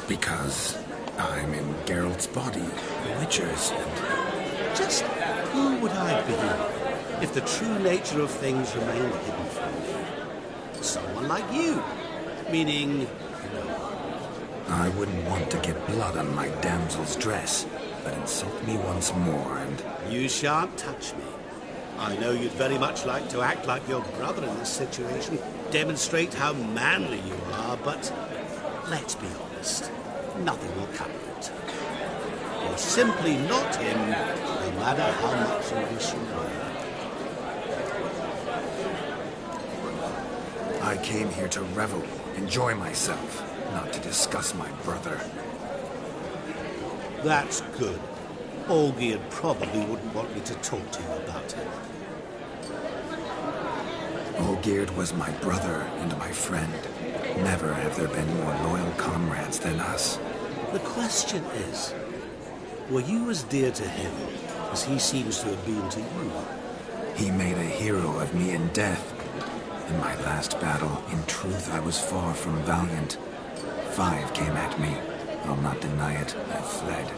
Because I'm in Geralt's body, the Witcher's, and... Just who would I be if the true nature of things remained hidden from me? Someone like you. Meaning, no. I wouldn't want to get blood on my damsel's dress, but insult me once more and... You shan't touch me. I know you'd very much like to act like your brother in this situation, demonstrate how manly you are, but let's be honest, nothing will come of it. You're simply not him, no matter how much you wish you were. I came here to revel, enjoy myself, not to discuss my brother. That's good. Olgierd probably wouldn't want me to talk to you about him. Olgierd was my brother and my friend. Never have there been more loyal comrades than us. The question is, were you as dear to him as he seems to have been to you? He made a hero of me in death. In my last battle, in truth, I was far from valiant. 5 came at me. I'll not deny it, I fled.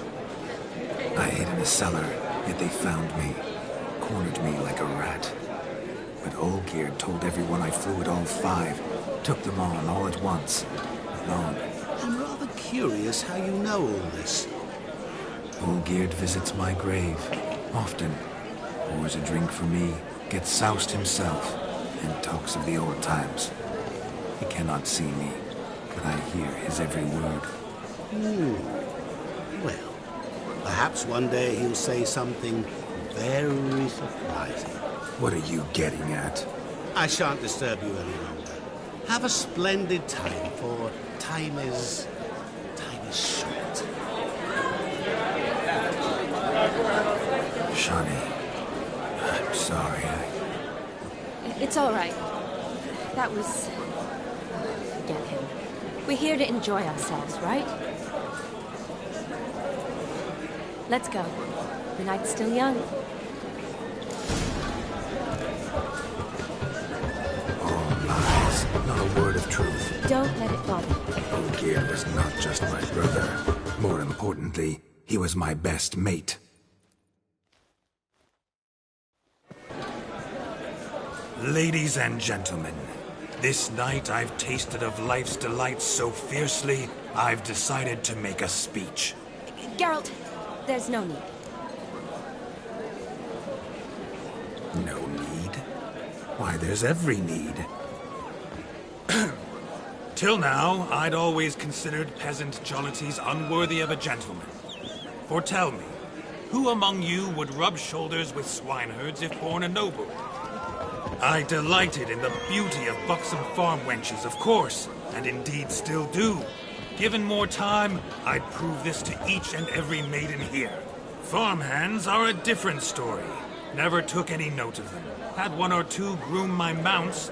I hid in a cellar, yet they found me, cornered me like a rat. But Olgierd told everyone I flew at all 5, took them on all at once, alone. I'm rather curious how you know all this. Olgierd visits my grave, often, pours a drink for me, gets soused himself, and talks of the old times. He cannot see me, but I hear his every word. Well, perhaps one day he'll say something very surprising. What are you getting at? I shan't disturb you any longer. Have a splendid time, for time is short. Shani, I'm sorry. It's all right. That was... Forget him. We're here to enjoy ourselves, right? Let's go. The night's still young. All lies, not a word of truth. Don't let it bother you. Olgierd was not just my brother. More importantly, he was my best mate. Ladies and gentlemen, this night I've tasted of life's delights so fiercely, I've decided to make a speech. Geralt, there's no need. No need? Why, there's every need. Till now, I'd always considered peasant jollities unworthy of a gentleman. For tell me, who among you would rub shoulders with swineherds if born a noble? I delighted in the beauty of buxom farm wenches, of course, and indeed still do. Given more time, I'd prove this to each and every maiden here. Farmhands are a different story. Never took any note of them. Had one or two groom my mounts.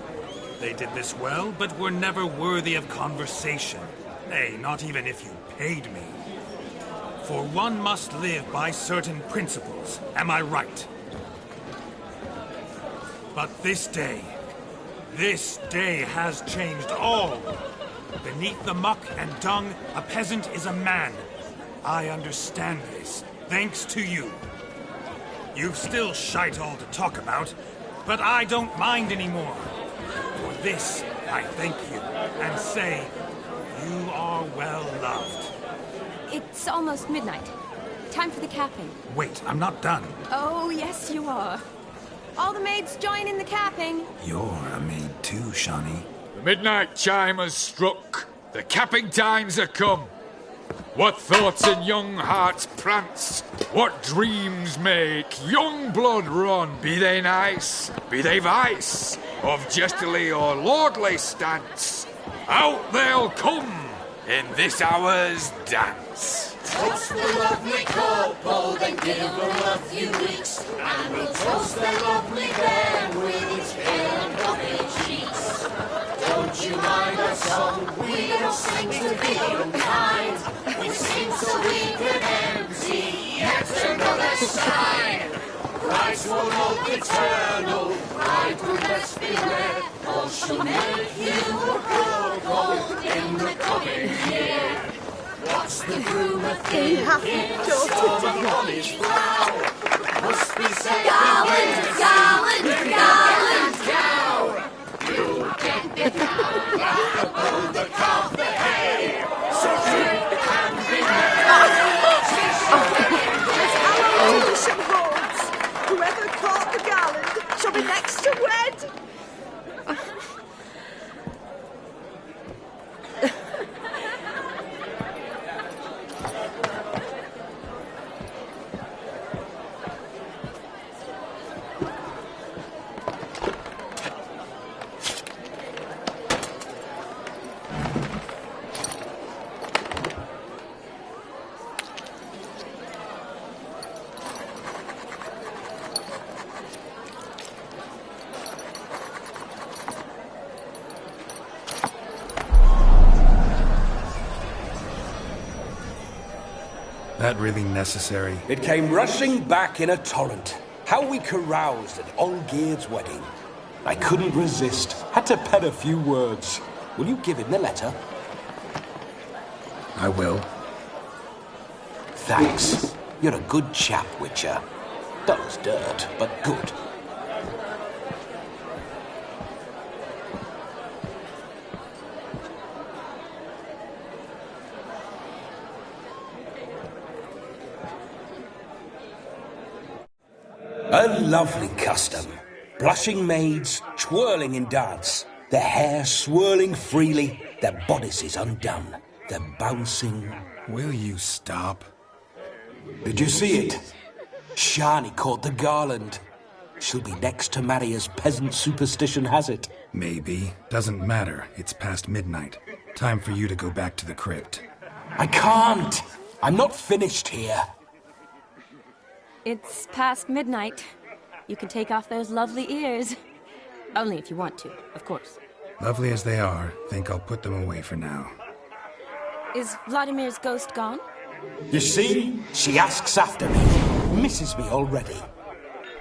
They did this well, but were never worthy of conversation. Nay, not even if you paid me. For one must live by certain principles, am I right? But this day has changed all. Beneath the muck and dung, a peasant is a man. I understand this, thanks to you. You've still shite all to talk about, but I don't mind anymore. For this, I thank you, and say, you are well loved. It's almost midnight. Time for the capping. Wait, I'm not done. Oh, yes, you are. All the maids join in the capping. You're a maid too, Shawnee. The midnight chime has struck. The capping times are come. What thoughts in young hearts prance? What dreams make young blood run? Be they nice, be they vice, of jestily or lordly stance, out they'll come in this hour's dance. Toast the lovely couple, then give them a few weeks, and we'll toast the lovely bairn with its pale and puffy cheeks. Don't you mind our song? We don't sing to be unkind. We sing so we can empty yet another stein. Christ will love eternal, bride will best beware, or she'll make you a broke in the coming year. What's the groom a thinking? Storm upon his brow. Must be said gallant, gallant, gallant cow. You'll get the cow above the calf the hay. So drink and be merry. Tradition holds. Whoever caught the gallant shall be next to wed. That really necessary? It came rushing back in a torrent. How we caroused at Olgierd's wedding. I couldn't resist. Had to pen a few words. Will you give him the letter? I will. Thanks. You're a good chap, Witcher. Dull as dirt, but good. A lovely custom. Blushing maids, twirling in dance, their hair swirling freely, their bodices undone, their bouncing... Will you stop? Did you see it? Shani caught the garland. She'll be next to marry as peasant superstition has it. Maybe. Doesn't matter. It's past midnight. Time for you to go back to the crypt. I can't. I'm not finished here. It's past midnight. You can take off those lovely ears. Only if you want to, of course. Lovely as they are, think I'll put them away for now. Is Vladimir's ghost gone? You see? She asks after me. Misses me already.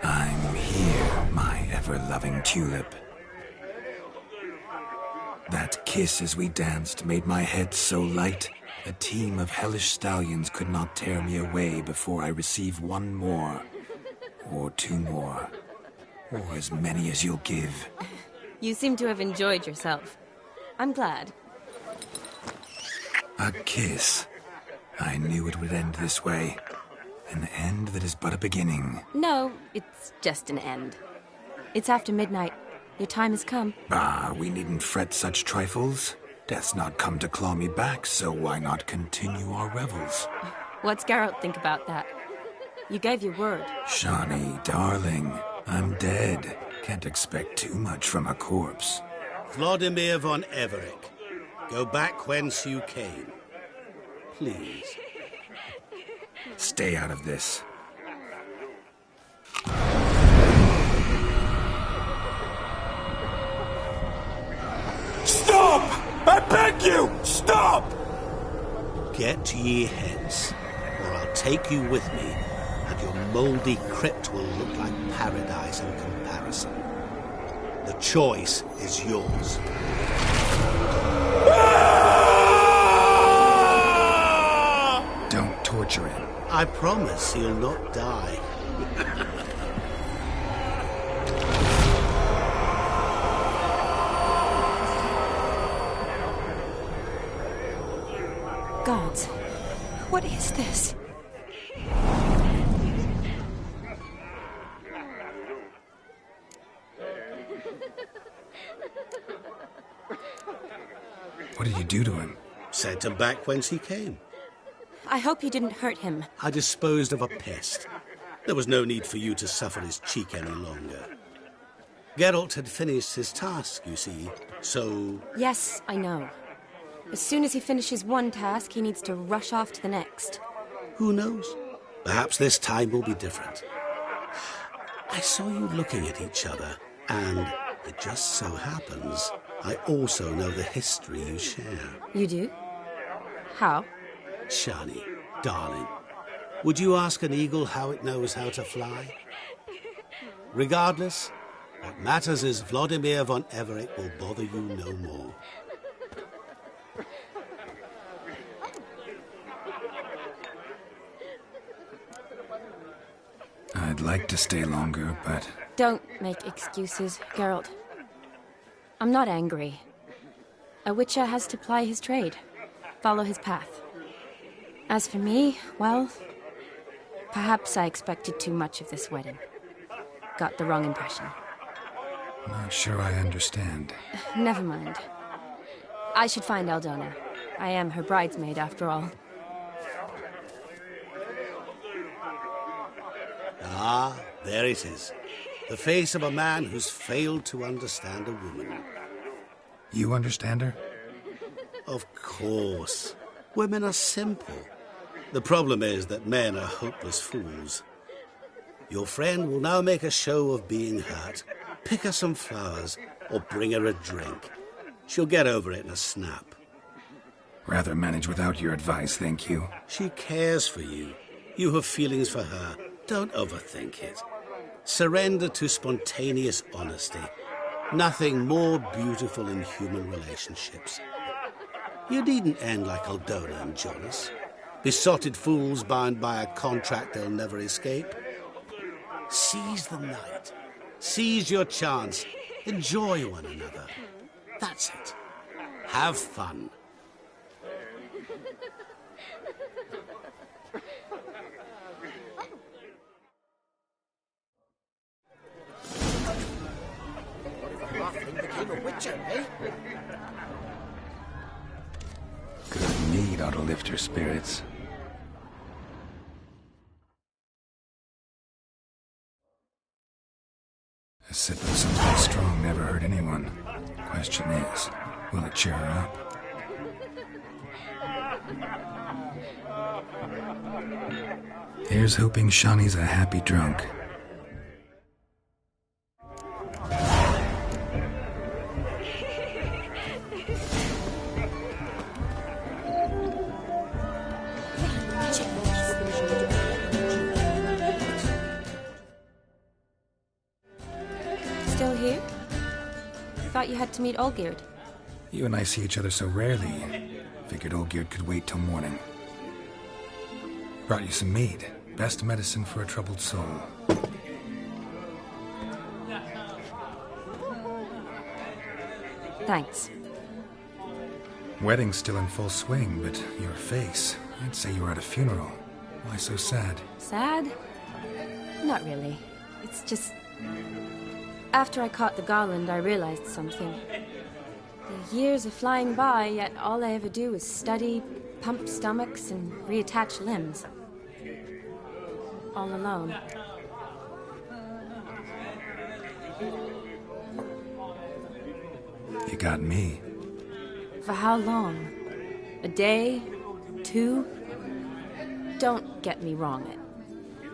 I'm here, my ever-loving tulip. That kiss as we danced made my head so light. A team of hellish stallions could not tear me away before I receive one more. Or two more. Or as many as you'll give. You seem to have enjoyed yourself. I'm glad. A kiss. I knew it would end this way. An end that is but a beginning. No, it's just an end. It's after midnight. Your time has come. Ah, we needn't fret such trifles. Death's not come to claw me back, so why not continue our revels? What's Geralt think about that? You gave your word. Shawnee, darling, I'm dead. Can't expect too much from a corpse. Vladimir von Everett, go back whence you came. Please. Stay out of this. Stop! I beg you! Stop! Get ye hence, or I'll take you with me, and your mouldy crypt will look like paradise in comparison. The choice is yours. Don't torture him. I promise he'll not die. Gods, what is this? What did you do to him? Sent him back whence he came. I hope you didn't hurt him. I disposed of a pest. There was no need for you to suffer his cheek any longer. Geralt had finished his task, you see, so... Yes, I know. As soon as he finishes one task, he needs to rush off to the next. Who knows? Perhaps this time will be different. I saw you looking at each other, and it just so happens I also know the history you share. You do? How? Shani, darling, would you ask an eagle how it knows how to fly? Regardless, what matters is Vladimir von Everett will bother you no more. I'd like to stay longer, but... Don't make excuses, Geralt. I'm not angry. A witcher has to ply his trade, follow his path. As for me, well, perhaps I expected too much of this wedding. Got the wrong impression. Not sure I understand. Never mind. I should find Aldona. I am her bridesmaid, after all. Ah, there it is. The face of a man who's failed to understand a woman. You understand her? Of course. Women are simple. The problem is that men are hopeless fools. Your friend will now make a show of being hurt, pick her some flowers, or bring her a drink. She'll get over it in a snap. Rather manage without your advice, thank you. She cares for you. You have feelings for her. Don't overthink it. Surrender to spontaneous honesty. Nothing more beautiful in human relationships. You needn't end like Aldona and Jonas. Besotted fools bound by a contract they'll never escape. Seize the night. Seize your chance. Enjoy one another. That's it. Have fun. Became a witcher, eh? Good mead ought to lift her spirits. A sip of something strong never hurt anyone. Question is, will it cheer her up? Here's hoping Shani's a happy drunk. Still here? Thought you had to meet Olgierd. You and I see each other so rarely. Figured Olgierd could wait till morning. Brought you some mead. Best medicine for a troubled soul. Thanks. Wedding's still in full swing, but your face, I'd say you were at a funeral. Why so sad? Sad? Not really. It's just... After I caught the garland, I realized something. The years are flying by, yet all I ever do is study, pump stomachs, and reattach limbs. All alone. You got me. For how long? A day? 2? Don't get me wrong.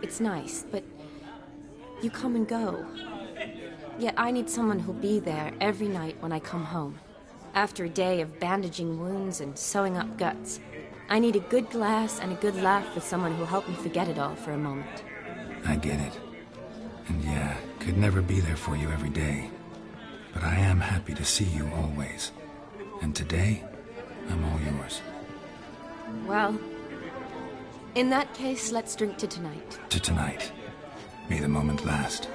It's nice, but you come and go. Yet I need someone who'll be there every night when I come home. After a day of bandaging wounds and sewing up guts, I need a good glass and a good laugh with someone who'll help me forget it all for a moment. I get it. And yeah, could never be there for you every day. But I am happy to see you always. And today, I'm all yours. Well, in that case, let's drink to tonight. To tonight. May the moment last.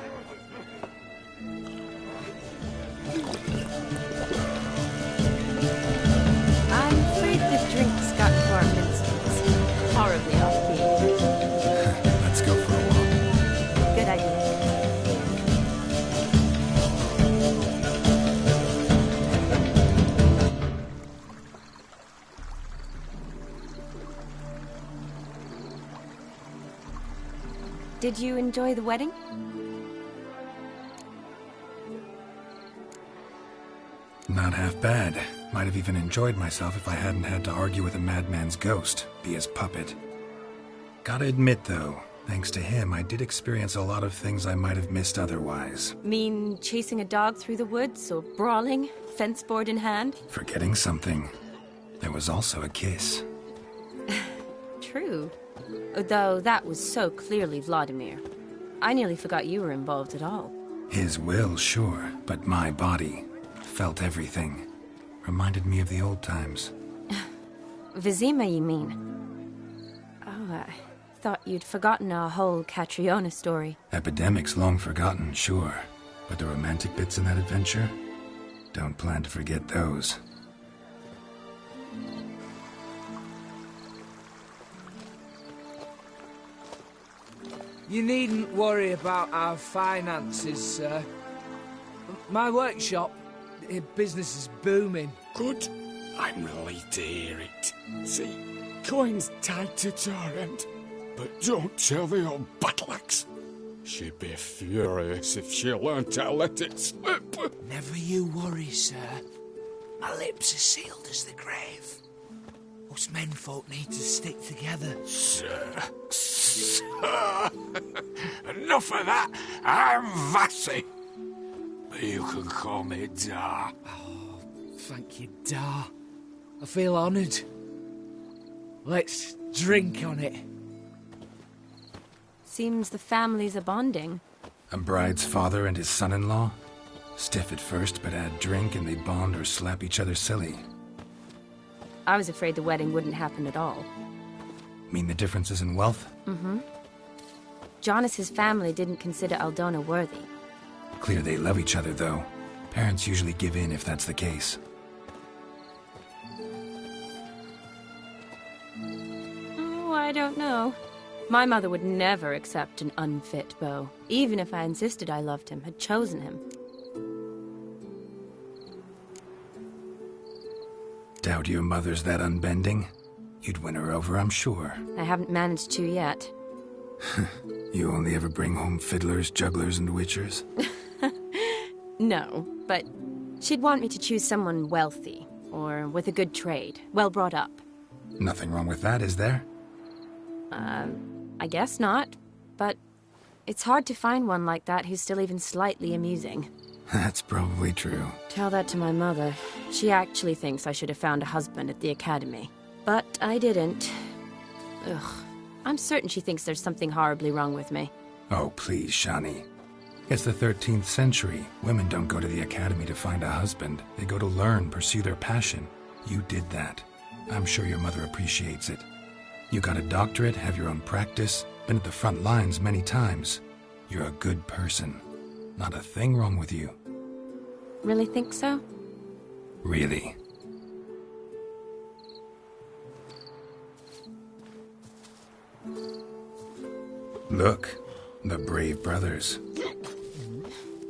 I'm afraid the drinks got to our minstrels. Horribly offbeat. Let's go for a walk. Good idea. Did you enjoy the wedding? Not half bad. Might have even enjoyed myself if I hadn't had to argue with a madman's ghost, be his puppet. Gotta admit, though, thanks to him, I did experience a lot of things I might have missed otherwise. Mean chasing a dog through the woods, or brawling, fence board in hand? Forgetting something. There was also a kiss. True. Though that was so clearly Vladimir. I nearly forgot you were involved at all. His will, sure, but my body felt everything. Reminded me of the old times. Vizima, you mean? Oh, I thought you'd forgotten our whole Catriona story. Epidemics long forgotten, sure. But the romantic bits in that adventure? Don't plan to forget those. You needn't worry about our finances, sir. My workshop, business is booming. Good. I'm relieved to hear it. See, coin's tied to Torrent, but don't tell the old buttocks. She'd be furious if she learned to let it slip. Never you worry, sir. My lips are sealed as the grave. Us menfolk need to stick together. Sir. Enough of that. I'm Vassy. But you can call me Dar. Oh, thank you, Dar. I feel honoured. Let's drink on it. Seems the families are bonding. A bride's father and his son-in-law? Stiff at first, but add drink and they bond or slap each other silly. I was afraid the wedding wouldn't happen at all. Mean the differences in wealth? Mm-hmm. Jonas's family didn't consider Aldona worthy. Clear they love each other, though. Parents usually give in if that's the case. Oh, I don't know. My mother would never accept an unfit beau, even if I insisted I loved him, had chosen him. Doubt your mother's that unbending? You'd win her over, I'm sure. I haven't managed to yet. You only ever bring home fiddlers, jugglers, and witchers? No, but she'd want me to choose someone wealthy, or with a good trade, well brought up. Nothing wrong with that, is there? I guess not, but it's hard to find one like that who's still even slightly amusing. That's probably true. Tell that to my mother. She actually thinks I should have found a husband at the academy. But I didn't. Ugh. I'm certain she thinks there's something horribly wrong with me. Oh, please, Shani. It's the 13th century. Women don't go to the academy to find a husband. They go to learn, pursue their passion. You did that. I'm sure your mother appreciates it. You got a doctorate, have your own practice, been at the front lines many times. You're a good person. Not a thing wrong with you. Really think so? Really. Look, the brave brothers.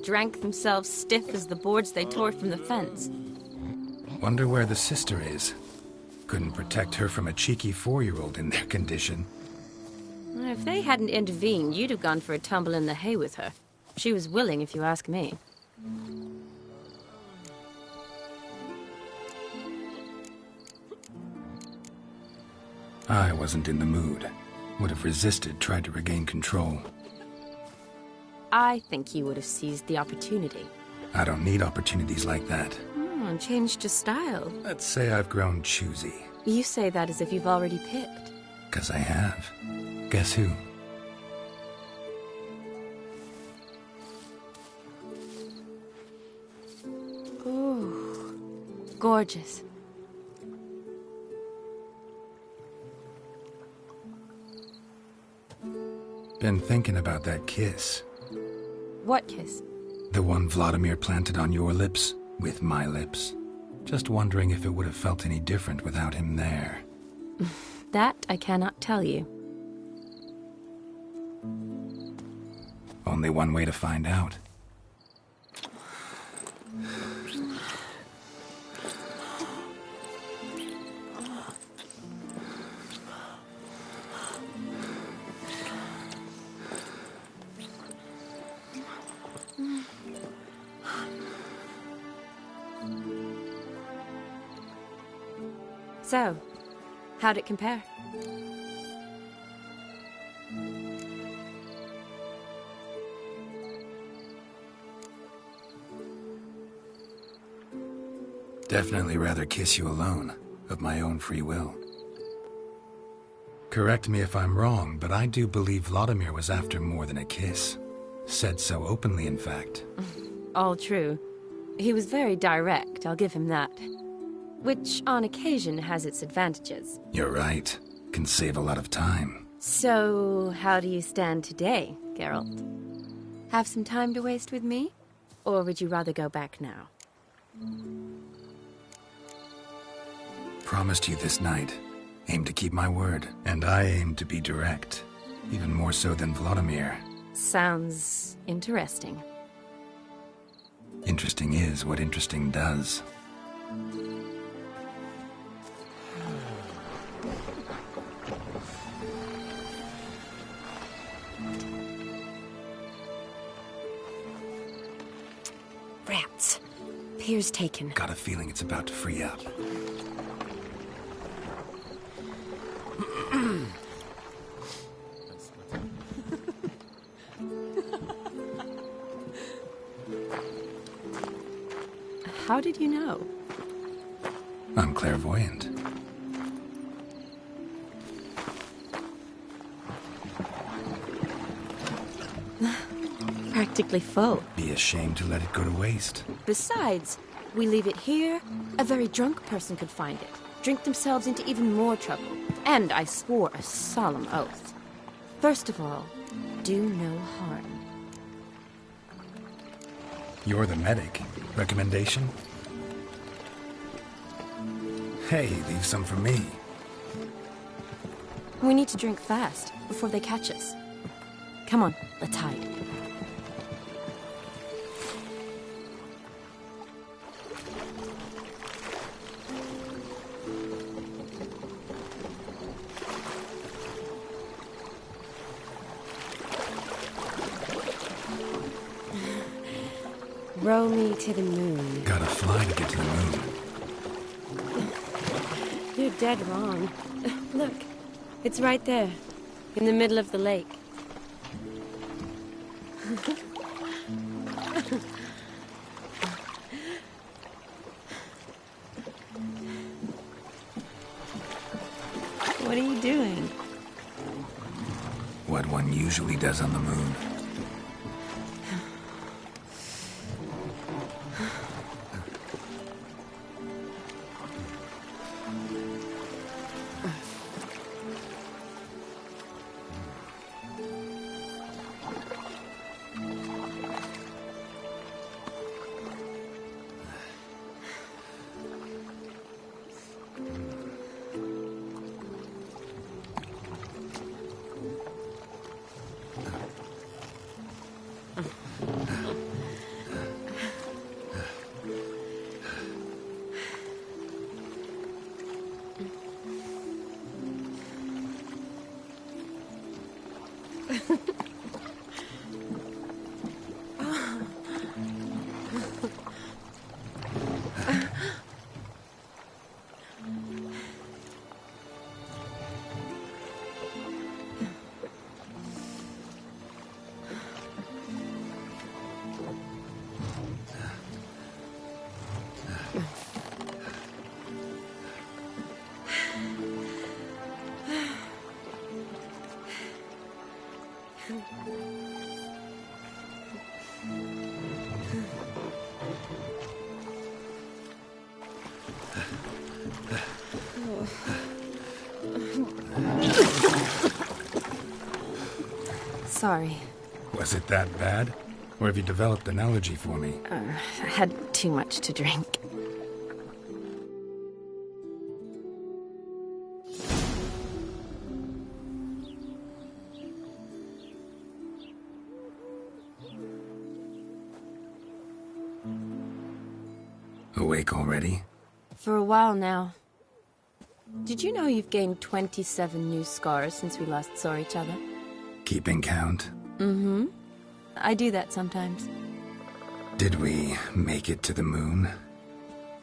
Drank themselves stiff as the boards they tore from the fence. Wonder where the sister is. Couldn't protect her from a cheeky 4-year-old in their condition. If they hadn't intervened, you'd have gone for a tumble in the hay with her. She was willing, if you ask me. I wasn't in the mood. Would have resisted, tried to regain control. I think you would have seized the opportunity. I don't need opportunities like that. Changed your style. Let's say I've grown choosy. You say that as if you've already picked. 'Cause I have. Guess who? Ooh, gorgeous. Been thinking about that kiss. What kiss? The one Vladimir planted on your lips, with my lips. Just wondering if it would have felt any different without him there. That I cannot tell you. Only one way to find out. So, how'd it compare? Definitely rather kiss you alone, of my own free will. Correct me if I'm wrong, but I do believe Vladimir was after more than a kiss. Said so openly, in fact. All true. He was very direct, I'll give him that. Which, on occasion, has its advantages. You're right. Can save a lot of time. So, how do you stand today, Geralt? Have some time to waste with me? Or would you rather go back now? Promised you this night. Aim to keep my word. And I aim to be direct. Even more so than Vladimir. Sounds interesting. Interesting is what interesting does. Rats. Pier's taken. Got a feeling it's about to free up. How did you know? I'm clairvoyant. Practically full. Be ashamed to let it go to waste. Besides, we leave it here, a very drunk person could find it, drink themselves into even more trouble. And I swore a solemn oath. First of all, do no harm. You're the medic. Recommendation? Hey, leave some for me. We need to drink fast, before they catch us. Come on, let's hide. Row me to the moon. Gotta fly to get to the moon. You're dead wrong. Look, it's right there, in the middle of the lake. What are you doing? What one usually does on the moon. Sorry. Was it that bad? Or have you developed an allergy for me? I had too much to drink. Awake already? For a while now. Did you know you've gained 27 new scars since we last saw each other? Keeping count? Mm-hmm. I do that sometimes. Did we make it to the moon?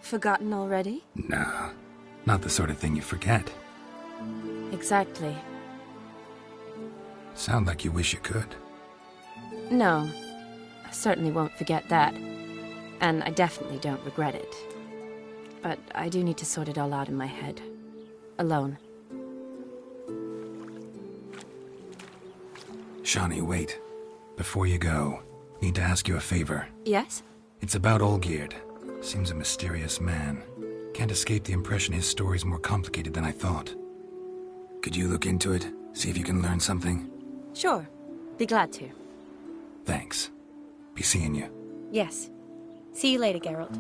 Forgotten already? No, not the sort of thing you forget. Exactly. Sound like you wish you could. No, I certainly won't forget that. And I definitely don't regret it. But I do need to sort it all out in my head. Alone. Shawnee, wait. Before you go, need to ask you a favor. Yes? It's about Olgierd. Seems a mysterious man. Can't escape the impression his story's more complicated than I thought. Could you look into it? See if you can learn something? Sure. Be glad to. Thanks. Be seeing you. Yes. See you later, Geralt.